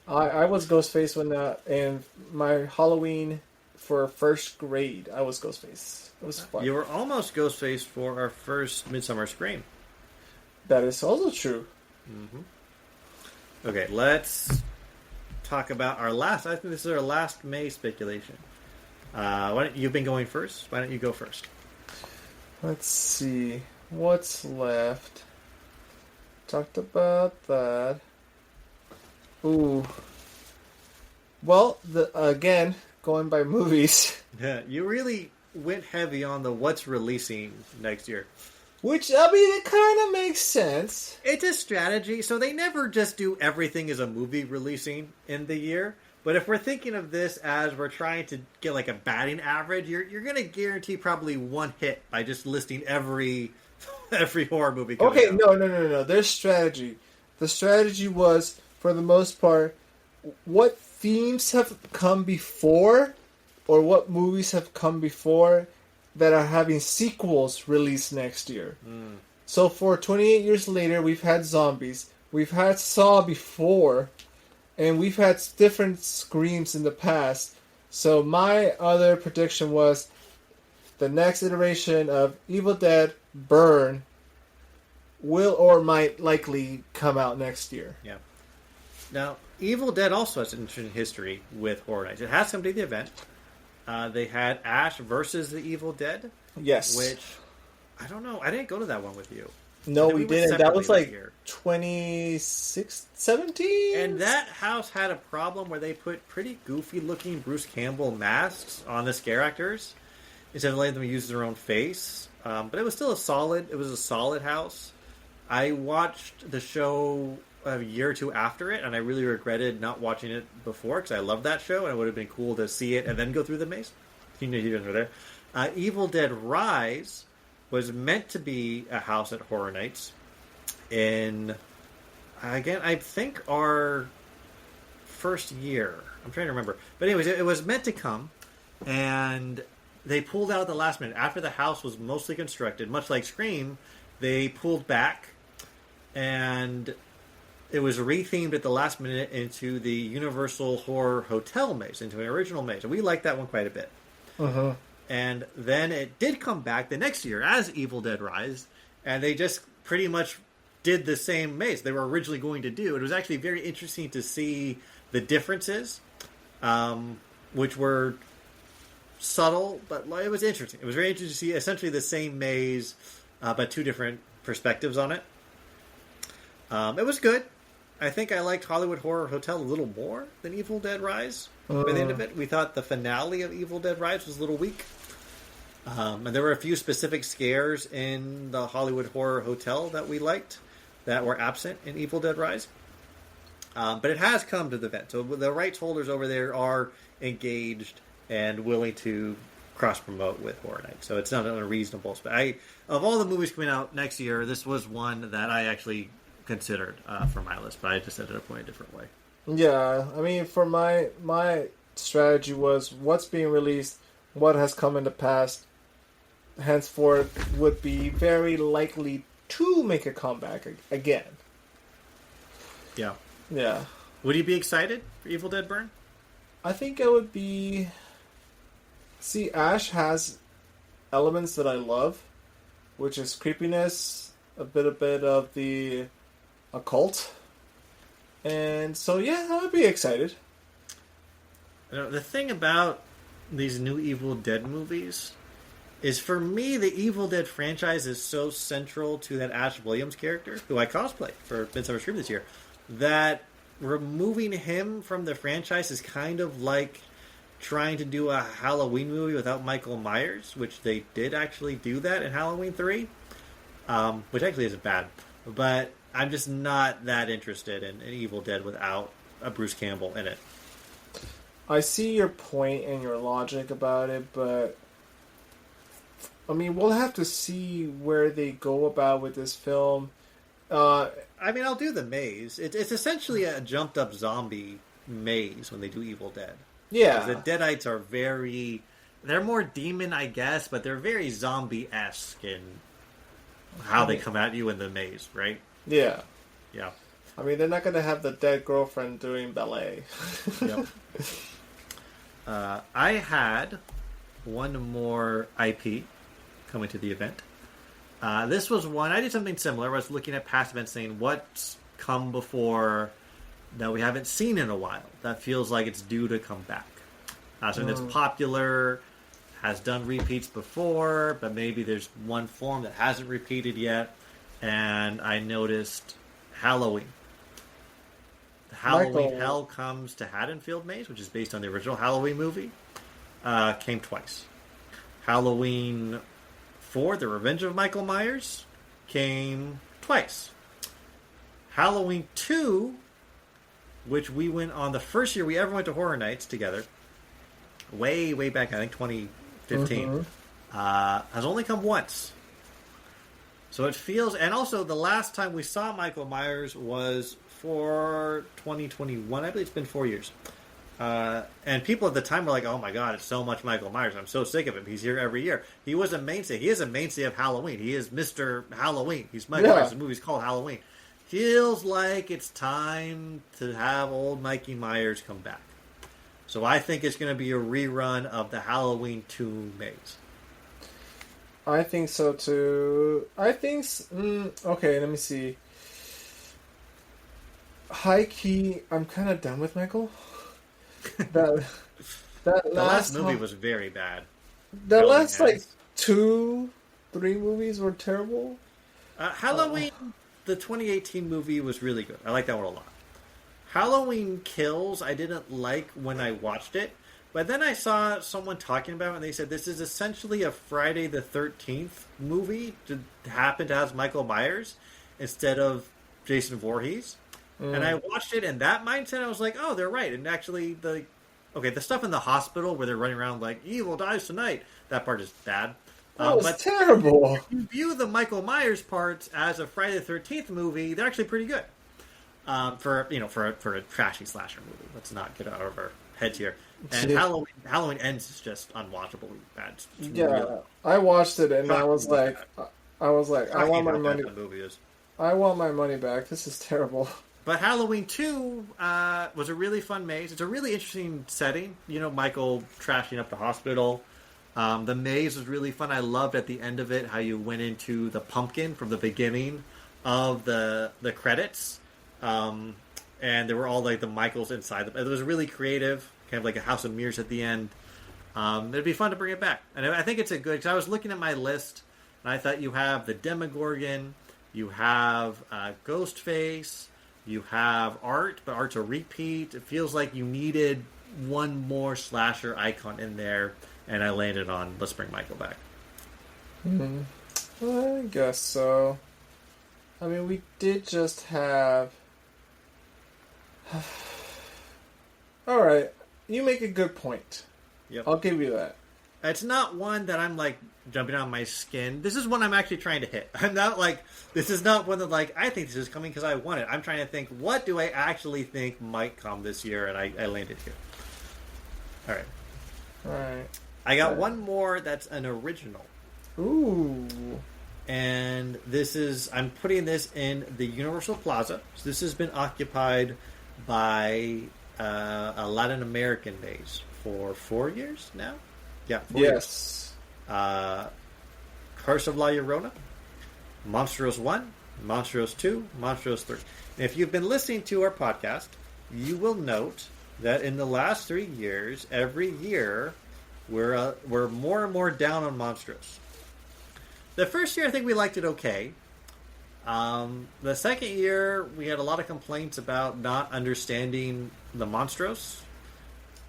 I was Ghostface when in my Halloween for first grade. I was Ghostface. It was fun. You were almost Ghostface for our first Midsummer Scream. That is also true. Okay, let's talk about our last. I think this is our last May speculation. Why don't you've been going first? Why don't you go first? Let's see what's left. Talked about that. Ooh. Well, again, going by movies. Yeah, you really went heavy on the what's releasing next year. Which, I mean, it kind of makes sense. It's a strategy, so they never just do everything as a movie releasing in the year. But if we're thinking of this as we're trying to get like a batting average, you're going to guarantee probably one hit by just listing every horror movie coming Okay, out. no. There's strategy. The strategy was, for the most part, what themes have come before, or what movies have come before that are having sequels released next year. So for 28 years later, we've had zombies, we've had Saw before, and we've had different Screams in the past. So my other prediction was the next iteration of Evil Dead Burn will or might likely come out next year. Yeah. Now, Evil Dead also has an interesting history with Horror Nights. It has come to the event. They had Ash versus the Evil Dead. Yes. Which, I don't know. I didn't go to that one with you. No, I think we went didn't. That separately was this like year. 2017? And that house had a problem where they put pretty goofy-looking Bruce Campbell masks on the scare actors instead of letting them use their own face. But it was still a solid house. I watched the show a year or two after it, and I really regretted not watching it before because I loved that show, and it would have been cool to see it and then go through the maze. You guys were there. Evil Dead Rise was meant to be a house at Horror Nights in, again, I think our first year. I'm trying to remember. But anyways, it was meant to come, and they pulled out at the last minute. After the house was mostly constructed, much like Scream, they pulled back, and it was rethemed at the last minute into the Universal Horror Hotel maze, into an original maze. And we liked that one quite a bit. Uh-huh. And then it did come back the next year as Evil Dead Rise, and they just pretty much did the same maze they were originally going to do. It was actually very interesting to see the differences, which were subtle, but it was interesting. It was very interesting to see essentially the same maze, but two different perspectives on it. It was good. I think I liked Hollywood Horror Hotel a little more than Evil Dead Rise. By the end of it, we thought the finale of Evil Dead Rise was a little weak. And there were a few specific scares in the Hollywood Horror Hotel that we liked that were absent in Evil Dead Rise. But it has come to the event. So the rights holders over there are engaged and willing to cross-promote with Horror Nights. So it's not unreasonable. But of all the movies coming out next year, this was one that I actually considered for my list. But I just ended up going a different way. Yeah, I mean, for my strategy was what's being released, what has come in the past, henceforth would be very likely to make a comeback again. Yeah. Yeah. Would you be excited for Evil Dead Burn? I think I would be... See, Ash has elements that I love, which is creepiness, a bit of the occult. And so, yeah, I would be excited. You know, the thing about these new Evil Dead movies is, for me, the Evil Dead franchise is so central to that Ash Williams character, who I cosplayed for Midsummer Scream this year, that removing him from the franchise is kind of like trying to do a Halloween movie without Michael Myers, which they did actually do that in Halloween 3, which actually isn't bad. But I'm just not that interested in Evil Dead without a Bruce Campbell in it. I see your point and your logic about it, but I mean, we'll have to see where they go about with this film. I I mean, I'll do the maze. It's essentially a jumped up zombie maze when they do Evil Dead. Yeah. The Deadites are they're more demon, I guess, but they're very zombie-esque in how they come at you in the maze, right? Yeah. Yeah. I mean, they're not going to have the dead girlfriend doing ballet. Yep. I had one more IP coming to the event. This was one, I did something similar. I was looking at past events saying what's come before that we haven't seen in a while that feels like it's due to come back. Something that's popular, has done repeats before, but maybe there's one form that hasn't repeated yet. And I noticed Halloween. Halloween Hell Comes to Haddonfield Maze, which is based on the original Halloween movie, came twice. Halloween 4, The Revenge of Michael Myers, came twice. Halloween 2, which we went on the first year we ever went to Horror Nights together, way back, I think 2015, has only come once. So it feels, and also the last time we saw Michael Myers was for 2021. I believe it's been 4 years. And people at the time were like, oh my god, it's so much Michael Myers. I'm so sick of him. He's here every year. He was a mainstay. He is a mainstay of Halloween. He is Mr. Halloween. He's Michael Myers. The movie's called Halloween. Feels like it's time to have old Mikey Myers come back. So I think it's going to be a rerun of the Halloween 2 maze. I think so too. I think... okay, let me see. High key, I'm kind of done with Michael. The last movie was very bad. The last, like, 2-3 movies were terrible. Halloween, the 2018 movie was really good. I like that one a lot. Halloween Kills, I didn't like when I watched it. But then I saw someone talking about it, and they said this is essentially a Friday the 13th movie to happen to have Michael Myers instead of Jason Voorhees. And I watched it in that mindset. I was like, oh, they're right. And actually, the stuff in the hospital where they're running around like, evil dies tonight, that part is bad. That was terrible. If you view the Michael Myers parts as a Friday the 13th movie, they're actually pretty good. For a trashy slasher movie. Let's not get out of our heads here. And Halloween Ends is just unwatchably bad. Really, I watched it and I was like, I want my money. I want my money back. This is terrible. But Halloween 2 was a really fun maze. It's a really interesting setting. You know, Michael trashing up the hospital. The maze was really fun. I loved at the end of it how you went into the pumpkin from the beginning of the credits. And there were all like the Michaels inside. It was really creative. Kind of like a House of Mirrors at the end. It'd be fun to bring it back. And I think it's a good... Because I was looking at my list, and I thought you have the Demogorgon, you have Ghostface, you have Art, but Art's a repeat. It feels like you needed one more slasher icon in there, and I landed on let's bring Michael back. I guess so. I mean, we did just have... Alright, you make a good point. Yep. I'll give you that. It's not one that I'm like jumping on my skin. This is one I'm actually trying to hit. I'm not like, this is not one that like, I think this is coming because I want it. I'm trying to think, what do I actually think might come this year? And I landed here. Alright. I got one more that's an original. Ooh. And this is, I'm putting this in the Universal Plaza. So this has been occupied by a Latin American base for 4 years now. Yeah, 4 years. Curse of La Llorona, Monstros 1, Monstros 2, Monstros 3. And if you've been listening to our podcast, you will note that in the last 3 years, every year, we're more and more down on Monstros. The first year, I think we liked it okay. The second year, we had a lot of complaints about not understanding the Monstros.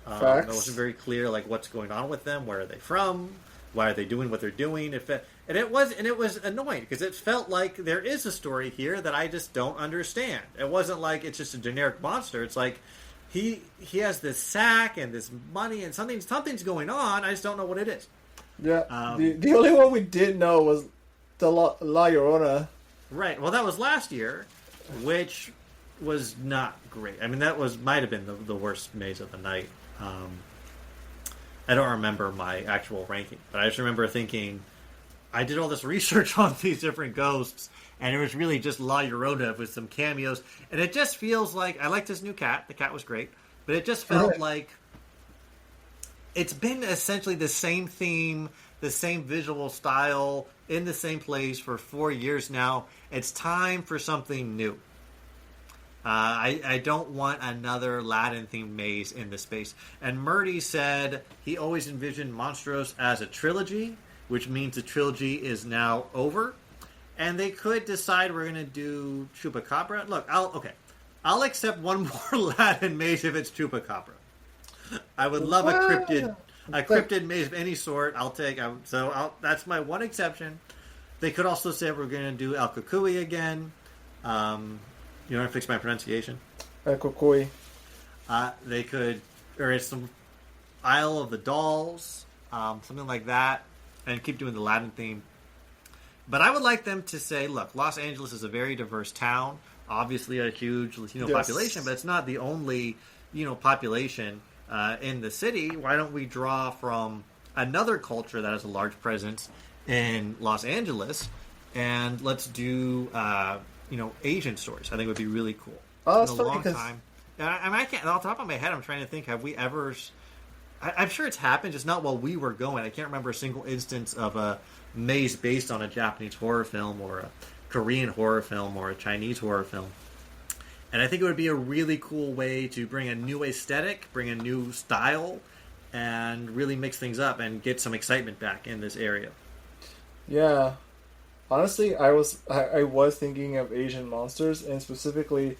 It wasn't very clear, like what's going on with them. Where are they from? Why are they doing what they're doing? It was annoying because it felt like there is a story here that I just don't understand. It wasn't like it's just a generic monster. It's like he has this sack and this money and something's going on. I just don't know what it is. Yeah. The only one we did know was the La Llorona. Right. Well, that was last year. which was not great. I mean, might have been the worst maze of the night. I don't remember my actual ranking, but I just remember thinking, I did all this research on these different ghosts, and it was really just La Llorona with some cameos, and it just feels like, I liked this new cat, the cat was great, but it just felt like it's been essentially the same theme, the same visual style, in the same place for 4 years now. It's time for something new. I don't want another Aladdin-themed maze in the space. And Murdy said he always envisioned Monstros as a trilogy, which means the trilogy is now over. And they could decide we're going to do Chupacabra. Look, I'll accept one more Aladdin maze if it's Chupacabra. I would love a cryptid maze of any sort. That's my one exception. They could also say we're going to do El Cucuy again. You want to fix my pronunciation? El Cucuy. They could, or it's some Isle of the Dolls, something like that, and keep doing the Aladdin theme. But I would like them to say, look, Los Angeles is a very diverse town, obviously a huge Latino population, but it's not the only population in the city. Why don't we draw from another culture that has a large presence in Los Angeles, and let's do Asian stories. I think it would be really cool. Oh, it's a long time. I can't, off the top of my head, I'm trying to think, have we ever... I'm sure it's happened, just not while we were going. I can't remember a single instance of a maze based on a Japanese horror film or a Korean horror film or a Chinese horror film. And I think it would be a really cool way to bring a new aesthetic, bring a new style, and really mix things up and get some excitement back in this area. Yeah. Honestly, I was thinking of Asian monsters, and specifically,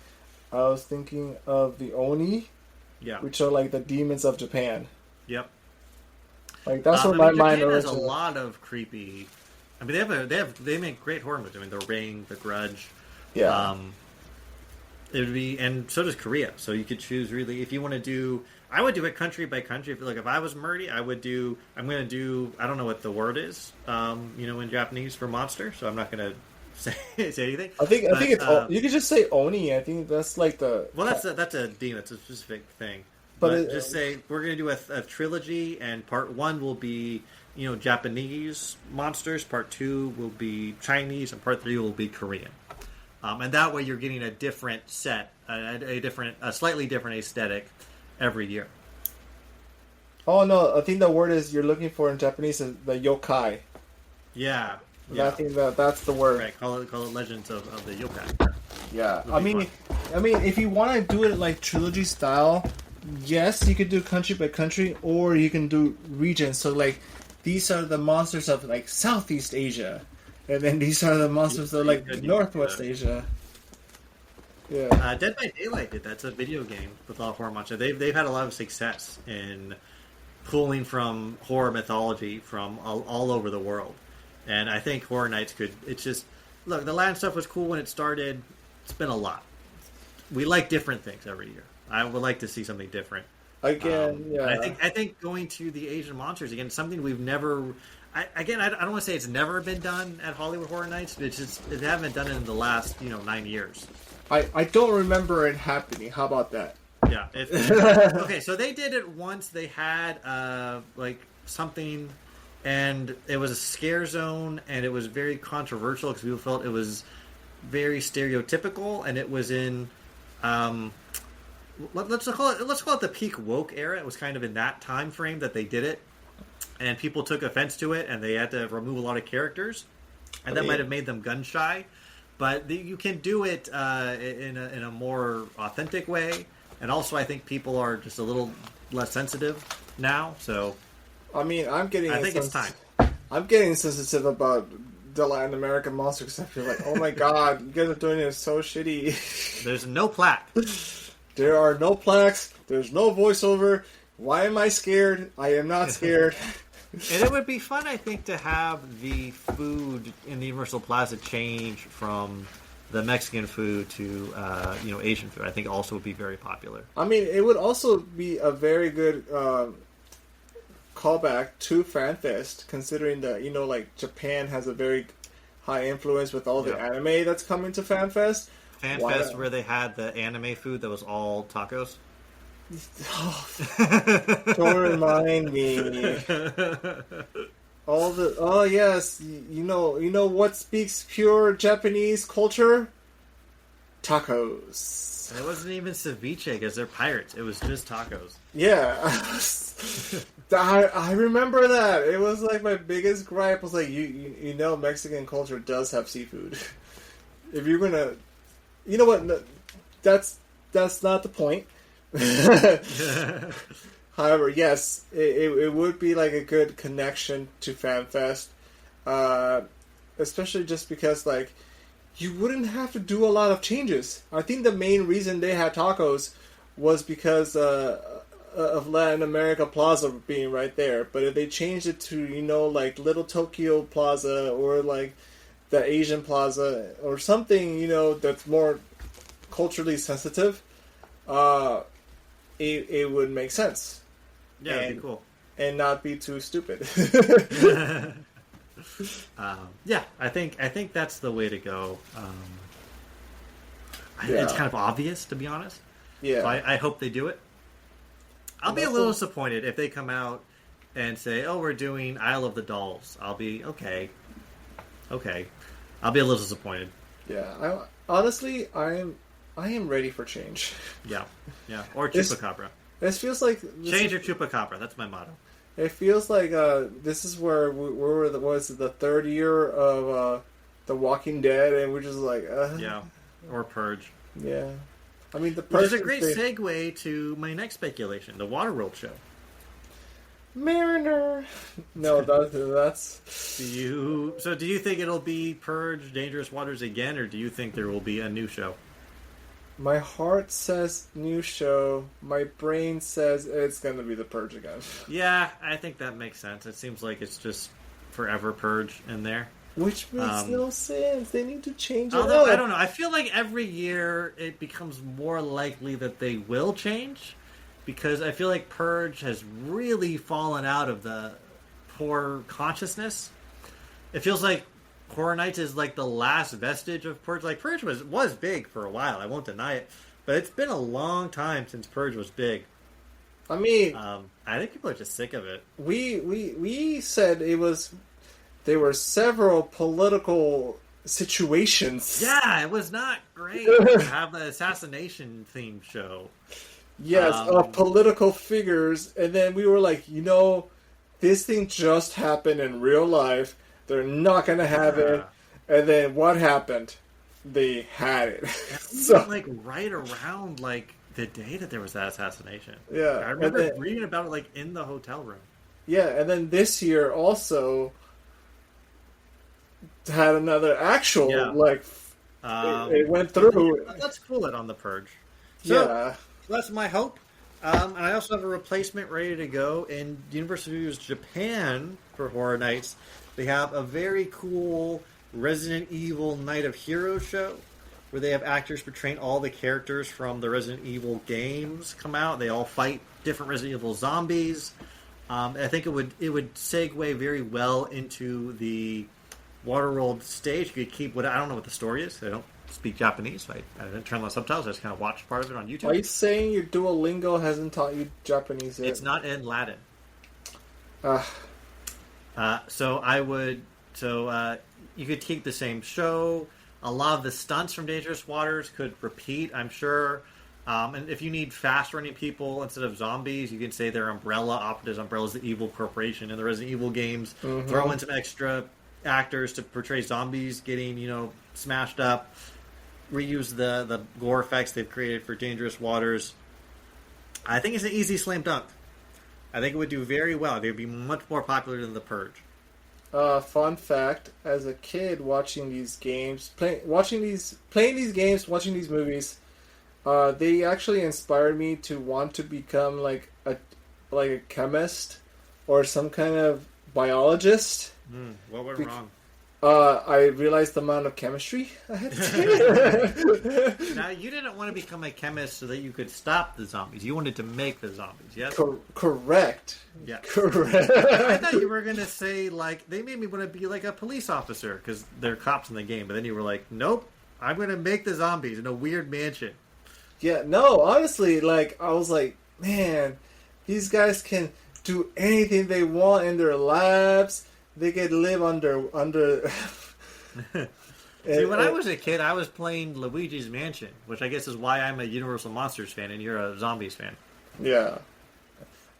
I was thinking of the Oni, which are like the demons of Japan. Yep. Like that's what my mind has a lot of creepy. I mean, they make great horror movies. I mean, The Ring, The Grudge. Yeah. It would be, and so does Korea. So you could choose really if you want to do. I would do it country by country. If I was Murdy, I would do. I'm going to do. I don't know what the word is. In Japanese for monster. So I'm not going to say anything. I think it's. You could just say Oni. I think that's like the. Well, that's a demon. That's a specific thing. But just say we're going to do a trilogy, and part 1 will be Japanese monsters. Part 2 will be Chinese, and part 3 will be Korean. And that way, you're getting a different set, a slightly different aesthetic every year. Oh no! I think the word is you're looking for in Japanese is the yokai. Yeah. I think that's the word. Right. Call it Legends of the Yokai. Yeah. I mean, if you want to do it like trilogy style, yes, you could do country by country, or you can do regions. So like, these are the monsters of like Southeast Asia. And then these are the monsters that are like Northwest Asia. Yeah. Dead by Daylight did that. It's a video game with all horror monsters. They've had a lot of success in pulling from horror mythology from all over the world. And I think Horror Nights could... It's just... Look, the land stuff was cool when it started. It's been a lot. We like different things every year. I would like to see something different. Again, yeah. I think going to the Asian monsters, again, something we've never... I don't want to say it's never been done at Hollywood Horror Nights, but they haven't done it in the last 9 years. I don't remember it happening. How about that? Yeah. Okay, so they did it once. They had something, and it was a scare zone, and it was very controversial because people felt it was very stereotypical, and it was in let's call it the peak woke era. It was kind of in that time frame that they did it. And people took offense to it, and they had to remove a lot of characters, and that might have made them gun shy. But you can do it in a more authentic way, and also I think people are just a little less sensitive now. So, I mean, I think it's time. I'm getting sensitive about the Latin American monster because I feel like, oh my god, you guys are doing it so shitty. There's no plaque. There are no plaques. There's no voiceover. Why am I scared? I am not scared. And it would be fun, I think, to have the food in the Universal Plaza change from the Mexican food to Asian food. I think also would be very popular. I mean, it would also be a very good callback to FanFest, considering that Japan has a very high influence with all the anime that's coming to FanFest. FanFest where they had the anime food that was all tacos. Don't remind me. Yes, you know what speaks pure Japanese culture? Tacos. And it wasn't even ceviche because they're pirates. It was just tacos. Yeah. I remember that. It was like my biggest gripe was like, you know Mexican culture does have seafood. If you're gonna, you know what? No, that's not the point. However, yes, it would be like a good connection to FanFest, especially just because like you wouldn't have to do a lot of changes. I think the main reason they had tacos was because of Latin America Plaza being right there. But if they changed it to like Little Tokyo Plaza or like the Asian Plaza or something that's more culturally sensitive, it would make sense. Yeah, it'd be cool. And not be too stupid. Yeah, I think that's the way to go. It's kind of obvious, to be honest. Yeah. So I hope they do it. I'll be a little disappointed if they come out and say, "Oh, we're doing Isle of the Dolls." I'll be okay. I'll be a little disappointed. Yeah, honestly, I am ready for change. Yeah. Or Chupacabra. This feels like change or Chupacabra. That's my motto. It feels like this is where was the third year of The Walking Dead, and we're just like yeah, or Purge. Yeah, I mean the Purge is a great segue to my next speculation: the Waterworld show. Mariner. No, that's. Do you think it'll be Purge, Dangerous Waters again, or do you think there will be a new show? My heart says new show. My brain says it's going to be the Purge again. Yeah, I think that makes sense. It seems like it's just forever Purge in there. Which makes no sense. They need to change it Although, up. I don't know. I feel like every year it becomes more likely that they will change. Because I feel like Purge has really fallen out of the horror consciousness. It feels like Horror Nights is like the last vestige of Purge. Like Purge was big for a while, I won't deny it, but it's been a long time since Purge was big. I mean, I think people are just sick of it. We said there were several political situations. Yeah, it was not great to have the assassination themed show. Yes, of political figures, and then we were like, this thing just happened in real life. They're not going to have it. And then what happened? They had it. So, like, right around, like, the day that there was that assassination. Yeah. I remember reading about it, like, in the hotel room. Yeah, and then this year also had another actual, it went through. Let's cool it on the Purge. So, that's my hope. And I also have a replacement ready to go in Universal Studios Japan for Horror Nights. They have a very cool Resident Evil Night of Heroes show where they have actors portraying all the characters from the Resident Evil games come out. They all fight different Resident Evil zombies. I think it would segue very well into the Waterworld stage. You could keep I don't know what the story is. I don't speak Japanese, so I didn't turn on the subtitles. I just kind of watched part of it on YouTube. Are you saying your Duolingo hasn't taught you Japanese yet? It's not in Latin. You could keep the same show. A lot of the stunts from Dangerous Waters could repeat, I'm sure. And if you need fast-running people instead of zombies, you can say they're Umbrella operatives. Umbrella's the evil corporation in the Resident Evil games. Mm-hmm. Throw in some extra actors to portray zombies getting, smashed up. Reuse the gore effects they've created for Dangerous Waters. I think it's an easy slam dunk. I think it would do very well. They would be much more popular than The Purge. Fun fact: as a kid, watching these games, watching these movies, they actually inspired me to want to become like a chemist or some kind of biologist. What went wrong? I realized the amount of chemistry I had to take. Now, you didn't want to become a chemist so that you could stop the zombies. You wanted to make the zombies, yes? Correct. Yeah. Correct. I thought you were going to say, they made me want to be like a police officer because they're cops in the game. But then you were like, nope, I'm going to make the zombies in a weird mansion. Yeah, no, honestly, like, I was like, man, these guys can do anything they want in their labs. They can live under. See, when I was a kid, I was playing Luigi's Mansion, which I guess is why I'm a Universal Monsters fan and you're a Zombies fan. Yeah.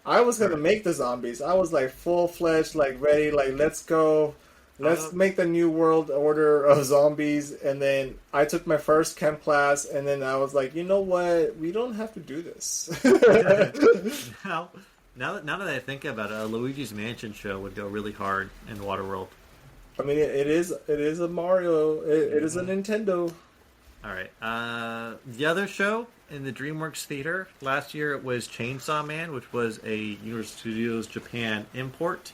I was gonna make the zombies. I was like full-fledged, like ready, like let's go. Let's make the new world order of zombies. And then I took my first chem class, and then I was like, you know what? We don't have to do this. Now that I think about it, a Luigi's Mansion show would go really hard in Waterworld. I mean, it is a Mario. It is a Nintendo. All right. The other show in the DreamWorks Theater last year, it was Chainsaw Man, which was a Universal Studios Japan import.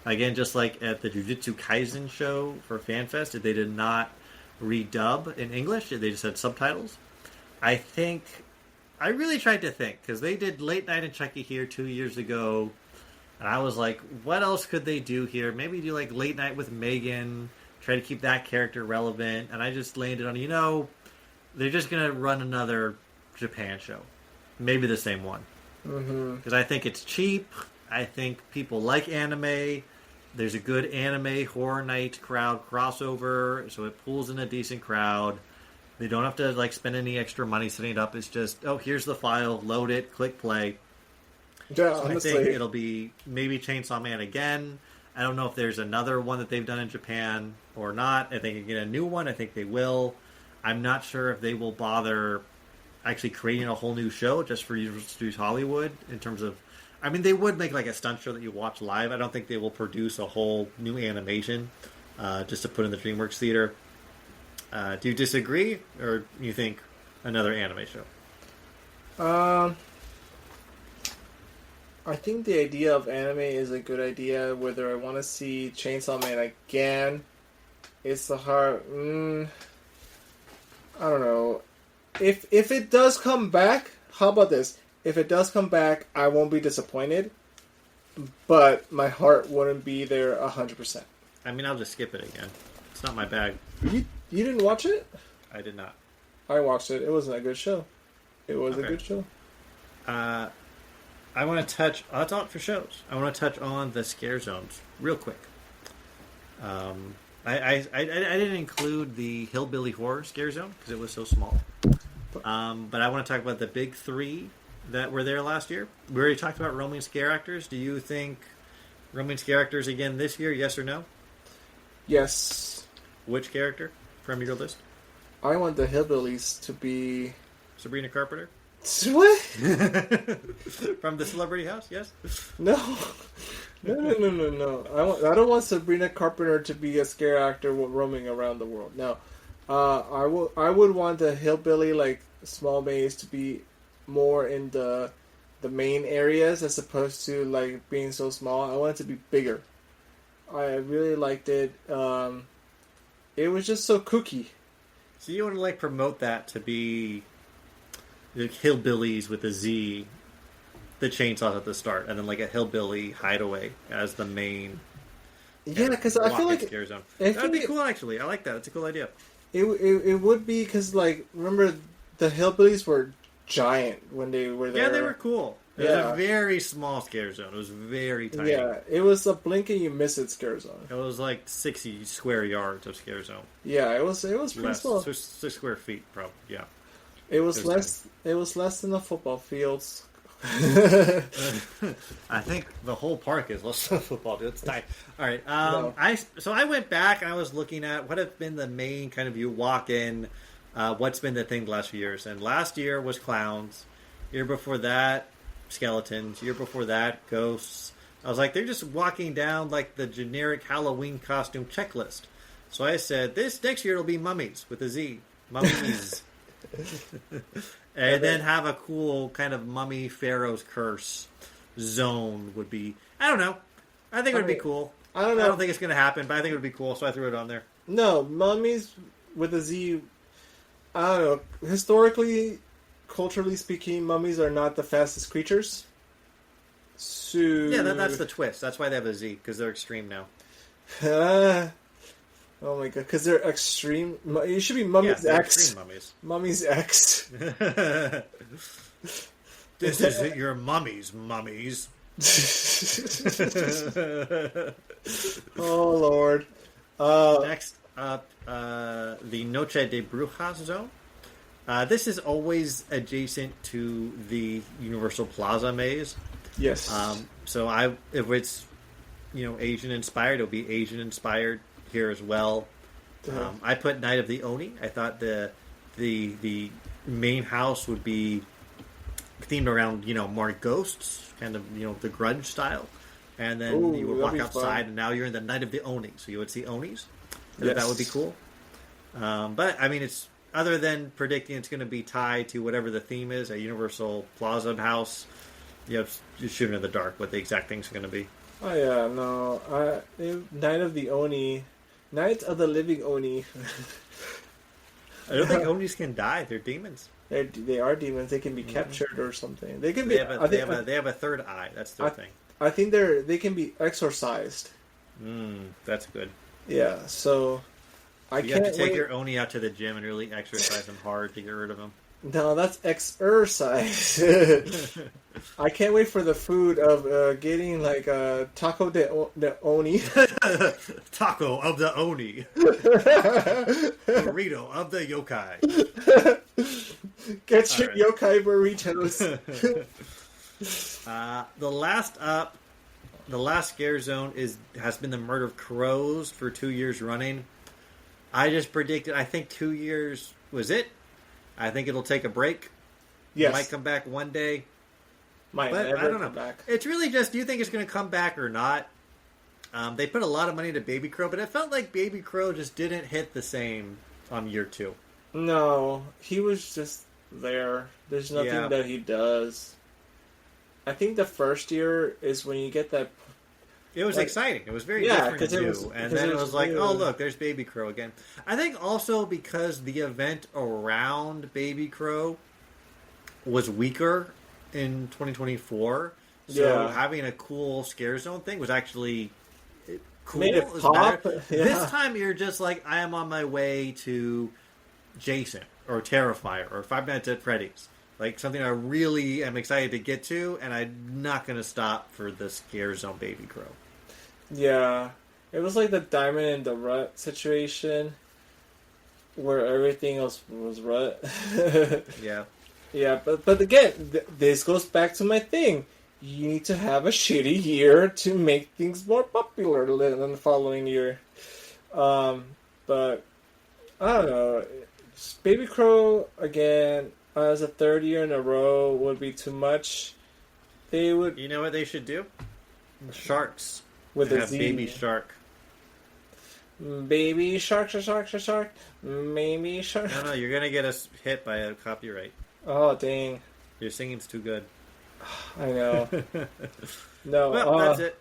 Again, just like at the Jujutsu Kaisen show for FanFest, they did not redub in English. They just had subtitles. I really tried to think, because they did Late Night in Chucky here 2 years ago, and I was like, what else could they do here? Maybe do like Late Night with Megan, try to keep that character relevant, and I just landed on, they're just going to run another Japan show. Maybe the same one. Because I think it's cheap. I think people like anime. There's a good anime horror night crowd crossover, so it pulls in a decent crowd. They don't have to like spend any extra money setting it up. It's just, here's the file, load it, click play. Yeah, so honestly. I think it'll be maybe Chainsaw Man again. I don't know if there's another one that they've done in Japan or not. I think they can get a new one. I think they will. I'm not sure if they will bother actually creating a whole new show just for Universal Studios Hollywood in terms of, I mean, they would make like a stunt show that you watch live. I don't think they will produce a whole new animation just to put in the DreamWorks Theater. Do you disagree, or you think another anime show? I think the idea of anime is a good idea. Whether I want to see Chainsaw Man again, it's the hard. I don't know. If it does come back, how about this? If it does come back, I won't be disappointed, but my heart wouldn't be there 100%. I mean, I'll just skip it again. It's not my bag. You didn't watch it? I did not. I watched it. It wasn't a good show. It was a good show. I want to touch. That's all for shows. I want to touch on the scare zones real quick. I didn't include the Hillbilly Horror scare zone because it was so small. But I want to talk about the big three that were there last year. We already talked about roaming scare actors. Do you think roaming scare actors again this year? Yes or no? Yes. Which character from your list? I want the Hillbillies to be Sabrina Carpenter. What? From the Celebrity House? Yes. No. I don't want Sabrina Carpenter to be a scare actor roaming around the world. No. I would want the Hillbilly, like, small maze to be more in the main areas as opposed to, like, being so small. I want it to be bigger. I really liked it. It was just so kooky. So you want to, like, promote that to be the Hillbillies with a Z, the chainsaws at the start, and then, like, a Hillbilly hideaway as the main... Yeah, because I feel like... Scare zone. That'd be cool, actually. I like that. It's a cool idea. It would be, because, like, remember, the Hillbillies were giant when they were there. Yeah, they were cool. It was a very small scare zone. It was very tiny. Yeah, it was a blink and you miss it scare zone. It was like 60 square yards of scare zone. Yeah, it was pretty small. 6 square feet, probably. Yeah. It was less than the football fields. I think the whole park is less than a football field. It's tight. All right. No. I went back and I was looking at what have been the main kind of you walk in. What's been the thing the last few years? And last year was clowns. Year before that, skeletons. Year before that, ghosts. I was like, they're just walking down like the generic Halloween costume checklist. So I said, this next year it'll be mummies with a Z. Mummies. And then have a cool kind of mummy Pharaoh's curse zone would be... I don't know. I think it would be cool. I don't know. I don't think it's going to happen, but I think it would be cool, so I threw it on there. No, mummies with a Z... I don't know. Historically, culturally speaking, mummies are not the fastest creatures. So... Yeah, that's the twist. That's why they have a Z, because they're extreme now. Oh my god, because they're extreme. It should be Mummy's they're X. extreme mummies. Mummy's X. This isn't your mummies. Oh Lord. Next up, the Noche de Brujas zone. This is always adjacent to the Universal Plaza maze. Yes. So if it's Asian inspired, it'll be Asian inspired here as well. I put Night of the Oni. I thought the main house would be themed around more ghosts, kind of the Grudge style, and then you would walk outside, and now you're in the Night of the Oni, so you would see Onis. That would be cool. But I mean, it's other than predicting it's going to be tied to whatever the theme is, a Universal Plaza house. Just shooting in the dark what the exact things are going to be. Oh yeah, no. Night of the Oni, Night of the Living Oni. I don't think Onis can die. They're demons. They are demons. They can be captured or something. They can be. They have a third eye. That's their thing. I think they can be exorcised. That's good. Yeah. So you have to take your Oni out to the gym and really exercise him hard to get rid of him. No, that's exercise. I can't wait for the food of getting like taco de Oni. Taco of the Oni. Burrito of the yokai. Get your yokai burritos. The last scare zone has been the murder of crows for 2 years running. I just predicted, I think 2 years was it. I think it'll take a break. Yes. It might come back one day. Might but never I don't know. come back. It's really just, do you think it's going to come back or not? They put a lot of money into Baby Crow, but it felt like Baby Crow just didn't hit the same on year 2. No, he was just there. There's nothing that he does. I think the first year is when you get that. It was exciting. It was very different and new. And then it was like, new. oh, look, there's Baby Crow again. I think also because the event around Baby Crow was weaker in 2024. So having a cool scare zone thing was actually cool. Made it pop. Yeah. This time you're just like, I am on my way to Jason or Terrifier or Five Nights at Freddy's. Like something I really am excited to get to, and I'm not going to stop for the scare zone Baby Crow. Yeah. It was like the Diamond in the Rut situation where everything else was rut. Yeah. Yeah, but again, this goes back to my thing. You need to have a shitty year to make things more popular than the following year. But I don't know. Baby Crow again as a third year in a row would be too much. They would. You know what they should do? Sharks with a have Z. Baby Shark. Baby shark, shark. Baby shark. No, you're gonna get us hit by a copyright. Oh dang! Your singing's too good. I know. No, well, that's it.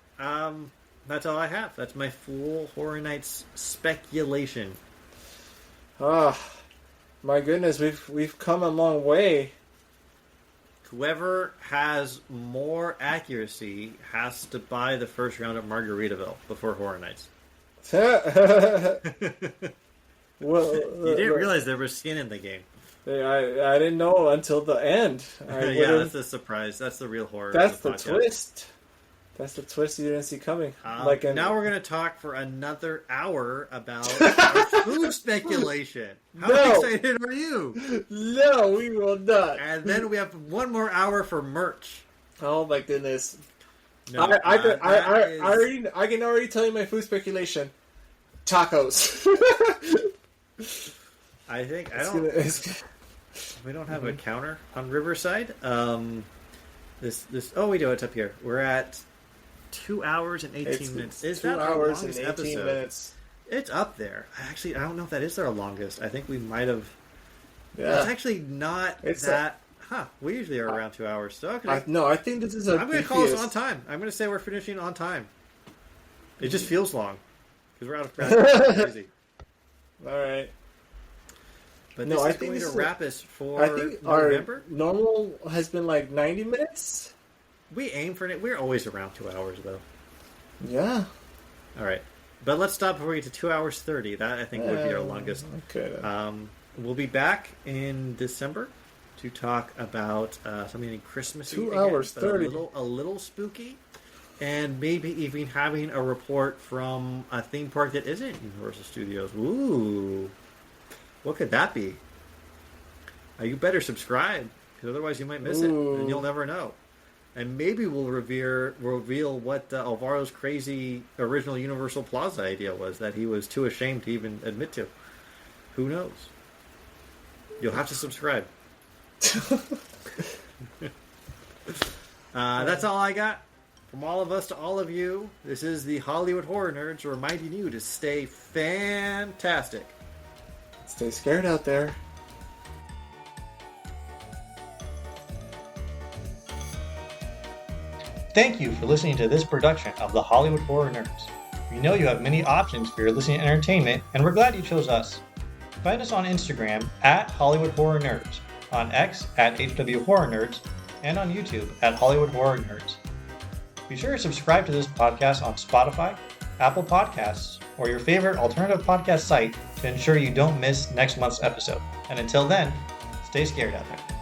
That's all I have. That's my full Horror Nights speculation. My goodness, we've come a long way. Whoever has more accuracy has to buy the first round at Margaritaville before Horror Nights. Well, you didn't realize there was skin in the game. I didn't know until the end. Yeah, that's the surprise. That's the real horror. That's the twist. That's the twist you didn't see coming. Now we're going to talk for another hour about our food speculation. How excited are you? No, we will not. And then we have one more hour for merch. Oh my goodness! No, I can already tell you my food speculation. Tacos. We don't have a counter on Riverside. This. Oh, we do. It's up here. We're at 2 hours and 18 minutes. Is 2 that hours our longest and 18 episode? minutes? It's up there. Actually, I don't know if that is our longest. I think we might have. Yeah. It's actually not that. We usually are around 2 hours. So okay. I think this is I'm going to call us on time. I'm going to say we're finishing on time. It just feels long because we're out of practice. Crazy. All right. But I think going to wrap us for I think November. Our normal has been like 90 minutes. We aim for it. We're always around 2 hours, though. Yeah. All right. But let's stop before we get to 2 hours 30. That, I think, would be our longest. Okay. We'll be back in December to talk about something Christmassy. 2 hours 30. A little spooky. And maybe even having a report from a theme park that isn't Universal Studios. Ooh. What could that be? You better subscribe, because otherwise you might miss it, and you'll never know. And maybe we'll reveal what Alvaro's crazy original Universal Plaza idea was that he was too ashamed to even admit to. Who knows? You'll have to subscribe. That's all I got. From all of us to all of you, this is the Hollywood Horror Nerds reminding you to stay fantastic. Stay scared out there. Thank you for listening to this production of the Hollywood Horror Nerds. We know you have many options for your listening entertainment, and we're glad you chose us. Find us on Instagram at Hollywood Horror Nerds, on X at HW Horror Nerds, and on YouTube at Hollywood Horror Nerds. Be sure to subscribe to this podcast on Spotify, Apple Podcasts, or your favorite alternative podcast site to ensure you don't miss next month's episode. And until then, stay scared out there.